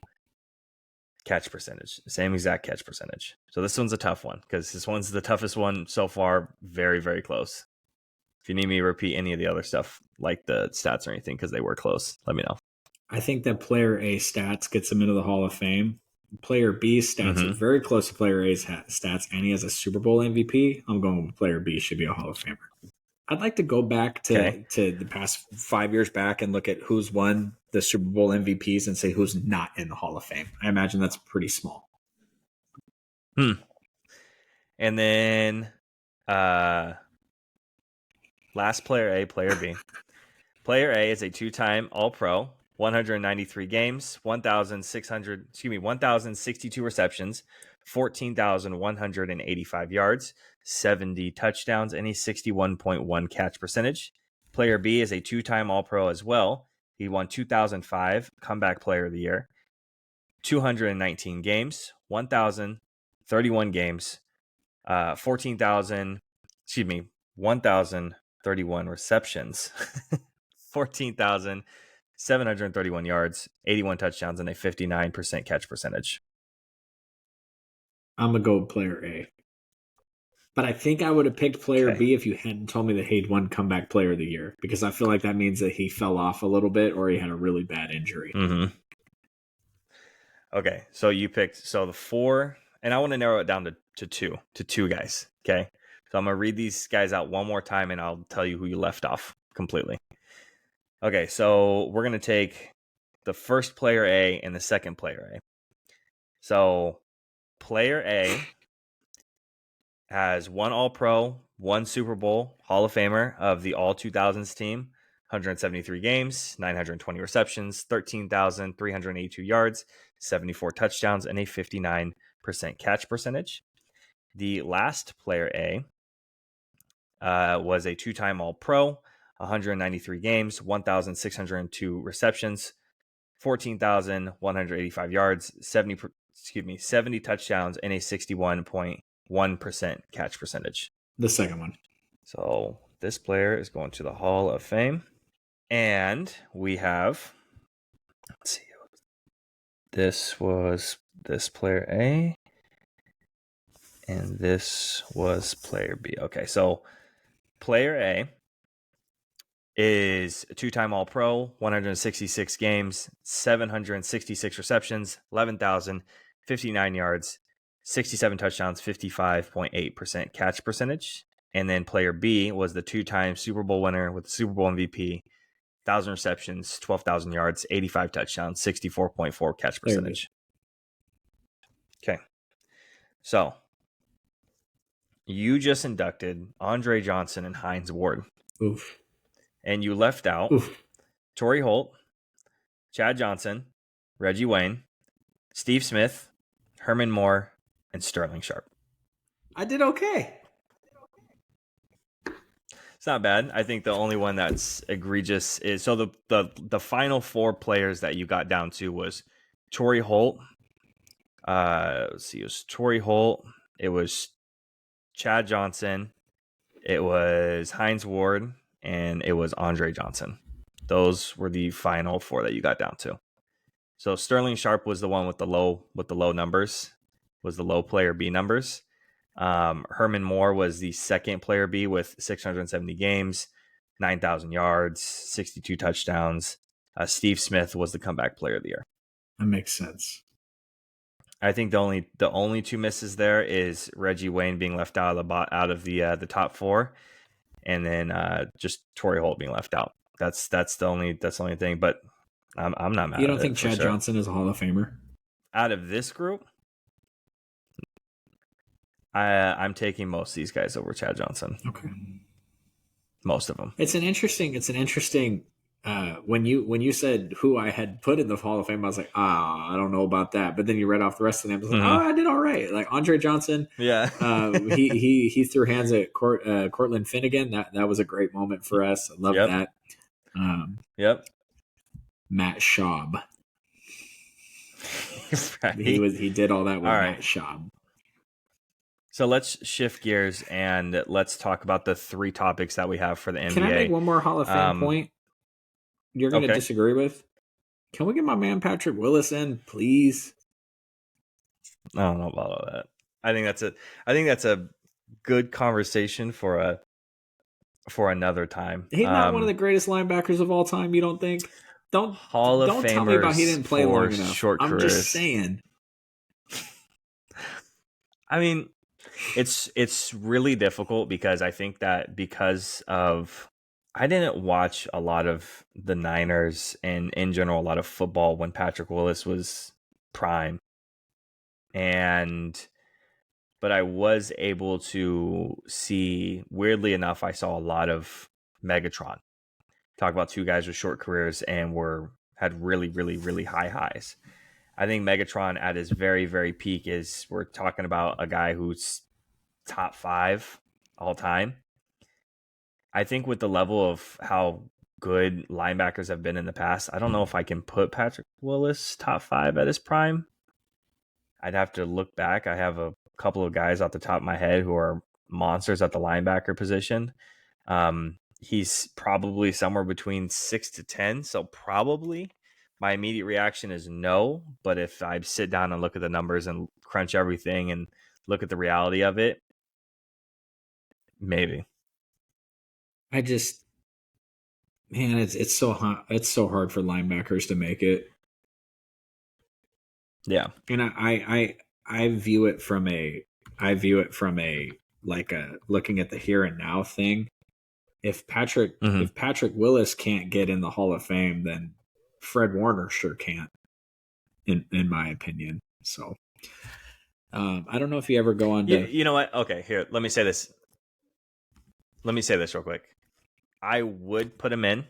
catch percentage. Same exact catch percentage. So this one's a tough one because this one's the toughest one so far. Very, very close. If you need me to repeat any of the other stuff, like the stats or anything, because they were close, let me know. I think that player A stats gets him into the Hall of Fame. Player B stats are very close to player A's stats, and he has a Super Bowl MVP. I'm going with player B should be a Hall of Famer. I'd like to go back to the past 5 years back and look at who's won the Super Bowl MVPs and say who's not in the Hall of Fame. I imagine that's pretty small. And then last player A, player B. Player A is a 2-time All-Pro, 193 games, 1,062 receptions, 14,185 yards, 70 touchdowns, and a 61.1 catch percentage. Player B is a 2-time All-Pro as well. He won 2005 Comeback Player of the Year, 219 games, 1,031 games, 1,031 receptions, 14,731 yards, 81 touchdowns, and a 59% catch percentage. I'm going to go with player A. But I think I would have picked player B if you hadn't told me that he'd won Comeback Player of the Year, because I feel like that means that he fell off a little bit or he had a really bad injury. Okay, so you picked the 4 And I want to narrow it down to two guys. Okay. So I'm going to read these guys out one more time and I'll tell you who you left off completely. Okay. So we're going to take the first player A and the second player A. So player A has one All-Pro, one Super Bowl, Hall of Famer of the All 2000s team, 173 games, 920 receptions, 13,382 yards, 74 touchdowns, and a 59% catch percentage. The last player A was a two-time All-Pro, 193 games, 1,602 receptions, 14,185 yards, 70 touchdowns, and a 61.1% catch percentage. The second one. So this player is going to the Hall of Fame. And we have, let's see, this was this player A, and this was player B. Okay, so player A is a two-time All-Pro, 166 games, 766 receptions, 11,059 yards, 67 touchdowns, 55.8% catch percentage. And then player B was the two-time Super Bowl winner with the Super Bowl MVP, 1,000 receptions, 12,000 yards, 85 touchdowns, 64.4 catch percentage. Okay. So you just inducted Andre Johnson and Hines Ward. Oof. And you left out Torrey Holt, Chad Johnson, Reggie Wayne, Steve Smith, Herman Moore, and Sterling Sharp. I did okay. It's not bad. I think the only one that's egregious is so the final four players that you got down to was Torrey Holt. Let's see, it was Torrey Holt. It was Chad Johnson. It was Hines Ward. And it was Andre Johnson. Those were the final four that you got down to. So Sterling Sharp was the one with the low numbers, was the low player B numbers. Herman Moore was the second player B with 670 games, 9,000 yards, 62 touchdowns. Steve Smith was the comeback player of the year. That makes sense. I think the only two misses there is Reggie Wayne being left out of the top four. And then just Torrey Holt being left out. That's the only thing. But I'm not mad. You don't think Chad Johnson is a Hall of Famer? Out of this group, I'm taking most of these guys over Chad Johnson. Okay, most of them. It's an interesting. When you said who I had put in the Hall of Fame, I was like, I don't know about that. But then you read off the rest of them. I was like, I did all right. Like Andre Johnson. Yeah. he threw hands at Cortland Finnegan. That was a great moment for us. I love that. Yep. Matt Schaub. Right. He did all that with Matt Schaub. So let's shift gears and let's talk about the three topics that we have for the NBA. Can I make one more Hall of Fame point? You're going to disagree with? Can we get my man Patrick Willis in, please? I don't know about all that. I think that's a good conversation for another time. He's not one of the greatest linebackers of all time. You don't think? Don't Hall of Famers tell me about he didn't play long enough. Short I'm careers. just saying. I mean, it's really difficult because I think that I didn't watch a lot of the Niners and in general a lot of football when Patrick Willis was prime. But I was able to see, weirdly enough, I saw a lot of Megatron. Talk about two guys with short careers and had really, really, really high highs. I think Megatron at his very, very peak we're talking about a guy who's top 5 all time. I think with the level of how good linebackers have been in the past, I don't know if I can put Patrick Willis top 5 at his prime. I'd have to look back. I have a couple of guys off the top of my head who are monsters at the linebacker position. He's probably somewhere between 6 to 10. So probably my immediate reaction is no. But if I sit down and look at the numbers and crunch everything and look at the reality of it, maybe. It's so hard. It's so hard for linebackers to make it. Yeah. And I view it from a like a looking at the here and now thing. If Patrick Willis can't get in the Hall of Fame, then Fred Warner sure can't, in my opinion. So I don't know if you ever go on to. You know what? Okay, here, let me say this. Let me say this real quick. I would put him in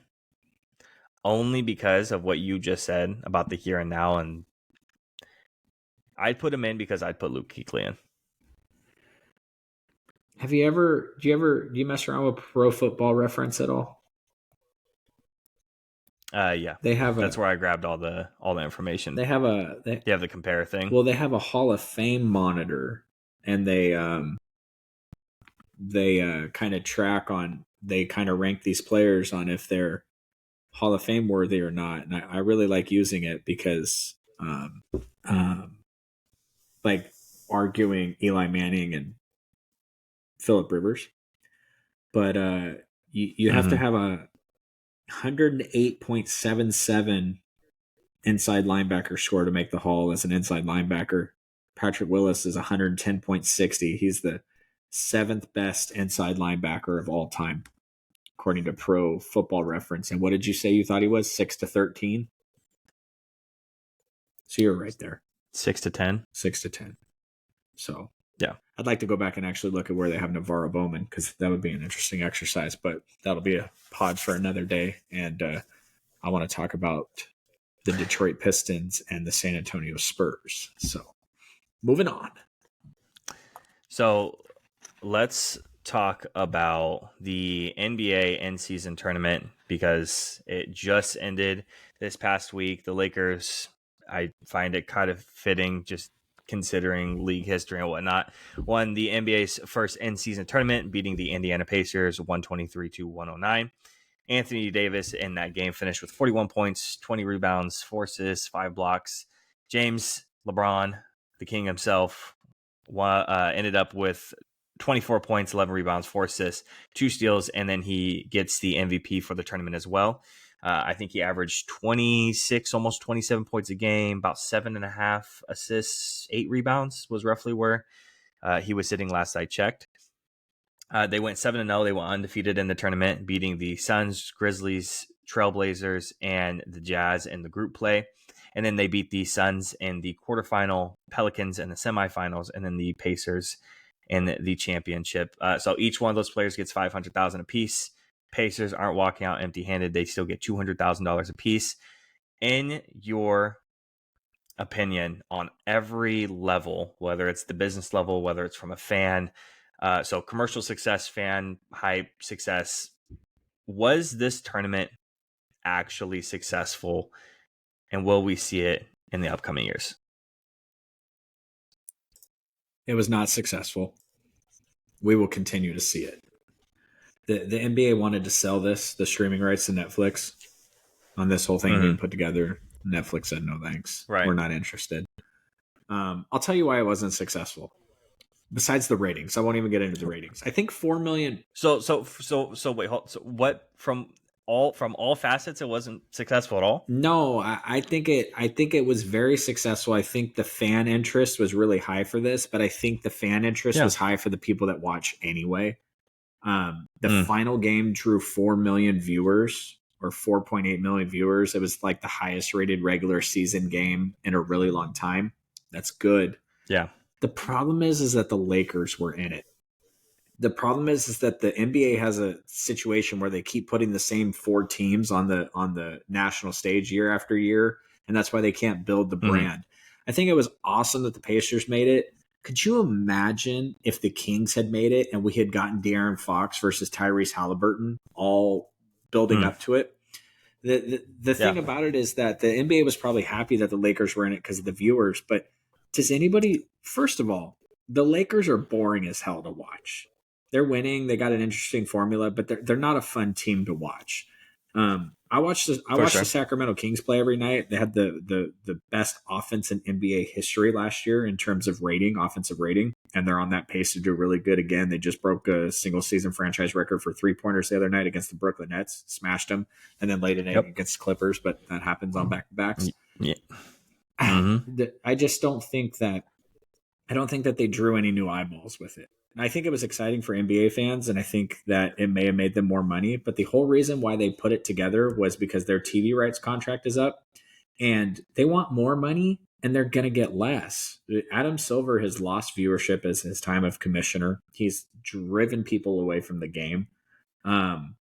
only because of what you just said about the here and now, and I'd put him in because I'd put Luke Kuechly in. Do you mess around with Pro Football Reference at all? Yeah, that's where I grabbed all the information. They have the compare thing. Well, they have a Hall of Fame monitor, and they kind of they kind of rank these players on if they're Hall of Fame worthy or not. And I really like using it because like arguing Eli Manning and Phillip Rivers, but you have to have a 108.77 inside linebacker score to make the Hall as an inside linebacker. Patrick Willis is 110.60. He's the 7th best inside linebacker of all time, according to Pro Football Reference. And what did you say you thought he was? 6-13? So you're right there. 6-10? 6-10. So yeah. I'd like to go back and actually look at where they have Navarro Bowman, because that would be an interesting exercise, but that'll be a pod for another day. And I want to talk about the Detroit Pistons and the San Antonio Spurs. So moving on. So let's talk about the NBA end season tournament, because it just ended this past week. The Lakers, I find it kind of fitting, just considering league history and whatnot, won the NBA's first end season tournament, beating the Indiana Pacers 123-109. Anthony Davis in that game finished with 41 points, 20 rebounds, 4 assists, 5 blocks. James LeBron, the king himself, ended up with 24 points, 11 rebounds, 4 assists, 2 steals, and then he gets the MVP for the tournament as well. I think he averaged 26, almost 27 points a game, about 7.5 assists, 8 rebounds was roughly where he was sitting last I checked. They went 7-0. They went undefeated in the tournament, beating the Suns, Grizzlies, Trailblazers, and the Jazz in the group play. And then they beat the Suns in the quarterfinal, Pelicans in the semifinals, and then the Pacers in the championship. So each one of those players gets $500,000 apiece. Pacers aren't walking out empty-handed. They still get $200,000 apiece. In your opinion, on every level, whether it's the business level, whether it's from a fan, so commercial success, fan hype success, was this tournament actually successful, and will we see it in the upcoming years? It was not successful. We will continue to see it. The NBA wanted to sell the streaming rights to Netflix on this whole thing being put together. Netflix said no thanks. Right. We're not interested. I'll tell you why it wasn't successful. Besides the ratings, I won't even get into the ratings. I think 4 million. So wait, hold. So what from all facets, it wasn't successful at all? No, I think it was very successful. I think the fan interest was really high for this, but I think the fan interest was high for the people that watch anyway. The final game drew 4 million viewers, or 4.8 million viewers. It was like the highest rated regular season game in a really long time. That's good. Yeah. The problem is that the Lakers were in it. The problem is that the NBA has a situation where they keep putting the same 4 teams on the national stage year after year, and that's why they can't build the brand. I think it was awesome that the Pacers made it. Could you imagine if the Kings had made it and we had gotten De'Aaron Fox versus Tyrese Halliburton all building up to it? The thing about it is that the NBA was probably happy that the Lakers were in it because of the viewers, but does anybody, first of all, the Lakers are boring as hell to watch. They're winning. They got an interesting formula, but they're not a fun team to watch. I watch the Sacramento Kings play every night. They had the best offense in NBA history last year in terms of offensive rating, and they're on that pace to do really good again. They just broke a single season franchise record for 3-pointers the other night against the Brooklyn Nets, smashed them, and then laid an egg against the Clippers, but that happens on back-to-backs. Yeah. I just don't think that I don't think that they drew any new eyeballs with it. And I think it was exciting for NBA fans, and I think that it may have made them more money. But the whole reason why they put it together was because their TV rights contract is up, and they want more money, and they're going to get less. Adam Silver has lost viewership as his time of commissioner. He's driven people away from the game. Um,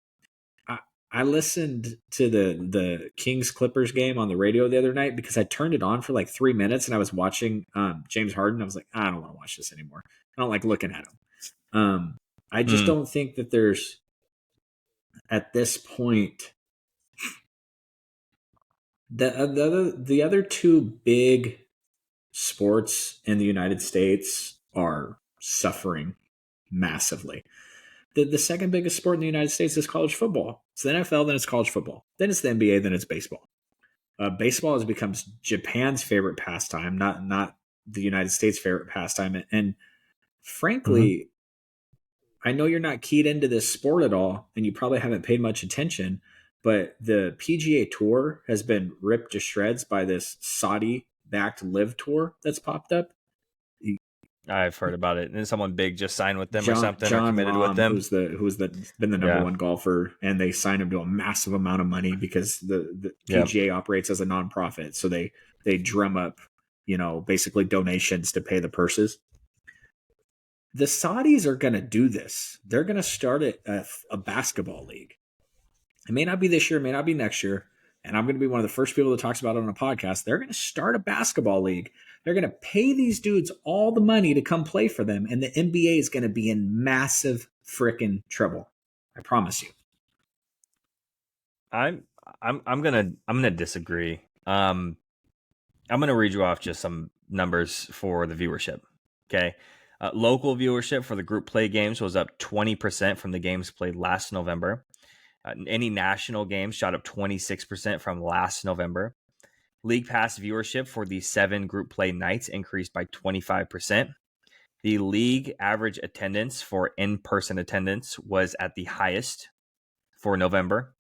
I, I listened to the Kings Clippers game on the radio the other night because I turned it on for like 3 minutes and I was watching James Harden. I was like, I don't want to watch this anymore. I don't like looking at him. I just Mm. don't think that there's at this point the other two big sports in the United States are suffering massively. The second biggest sport in the United States is college football. It's the NFL, then it's college football, then it's the NBA, then it's baseball. Baseball has become Japan's favorite pastime, not the United States' favorite pastime. And frankly, I know you're not keyed into this sport at all, and you probably haven't paid much attention. But the PGA Tour has been ripped to shreds by this Saudi-backed live tour that's popped up. I've heard about it. And someone big just signed with them or something, or John committed with Rahm, them. who's been the number one golfer, and they signed him to a massive amount of money because the PGA operates as a nonprofit, so they drum up, basically donations to pay the purses. The Saudis are going to do this. They're going to start a basketball league. It may not be this year, it may not be next year. And I'm going to be one of the first people that talks about it on a podcast. They're going to start a basketball league. They're going to pay these dudes all the money to come play for them. And the NBA is going to be in massive freaking trouble. I promise you. I'm gonna disagree. I'm gonna read you off just some numbers for the viewership. Okay. Local viewership for the group play games was up 20% from the games played last November. Any national games shot up 26% from last November. League Pass viewership for the 7 group play nights increased by 25%. The league average attendance for in-person attendance was at the highest for November,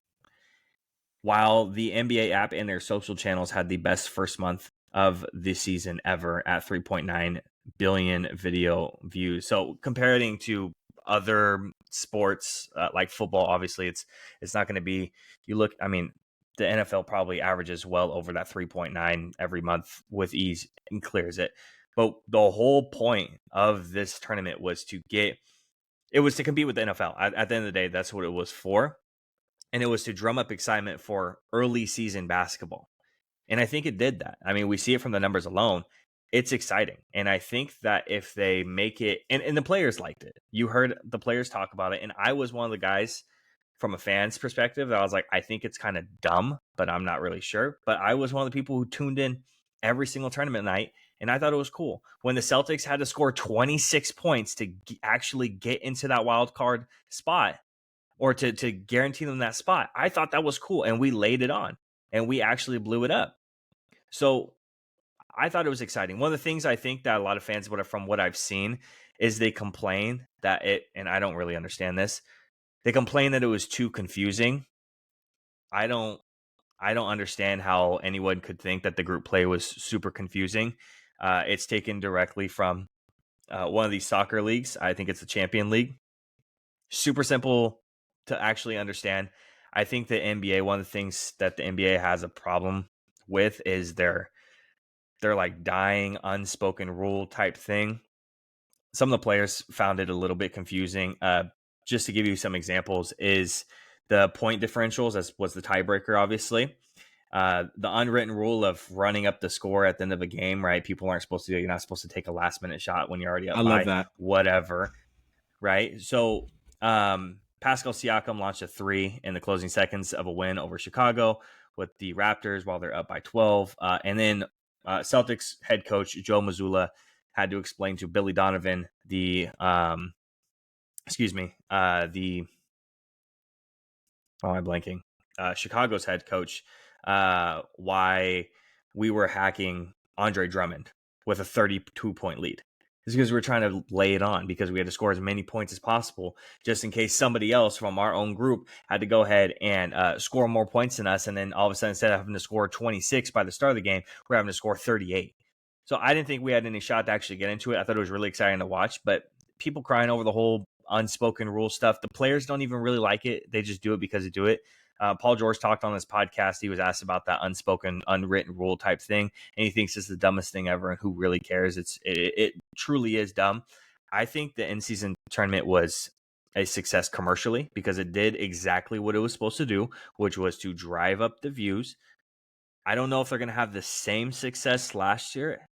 while the NBA app and their social channels had the best first month of the season ever at 3.9 billion video views. So comparing to other sports like football, obviously it's not going to be, the NFL probably averages well over that 3.9 every month with ease and clears it. But the whole point of this tournament was to compete with the NFL. At the end of the day, that's what it was for. And it was to drum up excitement for early season basketball. And I think it did that. I mean, we see it from the numbers alone. It's exciting. And I think that if they make it, and the players liked it. You heard the players talk about it. And I was one of the guys from a fan's perspective that I was like, I think it's kind of dumb, but I'm not really sure. But I was one of the people who tuned in every single tournament night. And I thought it was cool. When the Celtics had to score 26 points to actually get into that wild card spot, or to guarantee them that spot, I thought that was cool. And we laid it on. And we actually blew it up. So I thought it was exciting. One of the things I think that a lot of fans, from what I've seen, is they complain that and I don't really understand this, they complain that it was too confusing. I don't understand how anyone could think that the group play was super confusing. It's taken directly from one of these soccer leagues. I think it's the Champion League. Super simple to actually understand. I think the NBA, one of the things that the NBA has a problem with is their like dying unspoken rule type thing. Some of the players found it a little bit confusing. Just to give you some examples, is the point differentials, as was the tiebreaker, obviously. The unwritten rule of running up the score at the end of a game, right? People aren't supposed to do it. You're not supposed to take a last minute shot when you're already up I by love that. whatever, right? So Pascal Siakam launched a 3 in the closing seconds of a win over Chicago with the Raptors while they're up by 12. And then Celtics head coach Joe Mazzulla had to explain to Billy Donovan, Chicago's head coach, why we were hacking Andre Drummond with a 32-point lead. It's because we're trying to lay it on, because we had to score as many points as possible, just in case somebody else from our own group had to go ahead and score more points than us. And then all of a sudden, instead of having to score 26 by the start of the game, we're having to score 38. So I didn't think we had any shot to actually get into it. I thought it was really exciting to watch, but people crying over the whole unspoken rule stuff. The players don't even really like it. They just do it because they do it. Paul George talked on this podcast. He was asked about that unspoken, unwritten rule type thing, and he thinks it's the dumbest thing ever. And who really cares? It truly is dumb. I think the in-season tournament was a success commercially because it did exactly what it was supposed to do, which was to drive up the views. I don't know if they're going to have the same success last year.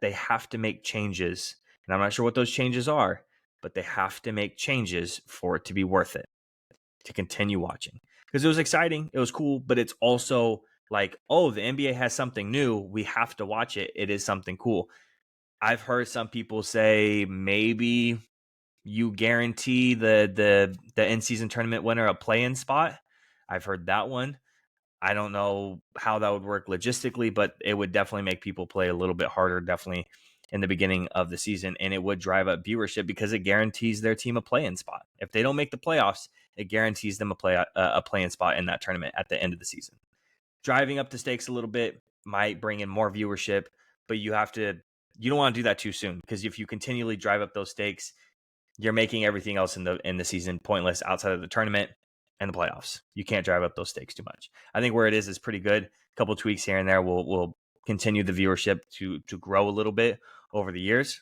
They have to make changes, and I'm not sure what those changes are, but they have to make changes for it to be worth it to continue watching, because it was exciting, it was cool, but it's also like, oh, the NBA has something new, we have to watch it. It is something cool. I've heard some people say maybe you guarantee the in-season tournament winner a play-in spot. I've heard that one. I don't know how that would work logistically, but it would definitely make people play a little bit harder, definitely in the beginning of the season. And it would drive up viewership because it guarantees their team a play-in spot. If they don't make the playoffs, it guarantees them a play-in spot in that tournament at the end of the season. Driving up the stakes a little bit might bring in more viewership, but you don't want to do that too soon, because if you continually drive up those stakes, you're making everything else in the season pointless outside of the tournament and the playoffs. You can't drive up those stakes too much. I think where it is pretty good. A couple tweaks here and there will continue the viewership to grow a little bit over the years.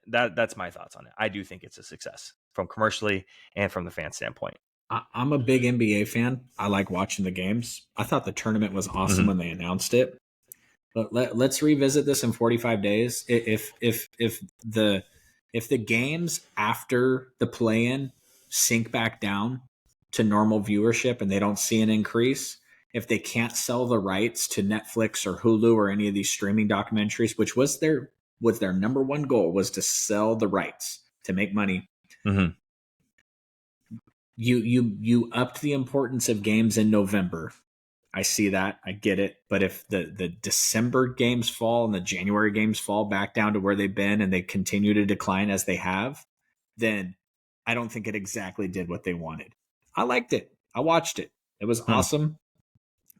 That's my thoughts on it. I do think it's a success from commercially and from the fan standpoint. I'm a big NBA fan. I like watching the games. I thought the tournament was awesome when they announced it. But let's revisit this in 45 days. If the games after the play-in sink back down to normal viewership and they don't see an increase, if they can't sell the rights to Netflix or Hulu or any of these streaming documentaries, which was their number one goal, was to sell the rights to make money. Mm-hmm. You upped the importance of games in November. I see that. I get it. But if the December games fall and the January games fall back down to where they've been and they continue to decline as they have, then I don't think it exactly did what they wanted. I liked it. I watched it. It was awesome.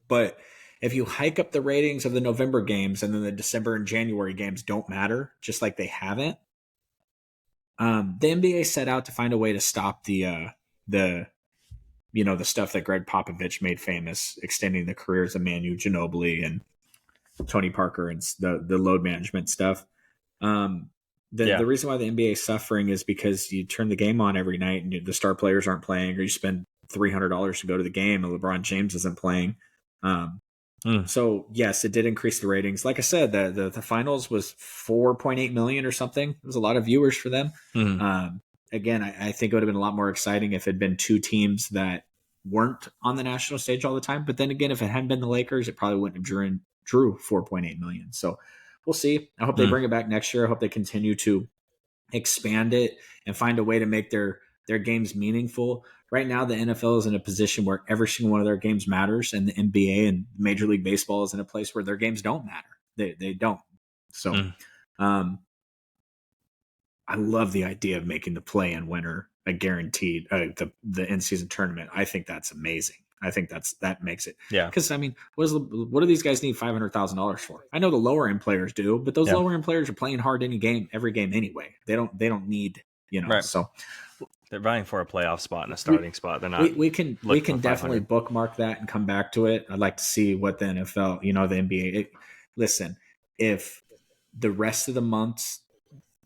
But if you hike up the ratings of the November games and then the December and January games don't matter, just like they haven't, the NBA set out to find a way to stop the stuff that Greg Popovich made famous, extending the careers of Manu Ginobili and Tony Parker and the load management stuff. The reason why the NBA is suffering is because you turn the game on every night and the star players aren't playing, or you spend $300 to go to the game and LeBron James isn't playing. So yes, it did increase the ratings. Like I said, the finals was 4.8 million or something. It was a lot of viewers for them. Again, I think it would have been a lot more exciting if it had been two teams that weren't on the national stage all the time. But then again, if it hadn't been the Lakers, it probably wouldn't have drew 4.8 million. So we'll see. I hope they bring it back next year. I hope they continue to expand it and find a way to make their games meaningful. Right now, the NFL is in a position where every single one of their games matters, and the NBA and Major League Baseball is in a place where their games don't matter. They don't. So, I love the idea of making the play-in winner a guaranteed the in-season tournament. I think that's amazing. I think that makes it. Yeah. Because I mean, what do these guys need $500,000 for? I know the lower end players do, but those lower end players are playing hard every game anyway. They don't need, Right. So they're vying for a playoff spot and a starting spot. They're not. We can definitely bookmark that and come back to it. I'd like to see what the NFL, the NBA. Listen, if the rest of the months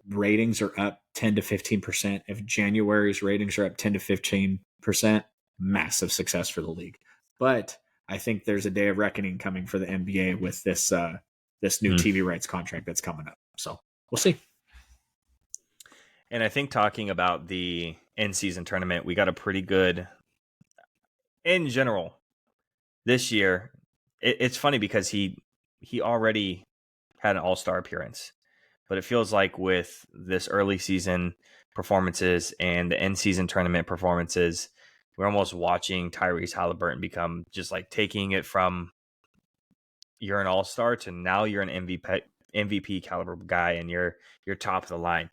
ratings are up 10 to 15%, if January's ratings are up 10 to 15%, massive success for the league. But I think there's a day of reckoning coming for the NBA with this new TV rights contract that's coming up. So we'll see. And I think talking about the in-season tournament, we got a pretty good, in general, this year. It's funny because he already had an all-star appearance. But it feels like with this early season performances and the in-season tournament performances, we're almost watching Tyrese Halliburton become just like taking it from you're an all-star to now you're an MVP caliber guy and you're top of the line.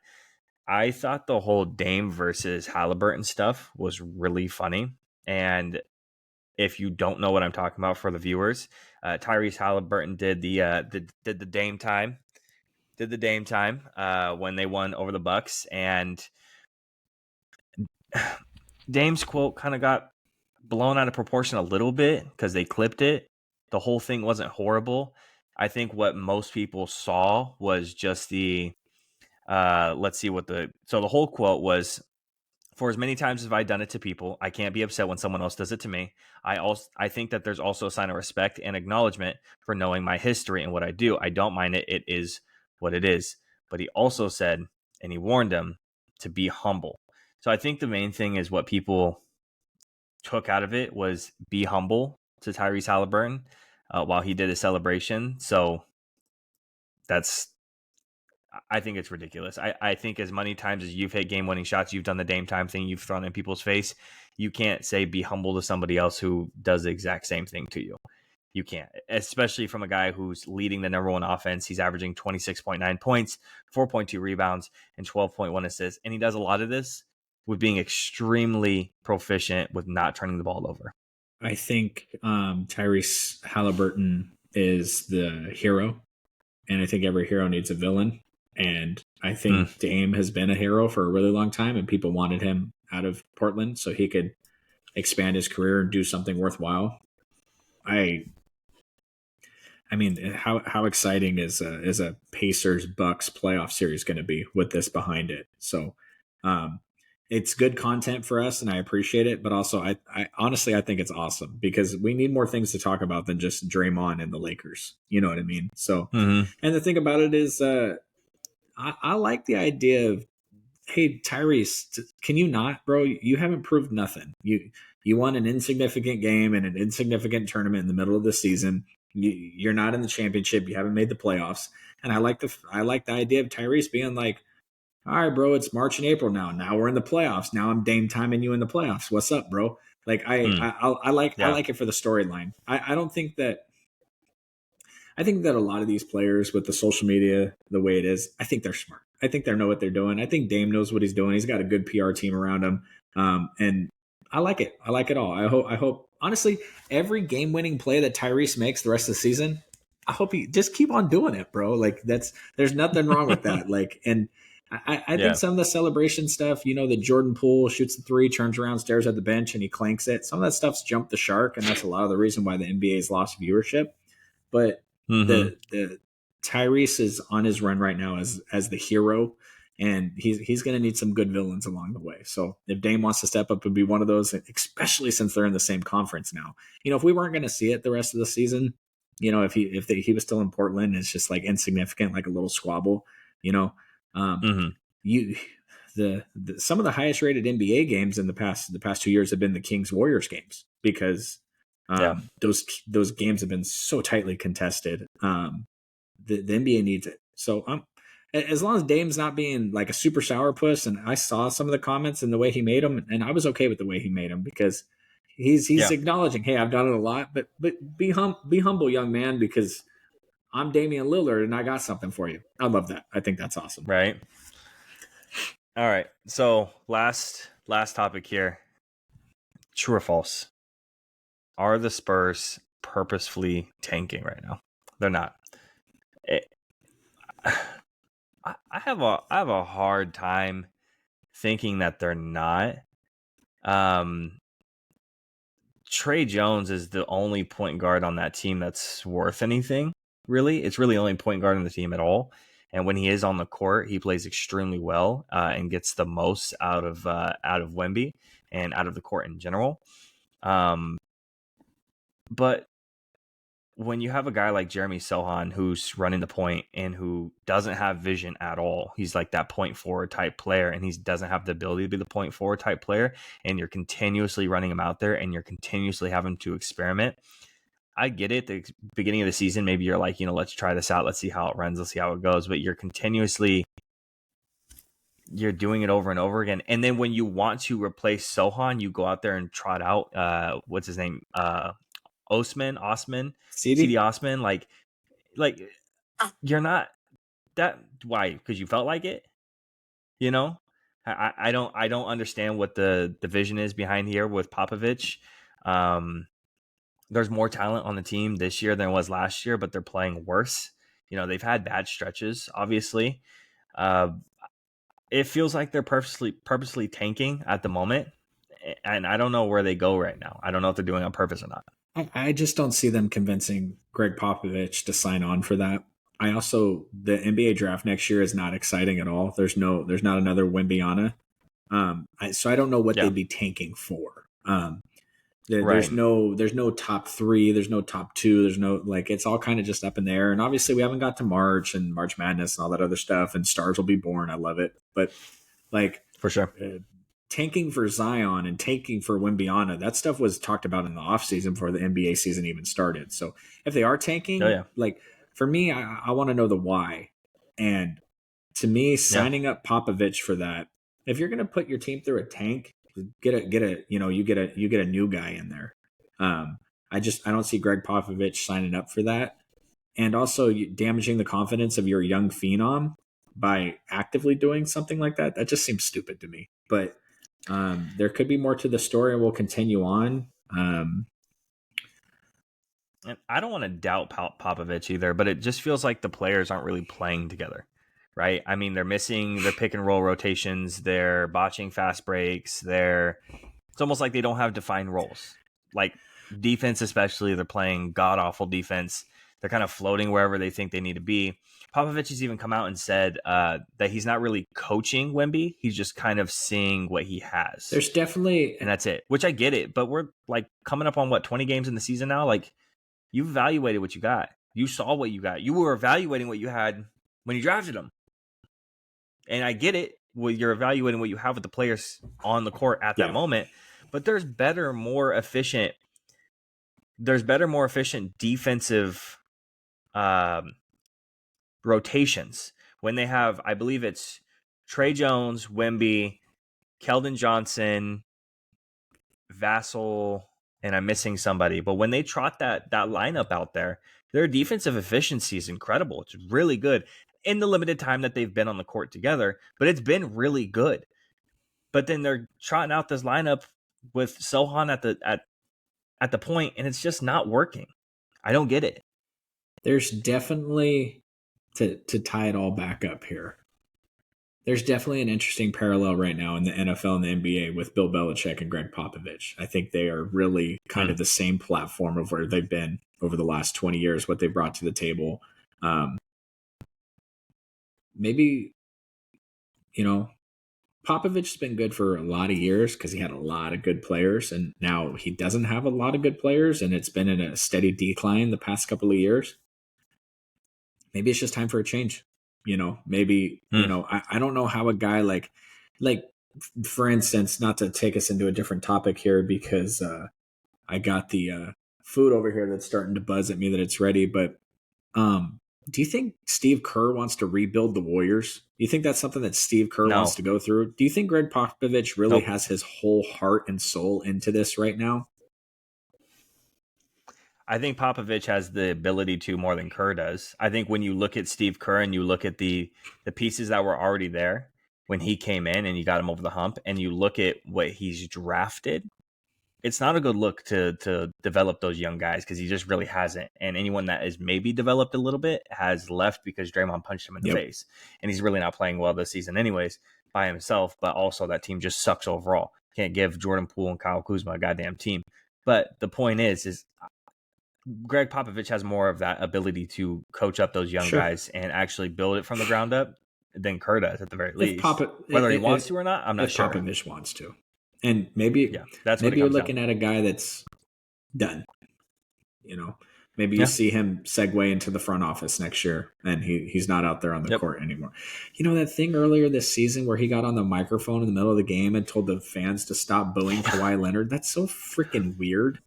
I thought the whole Dame versus Halliburton stuff was really funny. And if you don't know what I'm talking about for the viewers, Tyrese Halliburton did the Dame time. did the Dame time when they won over the Bucks, and Dame's quote kind of got blown out of proportion a little bit because they clipped it. The whole thing wasn't horrible. I think what most people saw was just the let's see what the whole quote was: for as many times as I've done it to people, I can't be upset when someone else does it to me. I think that there's also a sign of respect and acknowledgement for knowing my history and what I do. I don't mind it. It is what it is. But he also said, and he warned them to be humble. So I think the main thing is what people took out of it was be humble to Tyrese Halliburton while he did his celebration. So I think it's ridiculous. I think as many times as you've hit game-winning shots, you've done the Dame time thing, you've thrown in people's face, you can't say be humble to somebody else who does the exact same thing to you. You can't, especially from a guy who's leading the number one offense. He's averaging 26.9 points, 4.2 rebounds, and 12.1 assists. And he does a lot of this with being extremely proficient with not turning the ball over. I think Tyrese Halliburton is the hero, and I think every hero needs a villain. And I think Dame has been a hero for a really long time, and people wanted him out of Portland so he could expand his career and do something worthwhile. I mean, how exciting is a Pacers Bucks playoff series going to be with this behind it? So, it's good content for us, and I appreciate it. But also, I honestly I think it's awesome because we need more things to talk about than just Draymond and the Lakers. You know what I mean? So, and the thing about it is, I like the idea of, hey, Tyrese, can you not, bro? You haven't proved nothing. You won an insignificant game in an insignificant tournament in the middle of the season. You're not in the championship. You haven't made the playoffs. And I like the idea of Tyrese being like, all right, bro, it's March and April now. Now we're in the playoffs. Now I'm Dame timing you in the playoffs. What's up, bro? Like I like it for the storyline. I don't think that. I think that a lot of these players with the social media the way it is, I think they're smart. I think they know what they're doing. I think Dame knows what he's doing. He's got a good PR team around him, and I like it. I like it all. I hope honestly every game-winning play that Tyrese makes the rest of the season, I hope he just keep on doing it, bro. Like there's nothing wrong with that. Like, and I think some of the celebration stuff, the Jordan Poole shoots the three, turns around, stares at the bench, and he clanks it. Some of that stuff's jumped the shark, and that's a lot of the reason why the NBA's lost viewership. But the Tyrese is on his run right now as the hero, and he's going to need some good villains along the way. So if Dame wants to step up and be one of those, especially since they're in the same conference now, if we weren't going to see it the rest of the season, if he was still in Portland, it's just like insignificant, like a little squabble, some of the highest rated NBA games in the past 2 years have been the Kings Warriors games because those games have been so tightly contested. The NBA needs it. So as long as Dame's not being like a super sourpuss, and I saw some of the comments and the way he made them, and I was okay with the way he made them because he's acknowledging, hey, I've done it a lot, but be humble, young man, because I'm Damian Lillard and I got something for you. I love that. I think that's awesome. Right. All right. So last topic here. True or false? Are the Spurs purposefully tanking right now? They're not. I have a hard time thinking that they're not. Trey Jones is the only point guard on that team that's worth anything, really. It's really the only point guard on the team at all. And when he is on the court, he plays extremely well and gets the most out of Wemby and out of the court in general. But when you have a guy like Jeremy Sohan who's running the point and who doesn't have vision at all, he's like that point forward type player, and he doesn't have the ability to be the point forward type player, and you're continuously running him out there and you're continuously having to experiment. I get it. The beginning of the season, maybe you're like, let's try this out. Let's see how it runs. Let's see how it goes. But you're doing it over and over again. And then when you want to replace Sohan, you go out there and trot out, what's his name? Osman, CD Osman, like you're not that. Why? Because you felt like it, I don't understand what the vision is behind here with Popovich. There's more talent on the team this year than it was last year, but they're playing worse. they've had bad stretches, obviously. Uh, it feels like they're purposely tanking at the moment, and I don't know where they go right now. I don't know if they're doing it on purpose or not. I just don't see them convincing Greg Popovich to sign on for that. The NBA draft next year is not exciting at all. There's not another Wembyana. So I don't know what Yeah. they'd be tanking for. Right. There's no top 3. There's no top 2. There's no, like, it's all kind of just up in there. And obviously we haven't got to March and March Madness and all that other stuff. And stars will be born. I love it. But like, For sure. tanking for Zion and tanking for Wembyana, that stuff was talked about in the offseason before the NBA season even started. So if they are tanking, Oh, yeah. like, for me, I want to know the why. And to me, signing up Popovich for that, if you're going to put your team through a tank, get a you get a new guy in there. I don't see Greg Popovich signing up for that, and also damaging the confidence of your young phenom by actively doing something like that. That just seems stupid to me. But there could be more to the story, and we'll continue on. And I don't want to doubt Popovich either, but it just feels like the players aren't really playing together, right? I mean, they're missing their pick and roll rotations. They're botching fast breaks. It's almost like they don't have defined roles. Like defense, especially, they're playing god awful defense. They're kind of floating wherever they think they need to be. Popovich has even come out and said that he's not really coaching Wemby. He's just kind of seeing what he has. There's definitely, and that's it, which I get it. But we're like coming up on 20 games in the season now. Like, you've evaluated what you got. You saw what you got. You were evaluating what you had when you drafted them. And I get it. Well, you're evaluating what you have with the players on the court at that moment. But there's better, more efficient defensive rotations when they have, I believe it's Trey Jones, Wemby, Keldon Johnson, Vassell, and I'm missing somebody. But when they trot that lineup out there, their defensive efficiency is incredible. It's really good in the limited time that they've been on the court together, but it's been really good. But then they're trotting out this lineup with Sohan at the point, and it's just not working. I don't get it. There's definitely, to tie it all back up here, there's definitely an interesting parallel right now in the NFL and the NBA with Bill Belichick and Greg Popovich. I think they are really kind of the same platform of where they've been over the last 20 years, what they brought to the table. Maybe, Popovich's been good for a lot of years because he had a lot of good players, and now he doesn't have a lot of good players, and it's been in a steady decline the past couple of years. Maybe it's just time for a change. Maybe, I don't know how a guy like, for instance, not to take us into a different topic here because I got the food over here that's starting to buzz at me that it's ready. But do you think Steve Kerr wants to rebuild the Warriors? Do you think that's something that Steve Kerr wants to go through? Do you think Greg Popovich really has his whole heart and soul into this right now? I think Popovich has the ability to more than Kerr does. I think when you look at Steve Kerr and you look at the pieces that were already there when he came in and you got him over the hump, and you look at what he's drafted, it's not a good look to develop those young guys because he just really hasn't. And anyone that is maybe developed a little bit has left because Draymond punched him in the face. And he's really not playing well this season anyways by himself, but also that team just sucks overall. Can't give Jordan Poole and Kyle Kuzma a goddamn team. But the point is Greg Popovich has more of that ability to coach up those young guys and actually build it from the ground up than Kerr does at the very least. Whether he wants to or not, I'm not sure. Popovich wants to. And maybe that's maybe you're looking at a guy that's done. Maybe you see him segue into the front office next year and he's not out there on the court anymore. That thing earlier this season where he got on the microphone in the middle of the game and told the fans to stop booing Kawhi Leonard, that's so freaking weird.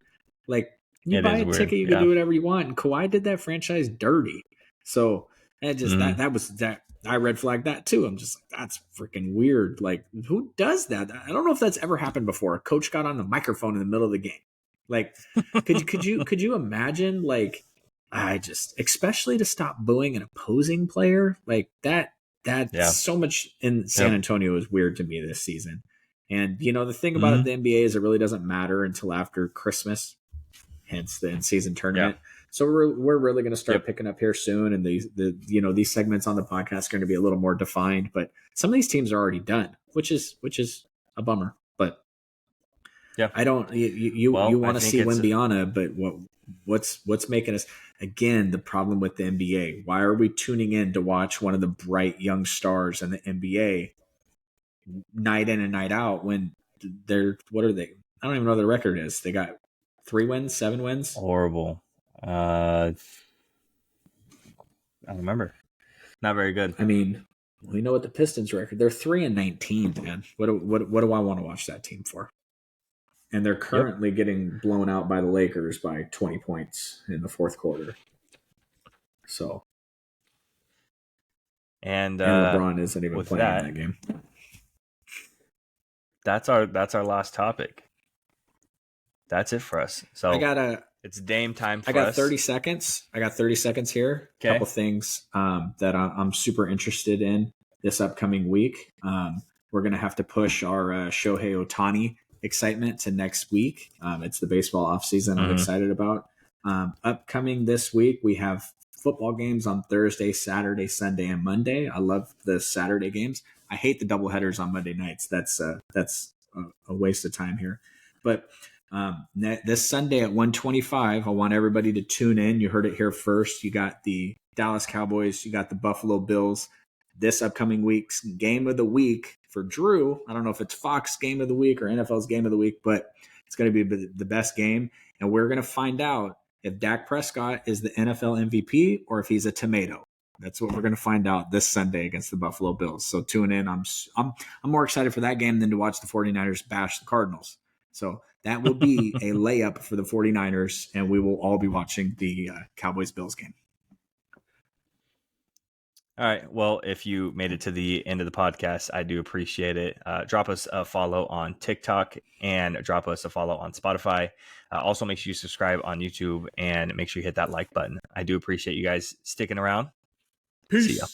Like, you buy a ticket, you can do whatever you want. And Kawhi did that franchise dirty. So that I red flagged that too. I'm just like, that's freaking weird. Like, who does that? I don't know if that's ever happened before. A coach got on the microphone in the middle of the game. Like, could you imagine? Like, especially to stop booing an opposing player like that. So much in San Antonio is weird to me this season. And the thing about the NBA is it really doesn't matter until after Christmas. Hence the in-season tournament. So we're really going to start Yep. picking up here soon, and these segments on the podcast are going to be a little more defined. But some of these teams are already done, which is a bummer. But Yeah. I don't. You want to see Wembyana, but what's making us again the problem with the NBA? Why are we tuning in to watch one of the bright young stars in the NBA night in and night out when they're what are they? I don't even know what their record is. They got 3 wins, 7 wins. Horrible. I don't remember. Not very good. I mean, we know what the Pistons record. They're 3-19, man. What do I want to watch that team for? And they're currently getting blown out by the Lakers by 20 points in the fourth quarter. So, and LeBron isn't even playing in that game. That's our last topic. That's it for us. So it's Dame time for us. I got 30 seconds. I got 30 seconds here. A couple things that I'm super interested in this upcoming week. We're going to have to push our Shohei Ohtani excitement to next week. It's the baseball offseason I'm excited about. Upcoming this week, we have football games on Thursday, Saturday, Sunday, and Monday. I love the Saturday games. I hate the doubleheaders on Monday nights. That's a waste of time here. But this Sunday at 1:25, I want everybody to tune in. You heard it here first. You got the Dallas Cowboys. You got the Buffalo Bills. This upcoming week's game of the week for Drew, I don't know if it's Fox game of the week or NFL's game of the week, but it's going to be the best game. And we're going to find out if Dak Prescott is the NFL MVP or if he's a tomato. That's what we're going to find out this Sunday against the Buffalo Bills. So tune in. I'm more excited for that game than to watch the 49ers bash the Cardinals. So that will be a layup for the 49ers, and we will all be watching the Cowboys-Bills game. All right. Well, if you made it to the end of the podcast, I do appreciate it. Drop us a follow on TikTok and drop us a follow on Spotify. Also, make sure you subscribe on YouTube and make sure you hit that like button. I do appreciate you guys sticking around. Peace. See ya.